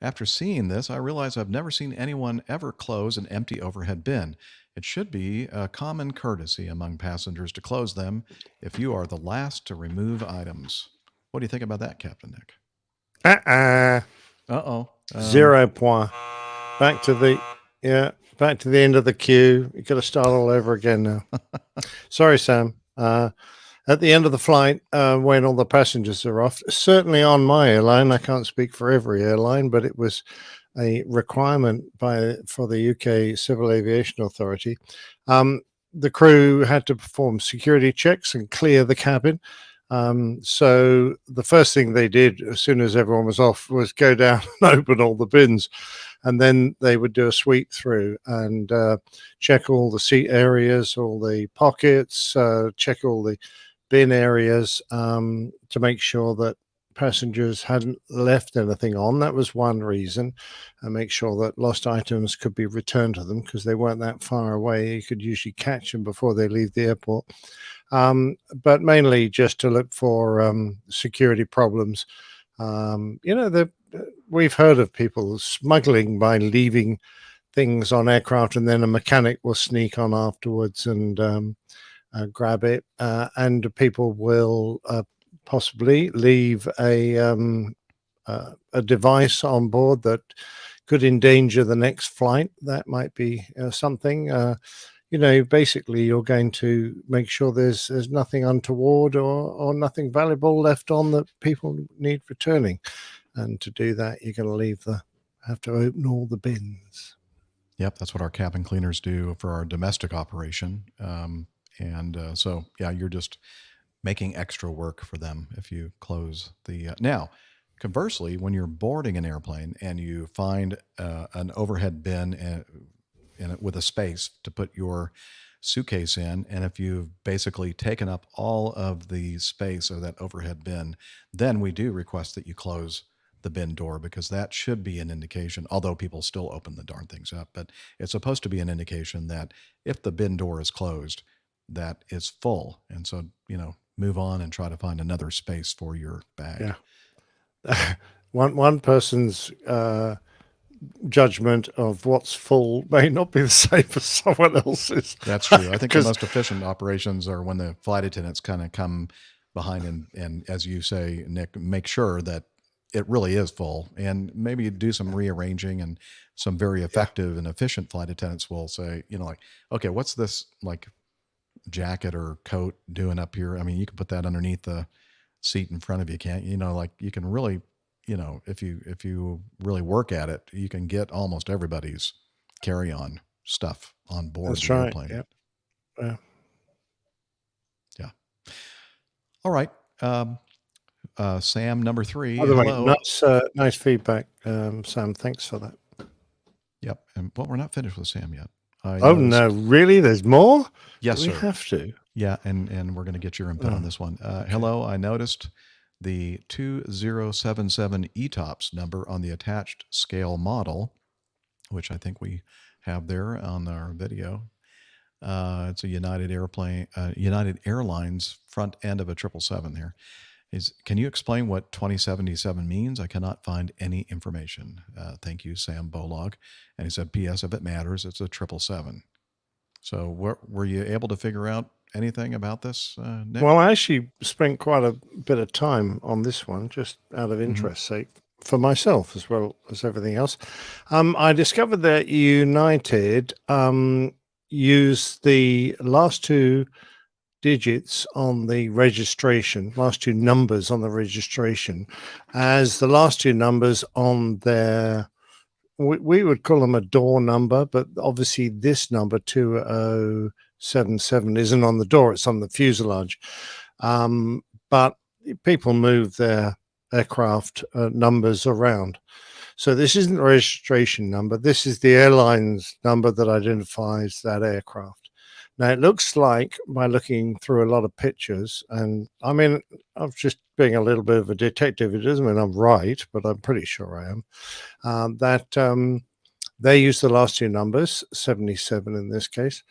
after seeing this, I realize I've never seen anyone ever close an empty overhead bin. It should be a common courtesy among passengers to close them if you are the last to remove items. What do you think about that, Captain Nick? Uh-oh. 0 point. Back to the end of the queue. You got to start all over again now. Sorry, Sam. At the end of the flight, when all the passengers are off, certainly on my airline, I can't speak for every airline, but it was a requirement for the UK Civil Aviation Authority. The crew had to perform security checks and clear the cabin. So the first thing they did as soon as everyone was off was go down and open all the bins. And then they would do a sweep through and check all the seat areas, all the pockets, check all the bin areas to make sure that passengers hadn't left anything on. That was one reason. And make sure that lost items could be returned to them because they weren't that far away. You could usually catch them before they leave the airport. But mainly just to look for security problems. We've heard of people smuggling by leaving things on aircraft, and then a mechanic will sneak on afterwards and grab it. And people will possibly leave a device on board that could endanger the next flight. That might be something. Basically you're going to make sure there's nothing untoward or nothing valuable left on that people need returning. And to do that, you're going to have to open all the bins. Yep, that's what our cabin cleaners do for our domestic operation. So, you're just making extra work for them if you close the... Now, conversely, when you're boarding an airplane and you find an overhead bin with a space to put your suitcase in, and if you've basically taken up all of the space of that overhead bin, then we do request that you close the bin door, because that should be an indication, although people still open the darn things up, but it's supposed to be an indication that if the bin door is closed, that it's full. And so, move on and try to find another space for your bag. Yeah. One person's judgment of what's full may not be the same as someone else's. That's true. I think the most efficient operations are when the flight attendants kind of come behind and as you say, Nick, make sure that it really is full, and maybe do some rearranging. And some very effective and efficient flight attendants will say, okay, what's this jacket or coat doing up here? I mean, you can put that underneath the seat in front of you, can't you? You can really, if you really work at it, you can get almost everybody's carry-on stuff on board the airplane. Yep. Yeah. Yeah. All right. Sam, number 3. By the hello. way, nice feedback, Sam. Thanks for that. Yep. And we're not finished with Sam yet. No, really? There's more? Yes, we sir. have to. Yeah, and we're going to get your input on this one. Okay. Hello, I noticed the 2077 ETOPS number on the attached scale model, which I think we have there on our video. It's a United Airlines front end of a 777 there. Can you explain what 2077 means? I cannot find any information. Thank you, Sam Bolog. And he said, P.S. if it matters, it's a 777. So were you able to figure out anything about this, Nick? Well, I actually spent quite a bit of time on this one, just out of interest's sake, for myself as well as everything else. I discovered that United used the last 2 digits on the registration, last 2 numbers on the registration, as the last 2 numbers on their we would call them a door number, but obviously this number 2077 isn't on the door; it's on the fuselage. But people move their aircraft numbers around. So this isn't the registration number. This is the airline's number that identifies that aircraft. Now, it looks like, by looking through a lot of pictures, and I mean, I'm just being a little bit of a detective. It doesn't mean I'm right, but I'm pretty sure I am, that they use the last two numbers, 77 in this case.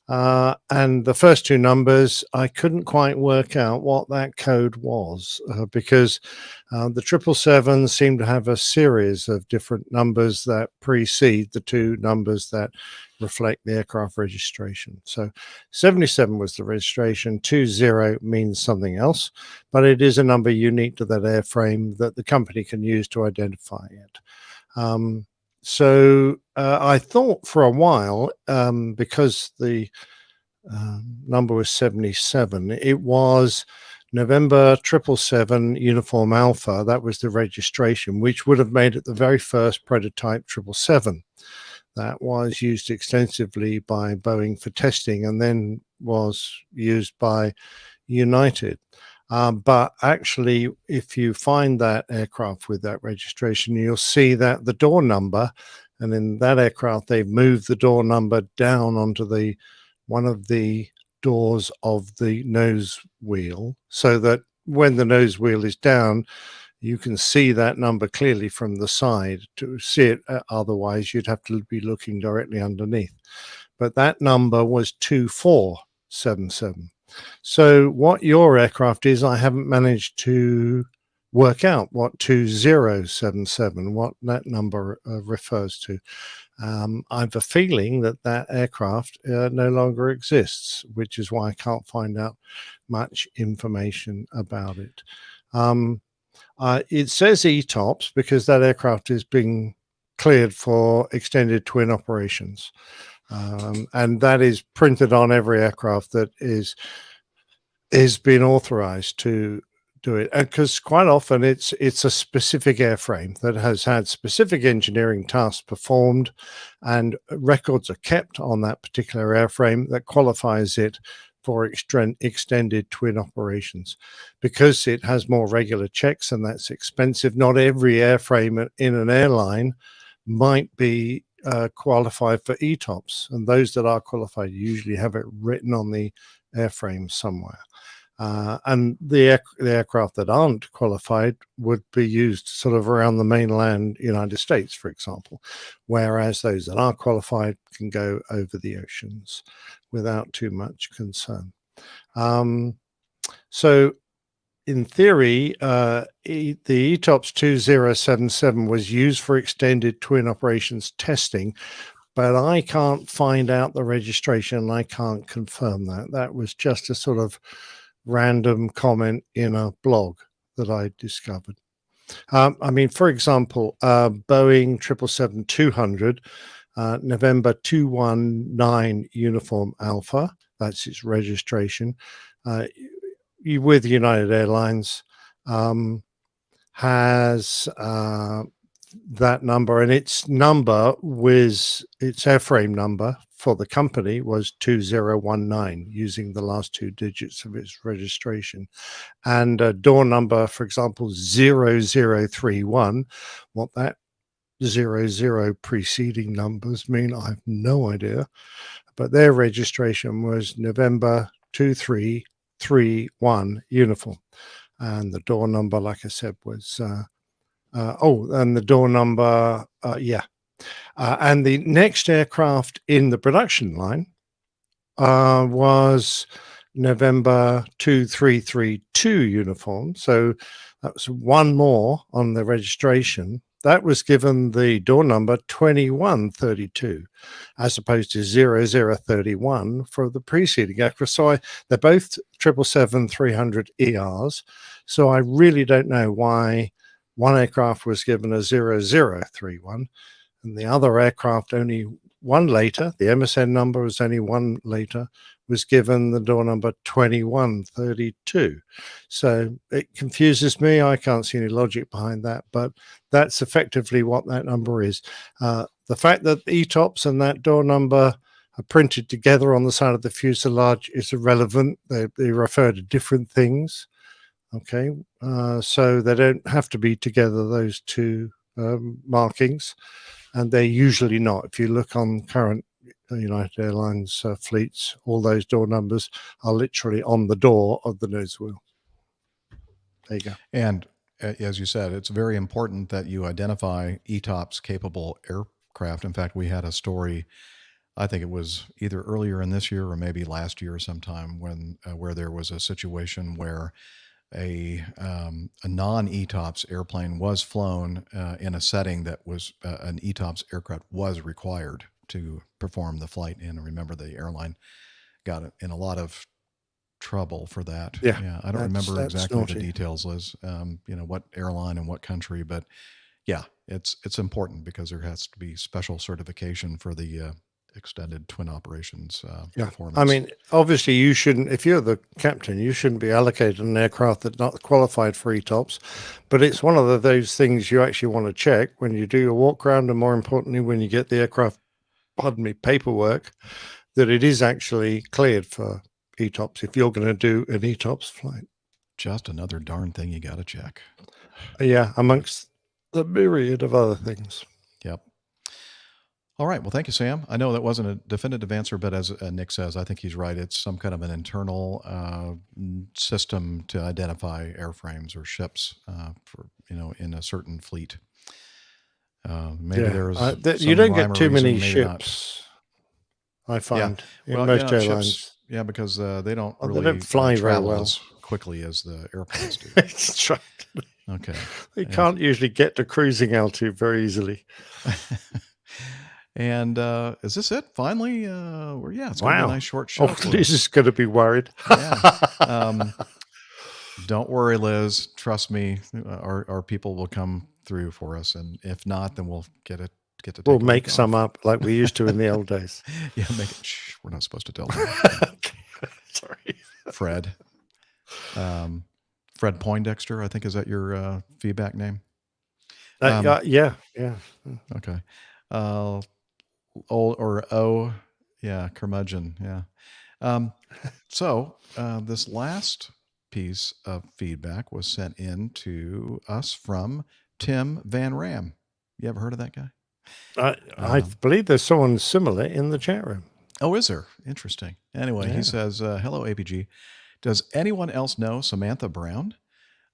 And the first two numbers, I couldn't quite work out what that code was because the 777 seem to have a series of different numbers that precede the two numbers that reflect the aircraft registration. So 77 was the registration, 20 means something else, but it is a number unique to that airframe that the company can use to identify it. So I thought for a while, because the number was 77, it was November 777 Uniform Alpha. That was the registration, which would have made it the very first prototype 777. That was used extensively by Boeing for testing and then was used by United. But actually, if you find that aircraft with that registration, you'll see that the door number, and in that aircraft, they've moved the door number down onto one of the doors of the nose wheel, so that when the nose wheel is down, you can see that number clearly from the side. To see it otherwise, you'd have to be looking directly underneath. But that number was 2477. So what your aircraft is, I haven't managed to work out what 2077, what that number refers to. I have a feeling that that aircraft no longer exists, which is why I can't find out much information about it. It says ETOPS because that aircraft is being cleared for extended twin operations. And that is printed on every aircraft that is being authorized to do it, because quite often it's a specific airframe that has had specific engineering tasks performed, and records are kept on that particular airframe that qualifies it for extended twin operations. Because it has more regular checks and that's expensive, not every airframe in an airline might be qualified for ETOPS, and those that are qualified usually have it written on the airframe somewhere. And the aircraft that aren't qualified would be used sort of around the mainland United States, for example, whereas those that are qualified can go over the oceans without too much concern. So in theory, the ETOPS 2077 was used for extended twin operations testing, but I can't find out the registration. I can't confirm that. That was just a sort of random comment in a blog that I discovered. I mean, for example, Boeing 777-200, November 219 Uniform Alpha, that's its registration, with United Airlines, has that number, and its number was its airframe number for the company was 2019, using the last two digits of its registration. And door number, for example, 0031, what that 00 preceding numbers mean, I have no idea, but their registration was November 2331 Uniform, and the door number, like I said, was and the door number, and the next aircraft in the production line was November 2332 Uniform. So that was one more on the registration. That was given the door number 2132 as opposed to 0031 for the preceding aircraft. So they're both 777-300 ERs. So I really don't know why one aircraft was given a 0031 and the other aircraft only one later. The MSN number was only one later, was given the door number 2132. So it confuses me. I can't see any logic behind that, but that's effectively what that number is. The fact that ETOPS and that door number are printed together on the side of the fuselage is irrelevant. They refer to different things. Okay, so they don't have to be together, those two markings, and they're usually not. If you look on current United Airlines fleets, all those door numbers are literally on the door of the nose wheel. There you go. And as you said, it's very important that you identify ETOPS capable aircraft. In fact, we had a story, I think it was either earlier in this year or maybe last year sometime, when where there was a situation where a non-ETOPS airplane was flown in a setting that was an ETOPS aircraft was required to perform the flight in. And remember, the airline got in a lot of trouble for that. Yeah, I don't remember exactly naughty. the details, Liz. What airline and what country, but yeah, it's important because there has to be special certification for the extended twin operations performance. I mean, obviously you shouldn't, if you're the captain, you shouldn't be allocated an aircraft that's not qualified for ETOPS, but it's one of those things you actually want to check when you do your walk around, and more importantly, when you get the aircraft, paperwork, that it is actually cleared for ETOPS if you're going to do an ETOPS flight. Just another darn thing you got to check. Yeah, amongst the myriad of other things. Yep. All right. Well, thank you, Sam. I know that wasn't a definitive answer, but as Nick says, I think he's right. It's some kind of an internal system to identify airframes or ships for in a certain fleet. Maybe there's you don't get rhyme or too many reason, ships. I find in well, most airlines. Ships, because they don't Well, really they don't fly very travel well as quickly as the airplanes do. It's right. Okay. They can't usually get to cruising altitude very easily. And is this it? Finally, it's going to be a nice short show. This is going to be worried. Don't worry, Liz. Trust me, our people will come through for us, and if not, then we'll get to. We'll make some up like we used to in the old days. Yeah, make it. Shh, we're not supposed to tell them. Sorry, Fred. Fred Poindexter, I think, is that your feedback name? Yeah. Okay. Curmudgeon. Yeah. So this last piece of feedback was sent in to us from Tim Van Ram. You ever heard of that guy? I believe there's someone similar in the chat room. Oh, is there? Interesting. Anyway, He says, hello, APG. Does anyone else know Samantha Brown?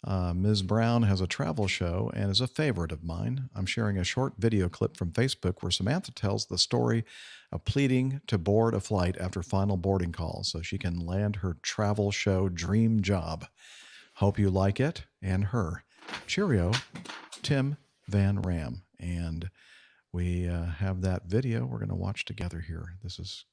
Ms. Brown has a travel show and is a favorite of mine. I'm sharing a short video clip from Facebook where Samantha tells the story of pleading to board a flight after final boarding call so she can land her travel show dream job. Hope you like it and her. Cheerio, Tim Van Ram. And we have that video we're going to watch together here. This is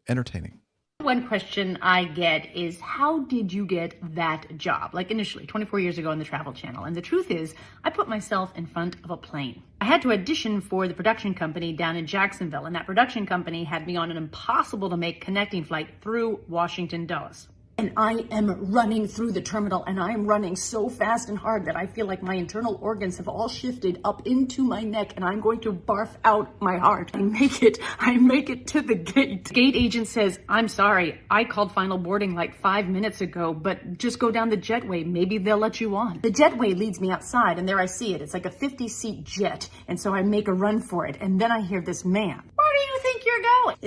entertaining. One question I get is, how did you get that job? Like initially, 24 years ago on the Travel Channel. And the truth is, I put myself in front of a plane. I had to audition for the production company down in Jacksonville, and that production company had me on an impossible to make connecting flight through Washington, Dulles. And I am running through the terminal, and I am running so fast and hard that I feel like my internal organs have all shifted up into my neck, and I'm going to barf out my heart. I make it to the gate. The gate agent says, I'm sorry, I called final boarding like 5 minutes ago, but just go down the jetway. Maybe they'll let you on. The jetway leads me outside, and there I see it. It's like a 50-seat jet, and so I make a run for it, and then I hear this man. Where do you think you're going?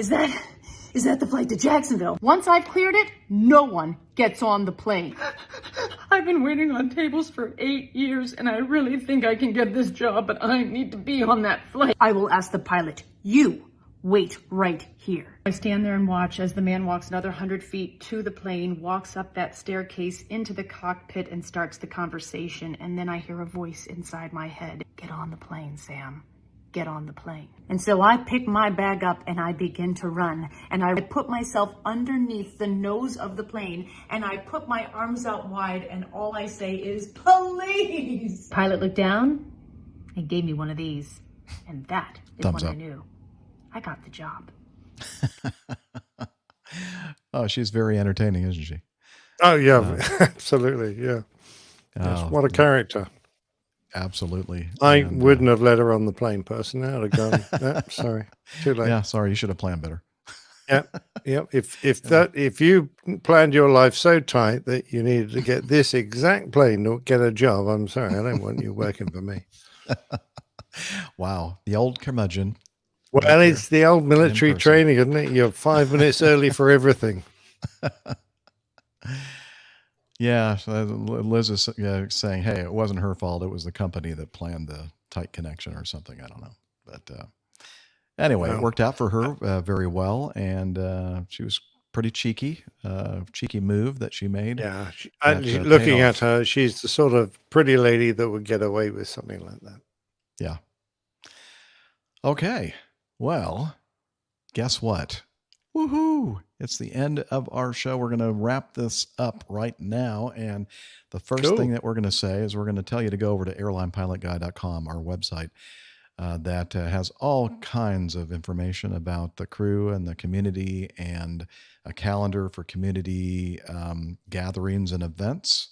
Is that the flight to Jacksonville? Once I've cleared it, no one gets on the plane. I've been waiting on tables for 8 years, and I really think I can get this job, but I need to be on that flight. I will ask the pilot, you wait right here. I stand there and watch as the man walks another 100 feet to the plane, walks up that staircase into the cockpit, and starts the conversation. And then I hear a voice inside my head, get on the plane, Sam. Get on the plane. And so I pick my bag up and I begin to run, and I put myself underneath the nose of the plane, and I put my arms out wide, and all I say is, police! Pilot looked down and gave me one of these, and that is Thumbs when up. I knew I got the job. Oh, she's very entertaining, isn't she? Oh yeah, absolutely. Yeah. Yes, Oh, what a character. absolutely. I And, wouldn't have let her on the plane, personally. I'd have gone, "No, sorry, too late." yeah, sorry, you should have planned better. Yeah, yeah. If you planned your life so tight that you needed to get this exact plane to get a job, I'm sorry, I don't want you working for me. Wow, the old curmudgeon. Well, right there it's the old military person. training, isn't it? You're 5 minutes early for everything. Yeah, so Liz is saying, hey, it wasn't her fault. It was the company that planned the tight connection or something. I don't know. But anyway, it worked out for her very well. And she was pretty cheeky move that she made. Yeah. paid Looking at off. her, she's the sort of pretty lady that would get away with something like that. Yeah. Okay. Well, guess what? Woohoo! It's the end of our show. We're going to wrap this up right now. And the first thing that we're going to say is we're going to tell you to go over to airlinepilotguy.com, our website that has all kinds of information about the crew and the community and a calendar for community gatherings and events.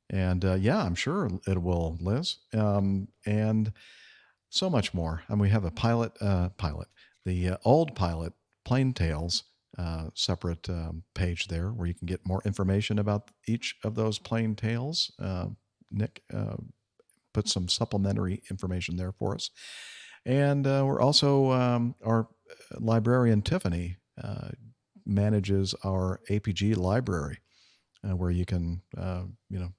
And yeah, I'm sure it will, Liz. And so much more. And we have a the old pilot Plain Tales separate page there where you can get more information about each of those Plain Tales. Nick put some supplementary information there for us. And we're also, our librarian Tiffany manages our APG library where you can,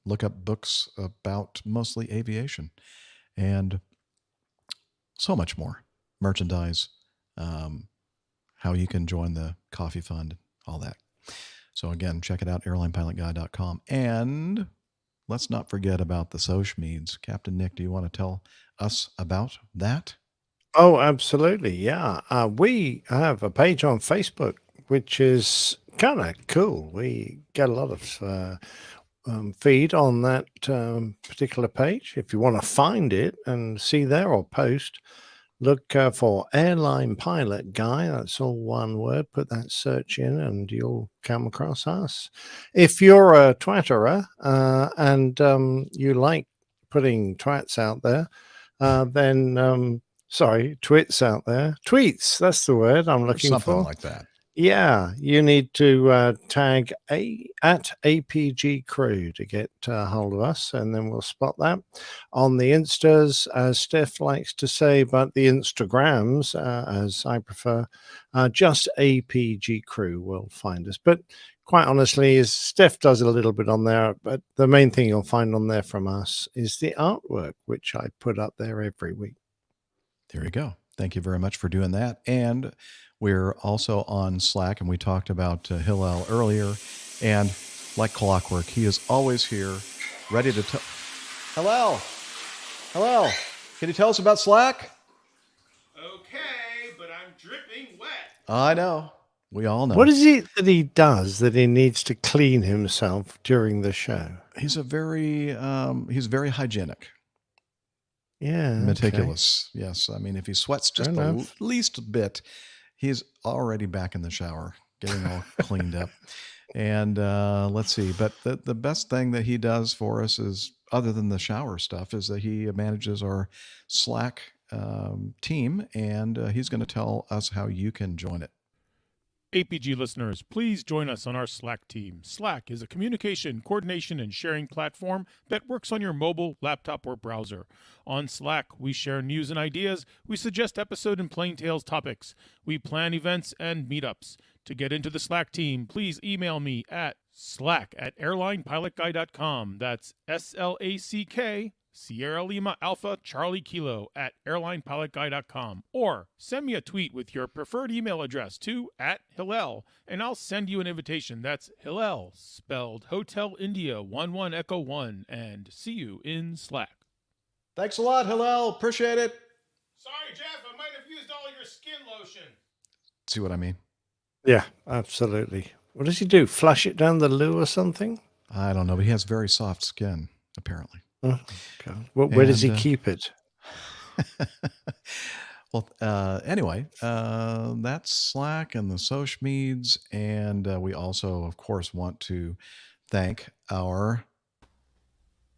look up books about mostly aviation and so much more. Merchandise, how you can join the coffee fund, all that. So again, check it out, airlinepilotguy.com. And let's not forget about the social meds. Captain Nick, do you want to tell us about that? Oh, absolutely. Yeah. We have a page on Facebook, which is kind of cool. We get a lot of feed on that particular page. If you want to find it and see there or post, look for Airline Pilot Guy. That's all one word. Put that search in and you'll come across us. If you're a twatterer and you like putting twats out there, then twits out there. Tweets, that's the word I'm looking for. Something like that. Yeah, you need to tag at APG Crew to get hold of us, and then we'll spot that on the Instas, as Steph likes to say, but the Instagrams, as I prefer, just APG Crew will find us. But quite honestly, is Steph does a little bit on there, but the main thing you'll find on there from us is the artwork, which I put up there every week. There you go. Thank you very much for doing that. And we're also on Slack, and we talked about Hillel earlier. And like clockwork, he is always here, ready to tell. Hillel! Can you tell us about Slack? Okay, but I'm dripping wet. I know. We all know. What is it that he does that he needs to clean himself during the show? He's very hygienic. Yeah. Meticulous. Okay. Yes. I mean, if he sweats just the least bit, he's already back in the shower, getting all cleaned up. And let's see. But the best thing that he does for us is, other than the shower stuff, is that he manages our Slack team, and he's going to tell us how you can join it. APG listeners, please join us on our Slack team. Slack is a communication, coordination, and sharing platform that works on your mobile, laptop, or browser. On Slack, we share news and ideas, we suggest episode and Plain Tales topics, we plan events and meetups. To get into the Slack team, please email me at slack@airlinepilotguy.com. That's SLACK, Sierra Lima Alpha Charlie Kilo @airlinepilotguy.com, or send me a tweet with your preferred email address to @Hillel, and I'll send you an invitation. That's Hillel, spelled Hotel India 11 Echo 1, and see you in Slack. Thanks a lot, Hillel. Appreciate it. Sorry, Jeff, I might have used all your skin lotion. See what I mean? Yeah, absolutely. What does he do? Flush it down the loo or something? I don't know, but he has very soft skin, apparently. Oh, God. Where does he keep it? Well, anyway, that's Slack and the social meds. And we also, of course, want to thank our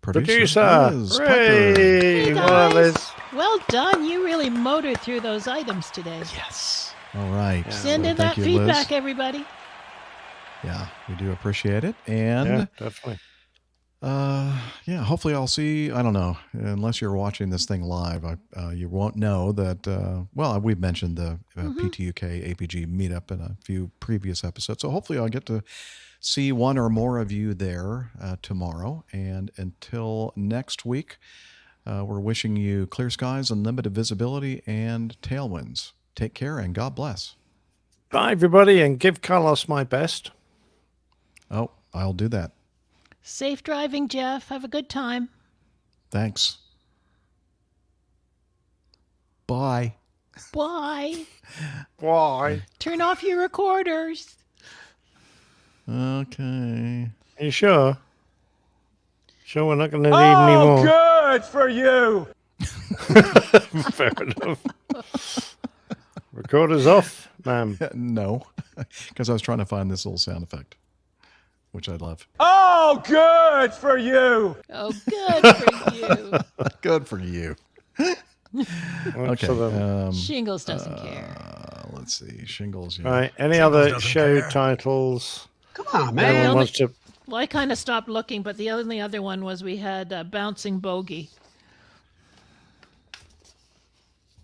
producer, Liz Piper. Hey Well done, guys, Liz. well done. You really motored through those items today. Yes. All right. Send Well, in that thank you, feedback, Liz. everybody. Yeah, we do appreciate it. And Yeah, definitely. yeah, hopefully I'll see. I don't know, unless you're watching this thing live, you won't know that. Well, we've mentioned the PTUK APG meetup in a few previous episodes, so hopefully I'll get to see one or more of you there tomorrow. And until next week, we're wishing you clear skies, unlimited visibility, and tailwinds. Take care and God bless. Bye, everybody, and give Carlos my best. Oh, I'll do that. Safe driving, Jeff. Have a good time. Thanks. Bye. Bye. Bye. Turn off your recorders. Okay. Are you sure? Sure we're not going to need any more? Good for you. Fair enough. Recorder's off, ma'am. No, because I was trying to find this little sound effect, which I love. Oh, good for you. Oh, good for you. Good for you. Okay. Shingles doesn't care. Let's see. Shingles. Yeah. Right. Any other show titles? Come on, Anyone man. wants to... Well, I kind of stopped looking, but the only other one was we had Bouncing Bogey.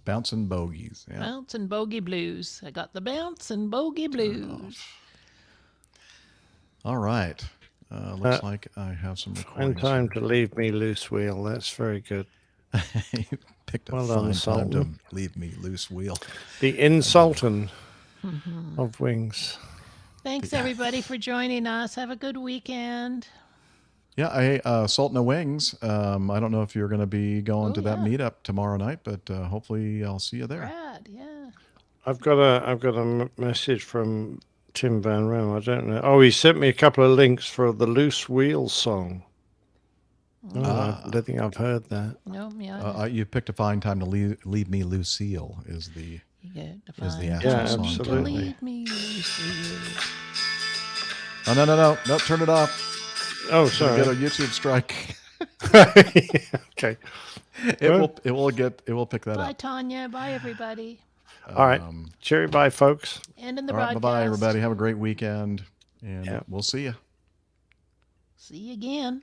Bouncing bogeys. Yeah. Bounce and Bogey Blues. I got the Bounce and Bogey Blues. All right. Looks like I have some Find recordings. time to leave me loose wheel. That's very good. You picked a Well fine done, time to Sultan. leave me loose wheel. The Insultan of Wings. Thanks, everybody, for joining us. Have a good weekend. Yeah, Salt No Wings. I don't know if you're going to be going to that meetup tomorrow night, but hopefully I'll see you there. Brad, yeah. I've got a message from Tim Van Ram. I don't know. Oh, he sent me a couple of links for the Loose Wheel song. Oh, I don't think I've heard that. No, yeah. You picked a fine time to leave me Lucille is the actual song. Absolutely. Leave me loose. Oh, no, turn it off. Oh, sorry. We'll get a YouTube strike. Okay. It will pick that Bye, up. Tanya. Bye, everybody. All right. Cheery bye, folks. And in the All right, broadcast. bye-bye, everybody. Have a great weekend, and Yeah. we'll see you. See you again.